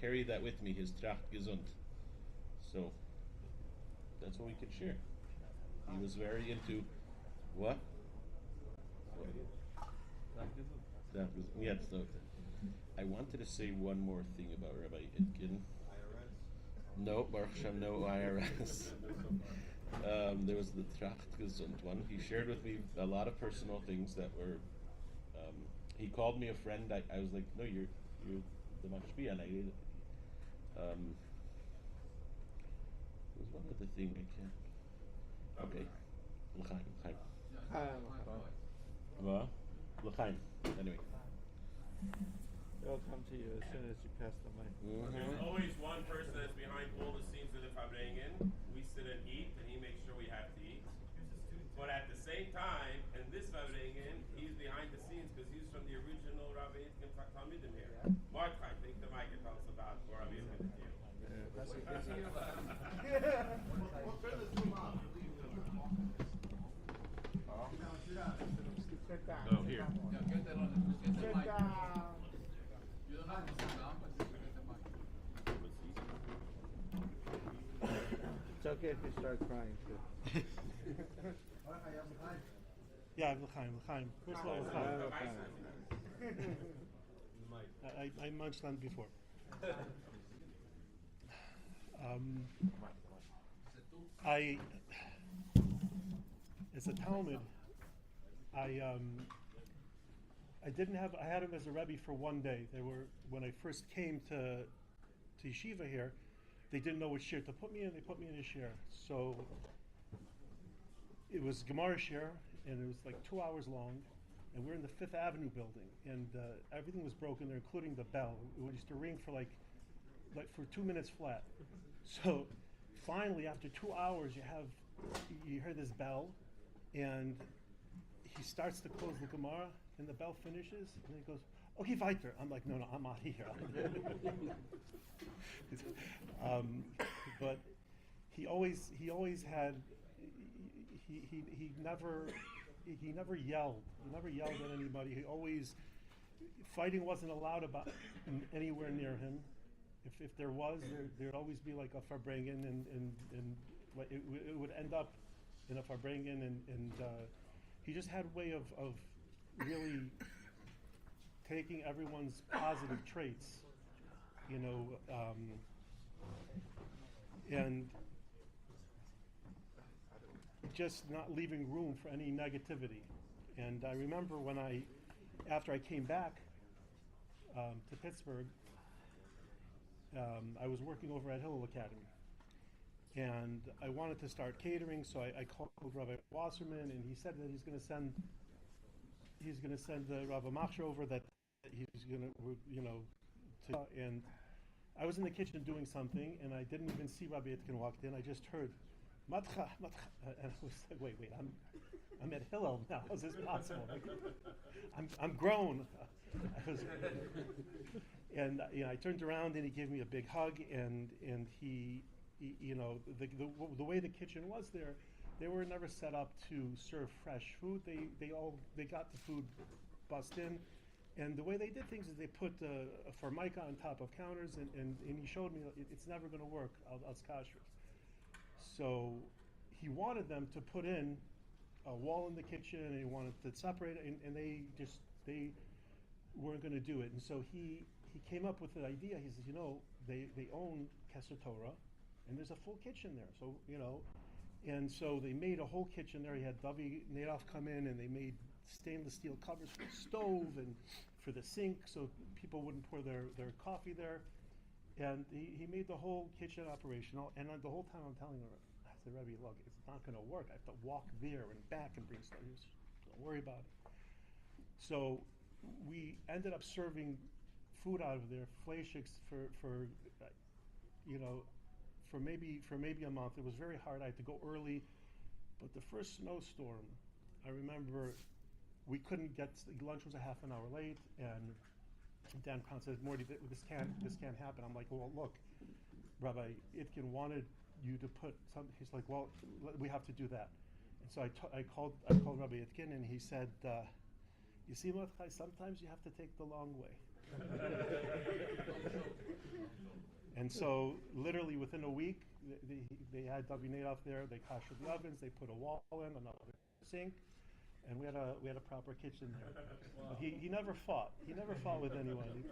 carried that with me, his Tracht gesund. So, that's what we could share. He was very into, what? Yes, so I wanted to say one more thing about Rabbi Itkin. No, Baruch Hashem, no IRS. There was the Tracht gesund one. He shared with me a lot of personal things that were. He called me a friend. I was like, no, you're the mashpia, and I did. There's one other thing I can't. Okay, l'chaim. What? L'chaim. Anyway. They'll come to you as soon as you pass the mic. There's always one person that's behind all the scenes of the Fabrengen. We sit and eat, and he makes sure we have to eat. But at the same time, in this Fabrengen, he's behind the scenes because he's from the original Rabbi Itkin Talmidim here. Mordechai, take the mic and tell us about Rabbi Itkin. Oh, here. Get the mic. You don't have to sit down, but get the mic. It's okay if you start crying too. Yeah, l'chaim. First of all, l'chaim. I munched on before. I, as a Talmud, I had him as a Rebbe for one day. When I first came to yeshiva here, they didn't know what shir to put me in. They put me in a shir. So it was Gemara shir, and it was like 2 hours long, and we're in the Fifth Avenue building, and everything was broken there, including the bell. It used to ring for like for 2 minutes flat. So finally, after 2 hours, you hear this bell, and he starts to close the Gemara, and the bell finishes, and he goes, "Okay, weiter." I'm like, no, I'm out of here. But he always had. He never yelled. He never yelled at anybody. He always, fighting wasn't allowed anywhere near him. If there was, there'd always be like a farbrengen, and it would end up in a farbrengen, and he just had a way of really taking everyone's positive traits, and just not leaving room for any negativity. And I remember after I came back to Pittsburgh, I was working over at Hillel Academy, and I wanted to start catering, so I called Rabbi Wasserman, and he said that he's going to send the Rabbi Machshir over, that he's going to, and I was in the kitchen doing something, and I didn't even see Rabbi Itkin walked in. I just heard Matcha, and I was like, wait, I'm at Hillel now. How is this possible? I'm grown. And I turned around, and he gave me a big hug, and he the way the kitchen was there, they were never set up to serve fresh food. They got the food bussed in, and the way they did things is they put a formica on top of counters, and he showed me it's never going to work als kashrus. So he wanted them to put in a wall in the kitchen, and he wanted to separate it, and they weren't going to do it. And so he came up with the idea. He says, they own Kesser Torah, and there's a full kitchen there. So, and so they made a whole kitchen there. He had Davi Nadoff come in, and they made stainless steel covers for the stove and for the sink, so people wouldn't pour their coffee there. And he made the whole kitchen operational. And the whole time I'm telling her, I said, Rebbe, look, it's not going to work. I have to walk there and back and bring stuff. Don't worry about it. So we ended up serving food out of there, fleischiks for maybe a month. It was very hard. I had to go early, but the first snowstorm, I remember we couldn't get lunch. Was a half an hour late, and Dan Crown says, "Morty, this can't happen." I'm like, "Well, look, Rabbi Itkin wanted you to put some." He's like, "Well, we have to do that." And so I called Rabbi Itkin, and he said, "You see, Mordechai, sometimes you have to take the long way." And so, literally within a week, they had Davi Nadoff there. They kashered the ovens. They put a wall in, another sink, and we had a proper kitchen there. Wow. He never fought. He never fought with anyone.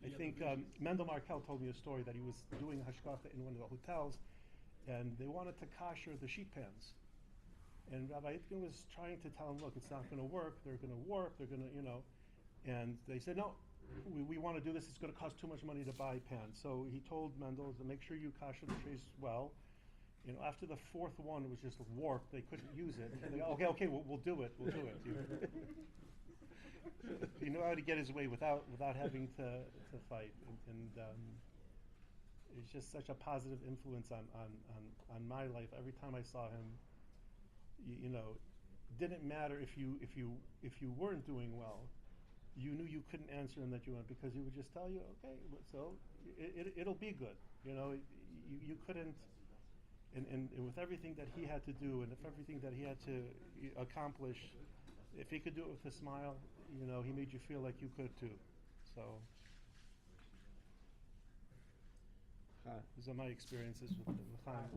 I think Mendel Markel told me a story that he was doing hashgacha in one of the hotels, and they wanted to kasher the sheet pans. And Rabbi Itkin was trying to tell him, look, it's not going to work. They're going to warp. They're going to, And they said, no, we want to do this. It's going to cost too much money to buy pans. So he told Mendel to make sure you kasher the trays well. After the fourth one, it was just warped. They couldn't use it. And they go, okay, we'll do it. We'll do it. He knew how to get his way without having to fight. And it's just such a positive influence on my life. Every time I saw him, didn't matter if you weren't doing well. You knew you couldn't answer him that you weren't, because he would just tell you, okay, so it'll be good. You couldn't, and with everything that he had to do, and everything that he had to accomplish, if he could do it with a smile, he made you feel like you could too. So those are my experiences with Chaim.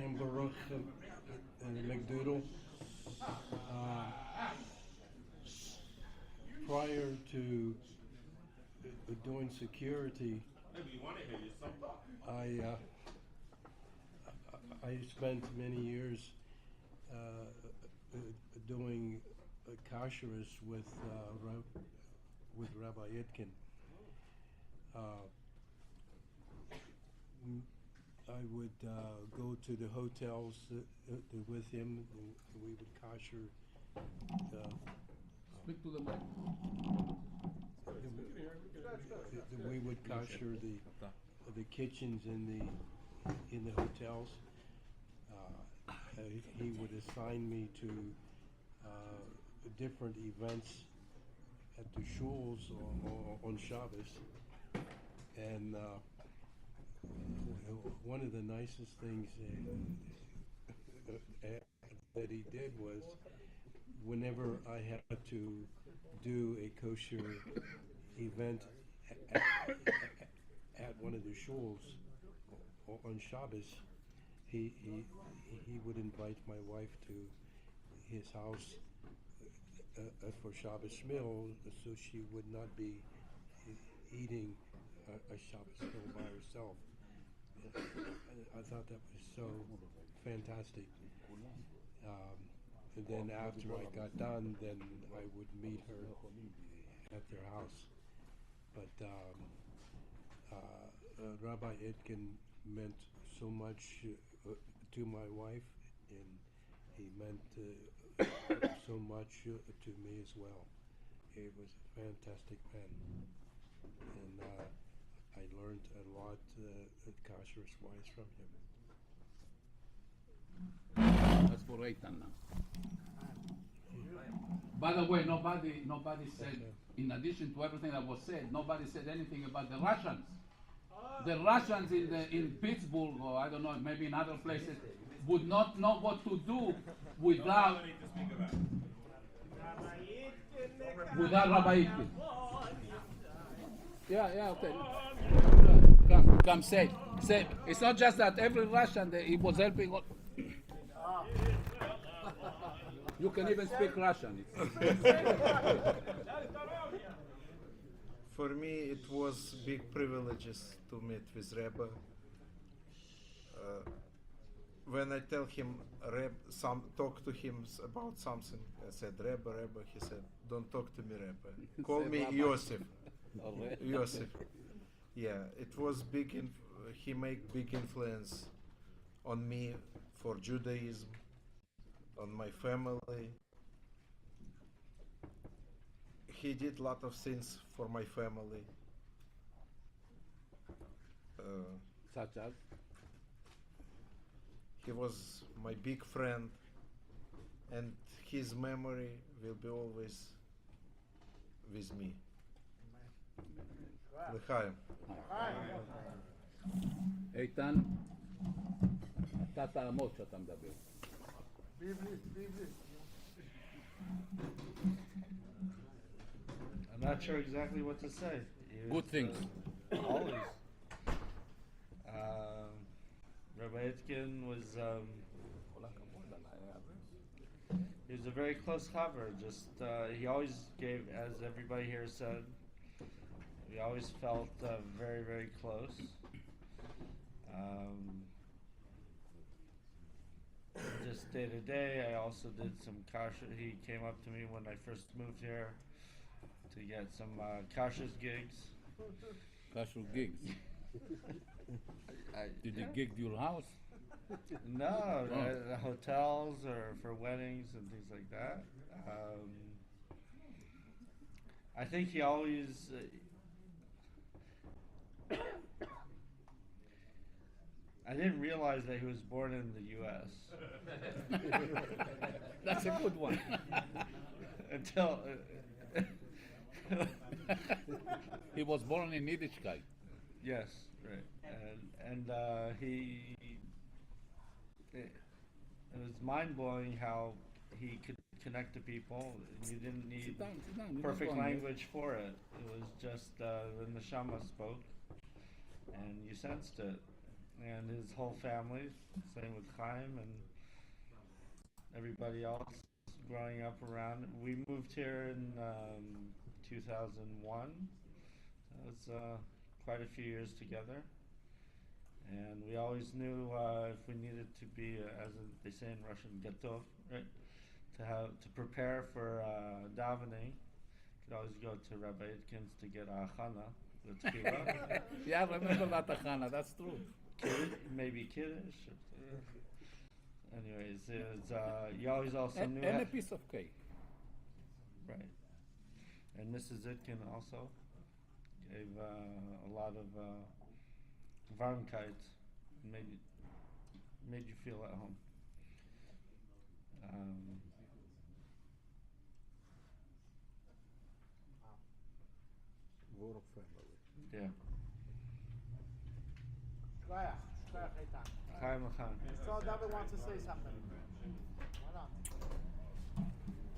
am Baruch McDoodle. Prior to doing security, I spent many years doing kashrus with Rabbi Itkin. I would go to the hotels with him, and we would kasher. Speak to the mic. We would kasher the kitchens in the hotels. He would assign me to different events at the shuls on Shabbos, and one of the nicest things that he did was, whenever I had to do a kosher event at one of the shuls on Shabbos, he would invite my wife to his house for Shabbos meal, so she would not be eating a Shabbos meal by herself. I thought that was so fantastic. And then after I got done, then I would meet her at their house. But Rabbi Itkin meant so much to my wife, and he meant so much to me as well. He was a fantastic man, and I learned a lot kashrus wise from him. That's for Eitan now. By the way, nobody said, in addition to everything that was said, nobody said anything about the Russians. The Russians in Pittsburgh, or I don't know, maybe in other places, would not know what to do without Rabbi Itkin. Yeah, okay. Come, say. It's not just that every Russian, he was helping. You can even speak Russian. For me, it was big privileges to meet with Rebbe. When I tell him, talk to him about something, I said, Rebbe, he said, don't talk to me, Rebbe. Call me Yosef. Yosef. Yeah, it was big. He made big influence on me for Judaism, on my family. He did a lot of things for my family. Such as? He was my big friend, and his memory will be always with me. L'chaim. איתן, אתה תעמוד שאתה מדבר. I'm not sure exactly what to say. Good things. Always. Rabbi Itkin was he was a very close cover. Just he always gave, as everybody here said, we always felt very, very close. Just day to day, I also did some kashrus. He came up to me when I first moved here to get some kashrus gigs. Kashrus gigs? Did he gig your house? No, hotels or for weddings and things like that. I think he always... I didn't realize that he was born in the U.S. That's a good one. Until... He was born in Yiddishkeit. Yes, right. And it was mind-blowing how he could connect to people. You didn't need Sit down. perfect language for it. It was just the neshama spoke, and you sensed it. and his whole family. Same with Chaim and everybody else growing up around. We moved here in 2001. It was quite a few years together, and we always knew if we needed to be, they say in Russian, getov, right? To prepare for davening. Could always go to Rabbi Itkin's to get achana, the tefillah. Yeah, I remember that achana. That's true. Maybe kiddush. Anyways, you always also knew. And a piece of cake. Right. And Mrs. Itkin also gave a lot of warmkeit, made you feel at home. Yeah. Chaim Chaim. So David wants to say something. Why not?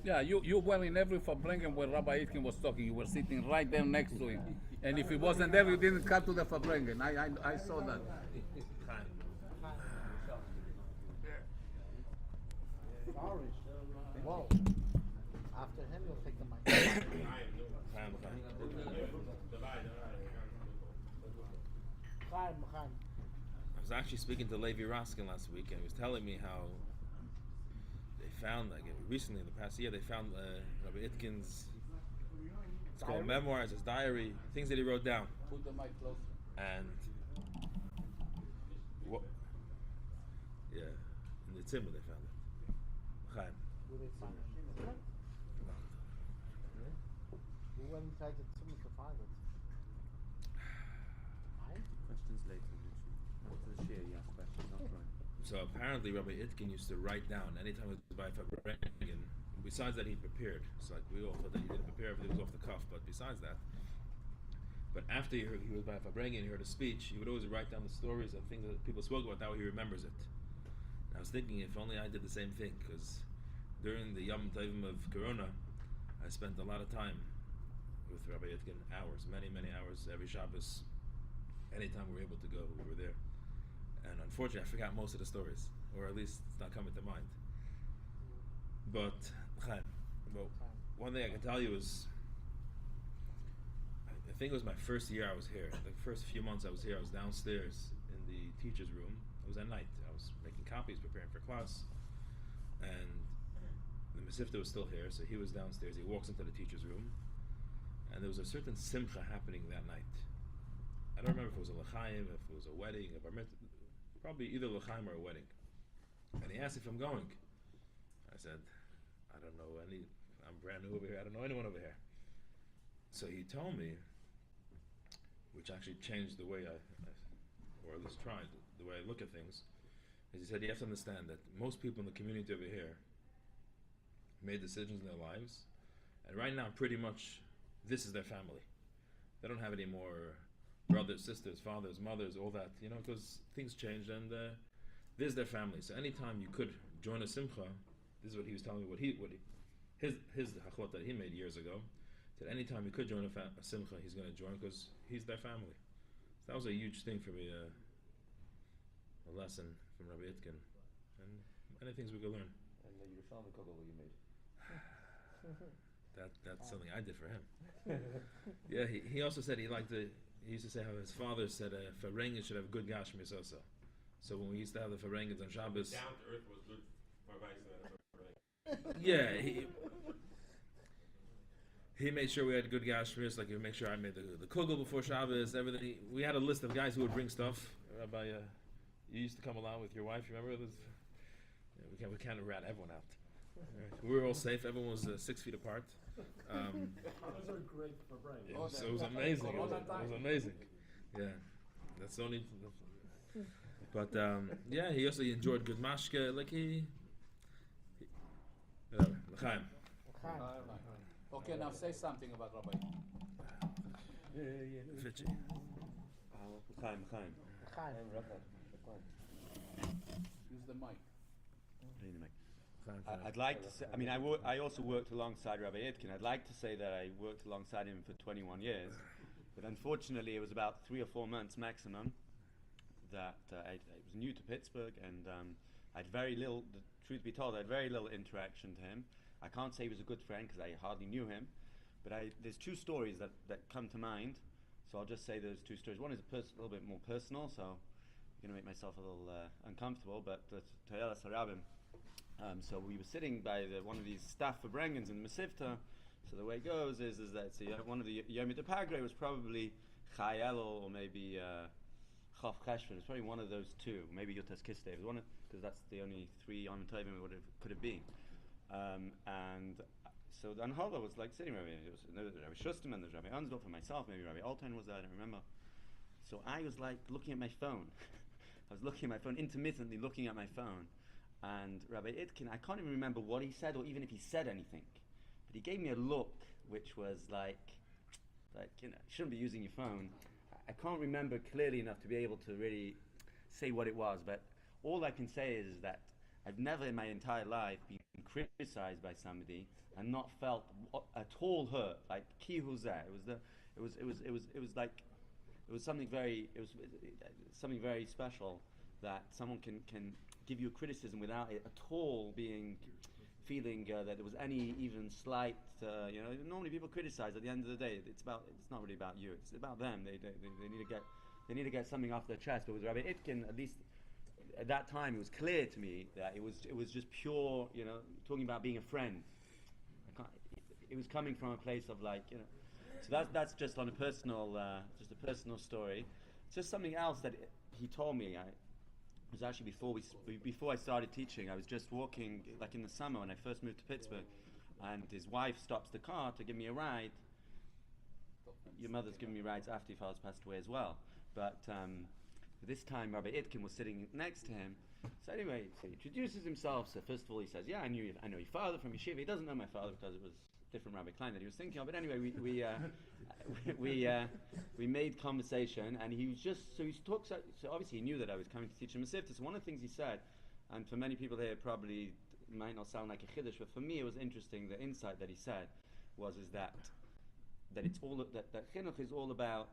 Yeah, you were in every Fabrengen where Rabbi Itkin was talking. You were sitting right there next to him. And if he wasn't there, you didn't come to the Fabrengen. I saw that. Sorry. Whoa. After him, you'll take the mic. I was actually speaking to Levi Raskin last week, and he was telling me how they found, like recently in the past year, they found Rabbi Itkin's, it's called memoirs, his diary, things that he wrote down. Put the mic closer. And what? Yeah, in the timber they found it. Chaim. Who they find it? Who went inside the tomb to find it? Questions later, after the share, you ask questions, not right. So apparently Rabbi Itkin used to write down anytime he was by Fabrengen. Besides that, he prepared. It's like we all thought that he didn't prepare, everything was off the cuff. But besides that, but after he was by Fabrengen, he heard a speech. He would always write down the stories and things that people spoke about. That way he remembers it. And I was thinking, if only I did the same thing, because during the Yom Tovim of Corona, I spent a lot of time with Rabbi Itkin, hours, many hours every Shabbos. Anytime we were able to go, we were there. And unfortunately, I forgot most of the stories, or at least it's not coming to mind. But one thing I can tell you is, I think it was my first year I was here. The first few months I was here, I was downstairs in the teacher's room. It was at night. I was making copies, preparing for class. And the Mesifta was still here, so he was downstairs. He walks into the teacher's room, and there was a certain simcha happening that night. I don't remember if it was a l'chaim, if it was a wedding, a bar mitzvah, probably either l'chaim or a wedding. And he asked if I'm going. I said, I don't know I'm brand new over here, I don't know anyone over here. So he told me, which actually changed the way or at least tried, the way I look at things, is he said, you have to understand that most people in the community over here made decisions in their lives, and right now pretty much this is their family. They don't have any more brothers, sisters, fathers, mothers, all that, because things changed, and this is their family. So anytime you could join a simcha, this is what he was telling me, his hachlot that he made years ago, that anytime he could join a simcha, he's going to join, because he's their family. So that was a huge thing for me, a lesson from Rabbi Itkin, and many things we could learn. And the Yerushalmi Kollel you made. That's something I did for him. Yeah, he also said he used to say how his father said Fabrengen should have good gashmis also. So when we used to have the Fabrengens on Shabbos, down to earth was good for yeah, he made sure we had good gashmis. Like he would make sure I made the kugel before Shabbos. Everything. We had a list of guys who would bring stuff. Rabbi, you used to come along with your wife. You remember this? Yeah, we can't rat everyone out. Right. We were all safe. Everyone was 6 feet apart. Those are great for brain. It was amazing. It was amazing. Yeah, that's the only. But yeah, he also enjoyed good mashke. Like he L'chaim. Okay, now say something about Rabbi. Fitchy. L'chaim. Use the mic. I'd like to say, I also worked alongside Rabbi Itkin. I'd like to say that I worked alongside him for 21 years, but unfortunately it was about 3 or 4 months maximum that I was new to Pittsburgh, and I had very little. The truth be told, I had very little interaction to him. I can't say he was a good friend because I hardly knew him, but there's two stories that come to mind. So I'll just say those two stories. One is a little bit more personal, so I'm going to make myself a little uncomfortable. But Toyela Sarabim. So we were sitting by one of these staff Verbrengens in the Mesivta. So the way it goes is that one of the Yom Pagre was probably Chayel or maybe Chav Cheshvan. It's probably one of those two. Maybe Yotas Kistev. Because that's the only three Yom Tovim could have been. And so the Anhala was like sitting there. There was Rabbi Shustim and there's Rabbi Ansdorf and myself. Maybe Rabbi Altain was there. I don't remember. So I was like looking at my phone. I was looking at my phone, intermittently looking at my phone. And Rabbi Itkin, I can't even remember what he said or even if he said anything. But he gave me a look which was like you shouldn't be using your phone. I can't remember clearly enough to be able to really say what it was. But all I can say is that I've never in my entire life been criticized by somebody and not felt at all hurt. Like ki huzeh. It was something very special that someone can give you a criticism without it at all feeling that there was any even slight. Normally people criticize. At the end of the day, it's not really about you. It's about them. They need to get something off their chest. But with Rabbi Itkin, at least at that time, it was clear to me that it was just pure. Talking about being a friend. It was coming from a place of So that's just on a personal, just a personal story. It's just something else that he told me. It was actually before I started teaching. I was just walking, like in the summer when I first moved to Pittsburgh, and his wife stops the car to give me a ride. Your mother's given me rides after your father's passed away as well. But this time Rabbi Itkin was sitting next to him. So anyway, so he introduces himself. So first of all he says, I know your father from Yeshiva. He doesn't know my father because it was different Rabbi Klein that he was thinking of. But anyway, we made conversation, and he was just so obviously he knew that I was coming to teach him a Sifta. So one of the things he said, and for many people here probably might not sound like a chiddush, but for me it was interesting. The insight that he said was that it's all that chinuch is all about.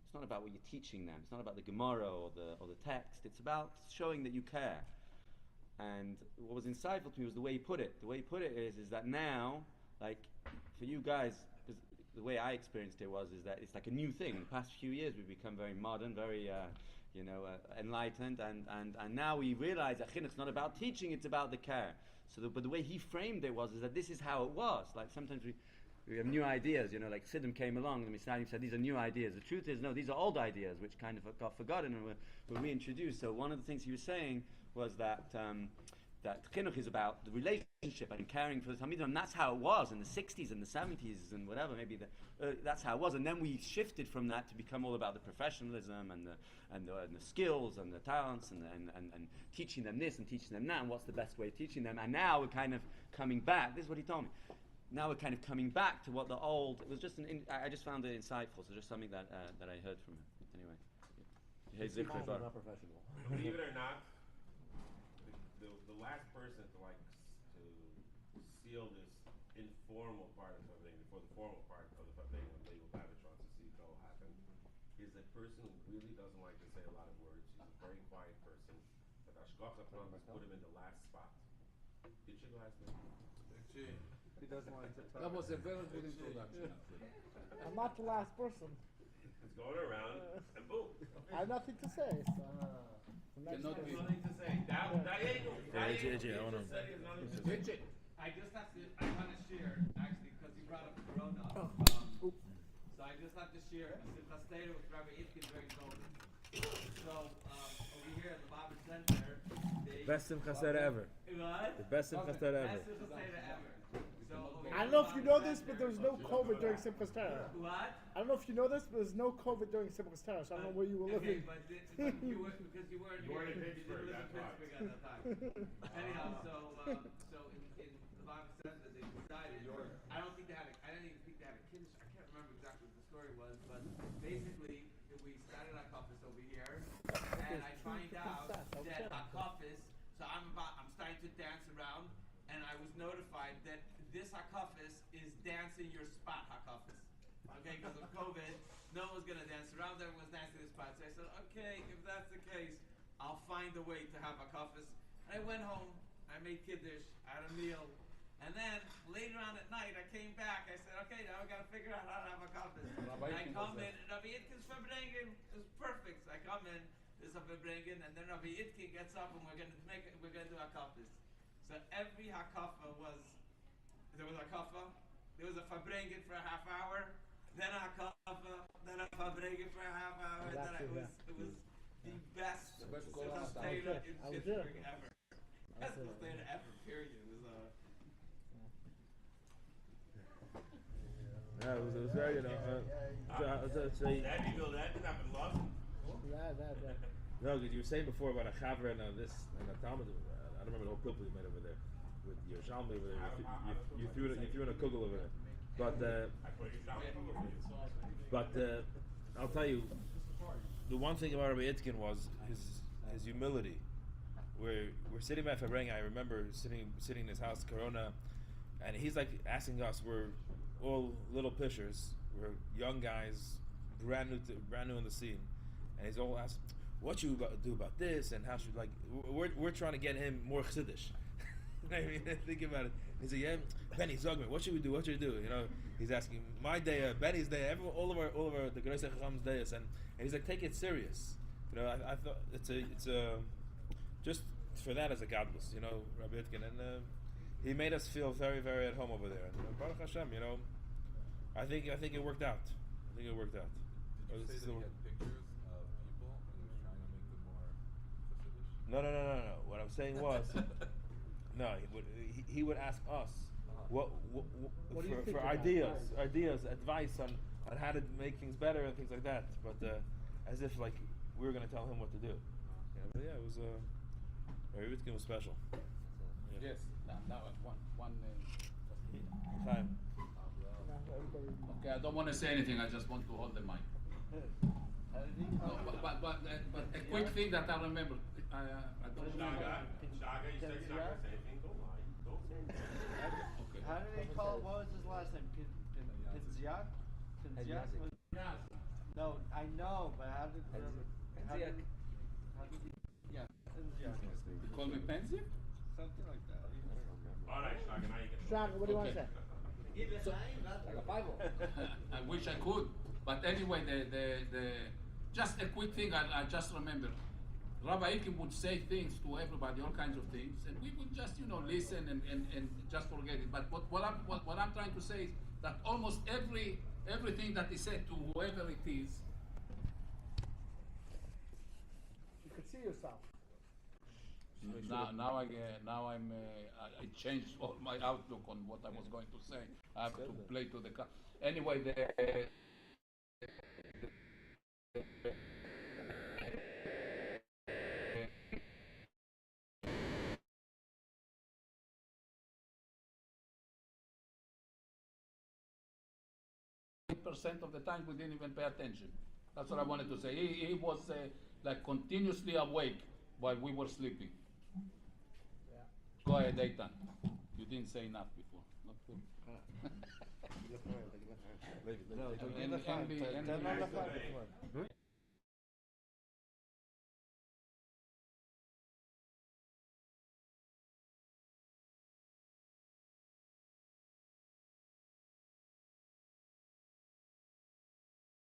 It's not about what you're teaching them. It's not about the Gemara or the text. It's about showing that you care. And what was insightful to me was the way he put it. The way he put it is that now, like for you guys, the way I experienced it is that it's like a new thing. In the past few years, we've become very modern, very enlightened, and now we realize that chinuch is not about teaching; it's about the care. But the way he framed it is that this is how it was. Like sometimes we have new ideas, like Siddim came along and Mishnayim said these are new ideas. The truth is, no, these are old ideas which kind of got forgotten and were reintroduced. So one of the things he was saying was that chinuch is about the relationship and caring for the Talmidim, and that's how it was in the 60s and the 70s and whatever, maybe that's how it was. And then we shifted from that to become all about the professionalism and the skills and the talents and teaching them this and teaching them that and what's the best way of teaching them. And now we're kind of coming back. This is what he told me. Now we're kind of coming back to what the old. It was just I just found it insightful. So just something that I heard from him. Anyway, not professional. Believe it or not, the last person to seal this informal part of the Fabling before the formal part of the Fabling when Legal Babich wants to see it all happen is a person who really doesn't like to say a lot of words. He's a very quiet person, but Ashgacha Pramas put him in the last spot. Did you last name? He doesn't like to talk. That was a very good introduction. I'm not the last person. He's going around and boom. I have nothing to say. So. Nothing to say. I just have to. I want to share actually because you brought up Corona. So I just have to share a Simchas Torah with Rabbi Itkin during COVID. So over here at the Bible Center, best Simchas Torah ever. What? The best Simchas Torah ever. Best Simchas Torah ever. So I don't know if you know this, but there was no COVID during Simchas Torah. What? I don't know if you know this, but there's no COVID during Simchas Torah, so I don't know where you were living. But you weren't here. You didn't live in Pittsburgh at that time. Anyhow, so in the Bible says that they decided. I don't even think they had a kiddush. I can't remember exactly what the story was, but basically we started our office over here, and I find out that our office. So I'm starting to dance around, and I was notified that this hakafis is dancing your spot hakafis. Okay, because of COVID, no one was gonna dance around. Everyone was dancing this spot. So I said, okay, if that's the case, I'll find a way to have a kafis. And I went home. I made kiddush. I had a meal. And then later on at night, I came back. I said, okay, now I got to figure out how to have a kafis. And I come in, and Rabbi Itkin's verbringen is perfect. So I come in, there's a verbringen, and then Rabbi Itkin gets up, and we're gonna do a kafis. So every hakafa there was a kafa, there was a verbringen for a half hour, then a hakafa, then a verbringen for a half hour, and then it was the best chassidus in Pittsburgh ever. Best chassidus ever, period. It was Yeah, it was very, you know. No, because you were saying before about a chaver and this and a Talmud. I don't remember the whole couple you made over there with Yerushalmi over there. You threw in a kugel over there, but I'll tell you, the one thing about Rabbi Itkin was his humility. We're sitting by Fabrenga. I remember sitting in his house, Corona, and he's like asking us. We're all little pishers. We're young guys, brand new in the scene, and he's all asking, "What you do about this?" And how should we're trying to get him more chassidish. I mean, think about it. He's like, "Yeah, Benny Zogman, what should we do? What should we do?" You know, he's asking my day, Benny's day, all of our the Great Chacham's days, and he's like, take it serious. You know, I thought it's a just for that as a godless, you know, Rabbi Itkin, and he made us feel very, very at home over there. And Baruch Hashem, you know, I think it worked out. Did you say that he had pictures of people and he was trying to make them more chassidish? No. What I'm saying was, no, he would ask us what for ideas, advice on how to make things better and things like that. But as if like we were going to tell him what to do. Yeah, but yeah, it was everything was special. Yeah. Yes. Now one time. Okay, I don't want to say anything. I just want to hold the mic. No, but a quick thing that I remember. I don't remember. Shaga, you said you're not going to say anything. Don't lie. Don't say anything. How did they call? What was his last name? Pinziak? No, I know, but how did he? Yeah, Pinziak. You call me Penziak? Something like that. All right, Shaga, now you can. Shaga, what do you want to say? So, like a Bible. I wish I could, but anyway, the just a quick thing. I just remember, Rabbi Itkin would say things to everybody, all kinds of things, and we would just listen and just forget it. But what I'm trying to say is that almost everything that he said to whoever it is, You could see yourself. Now I changed all my outlook on what I was going to say. I have to play to the car. Anyway, percent of the time we didn't even pay attention. That's what I wanted to say. He was like continuously awake while we were sleeping. Yeah. Go ahead, Eitan. You didn't say enough before. Not good. No,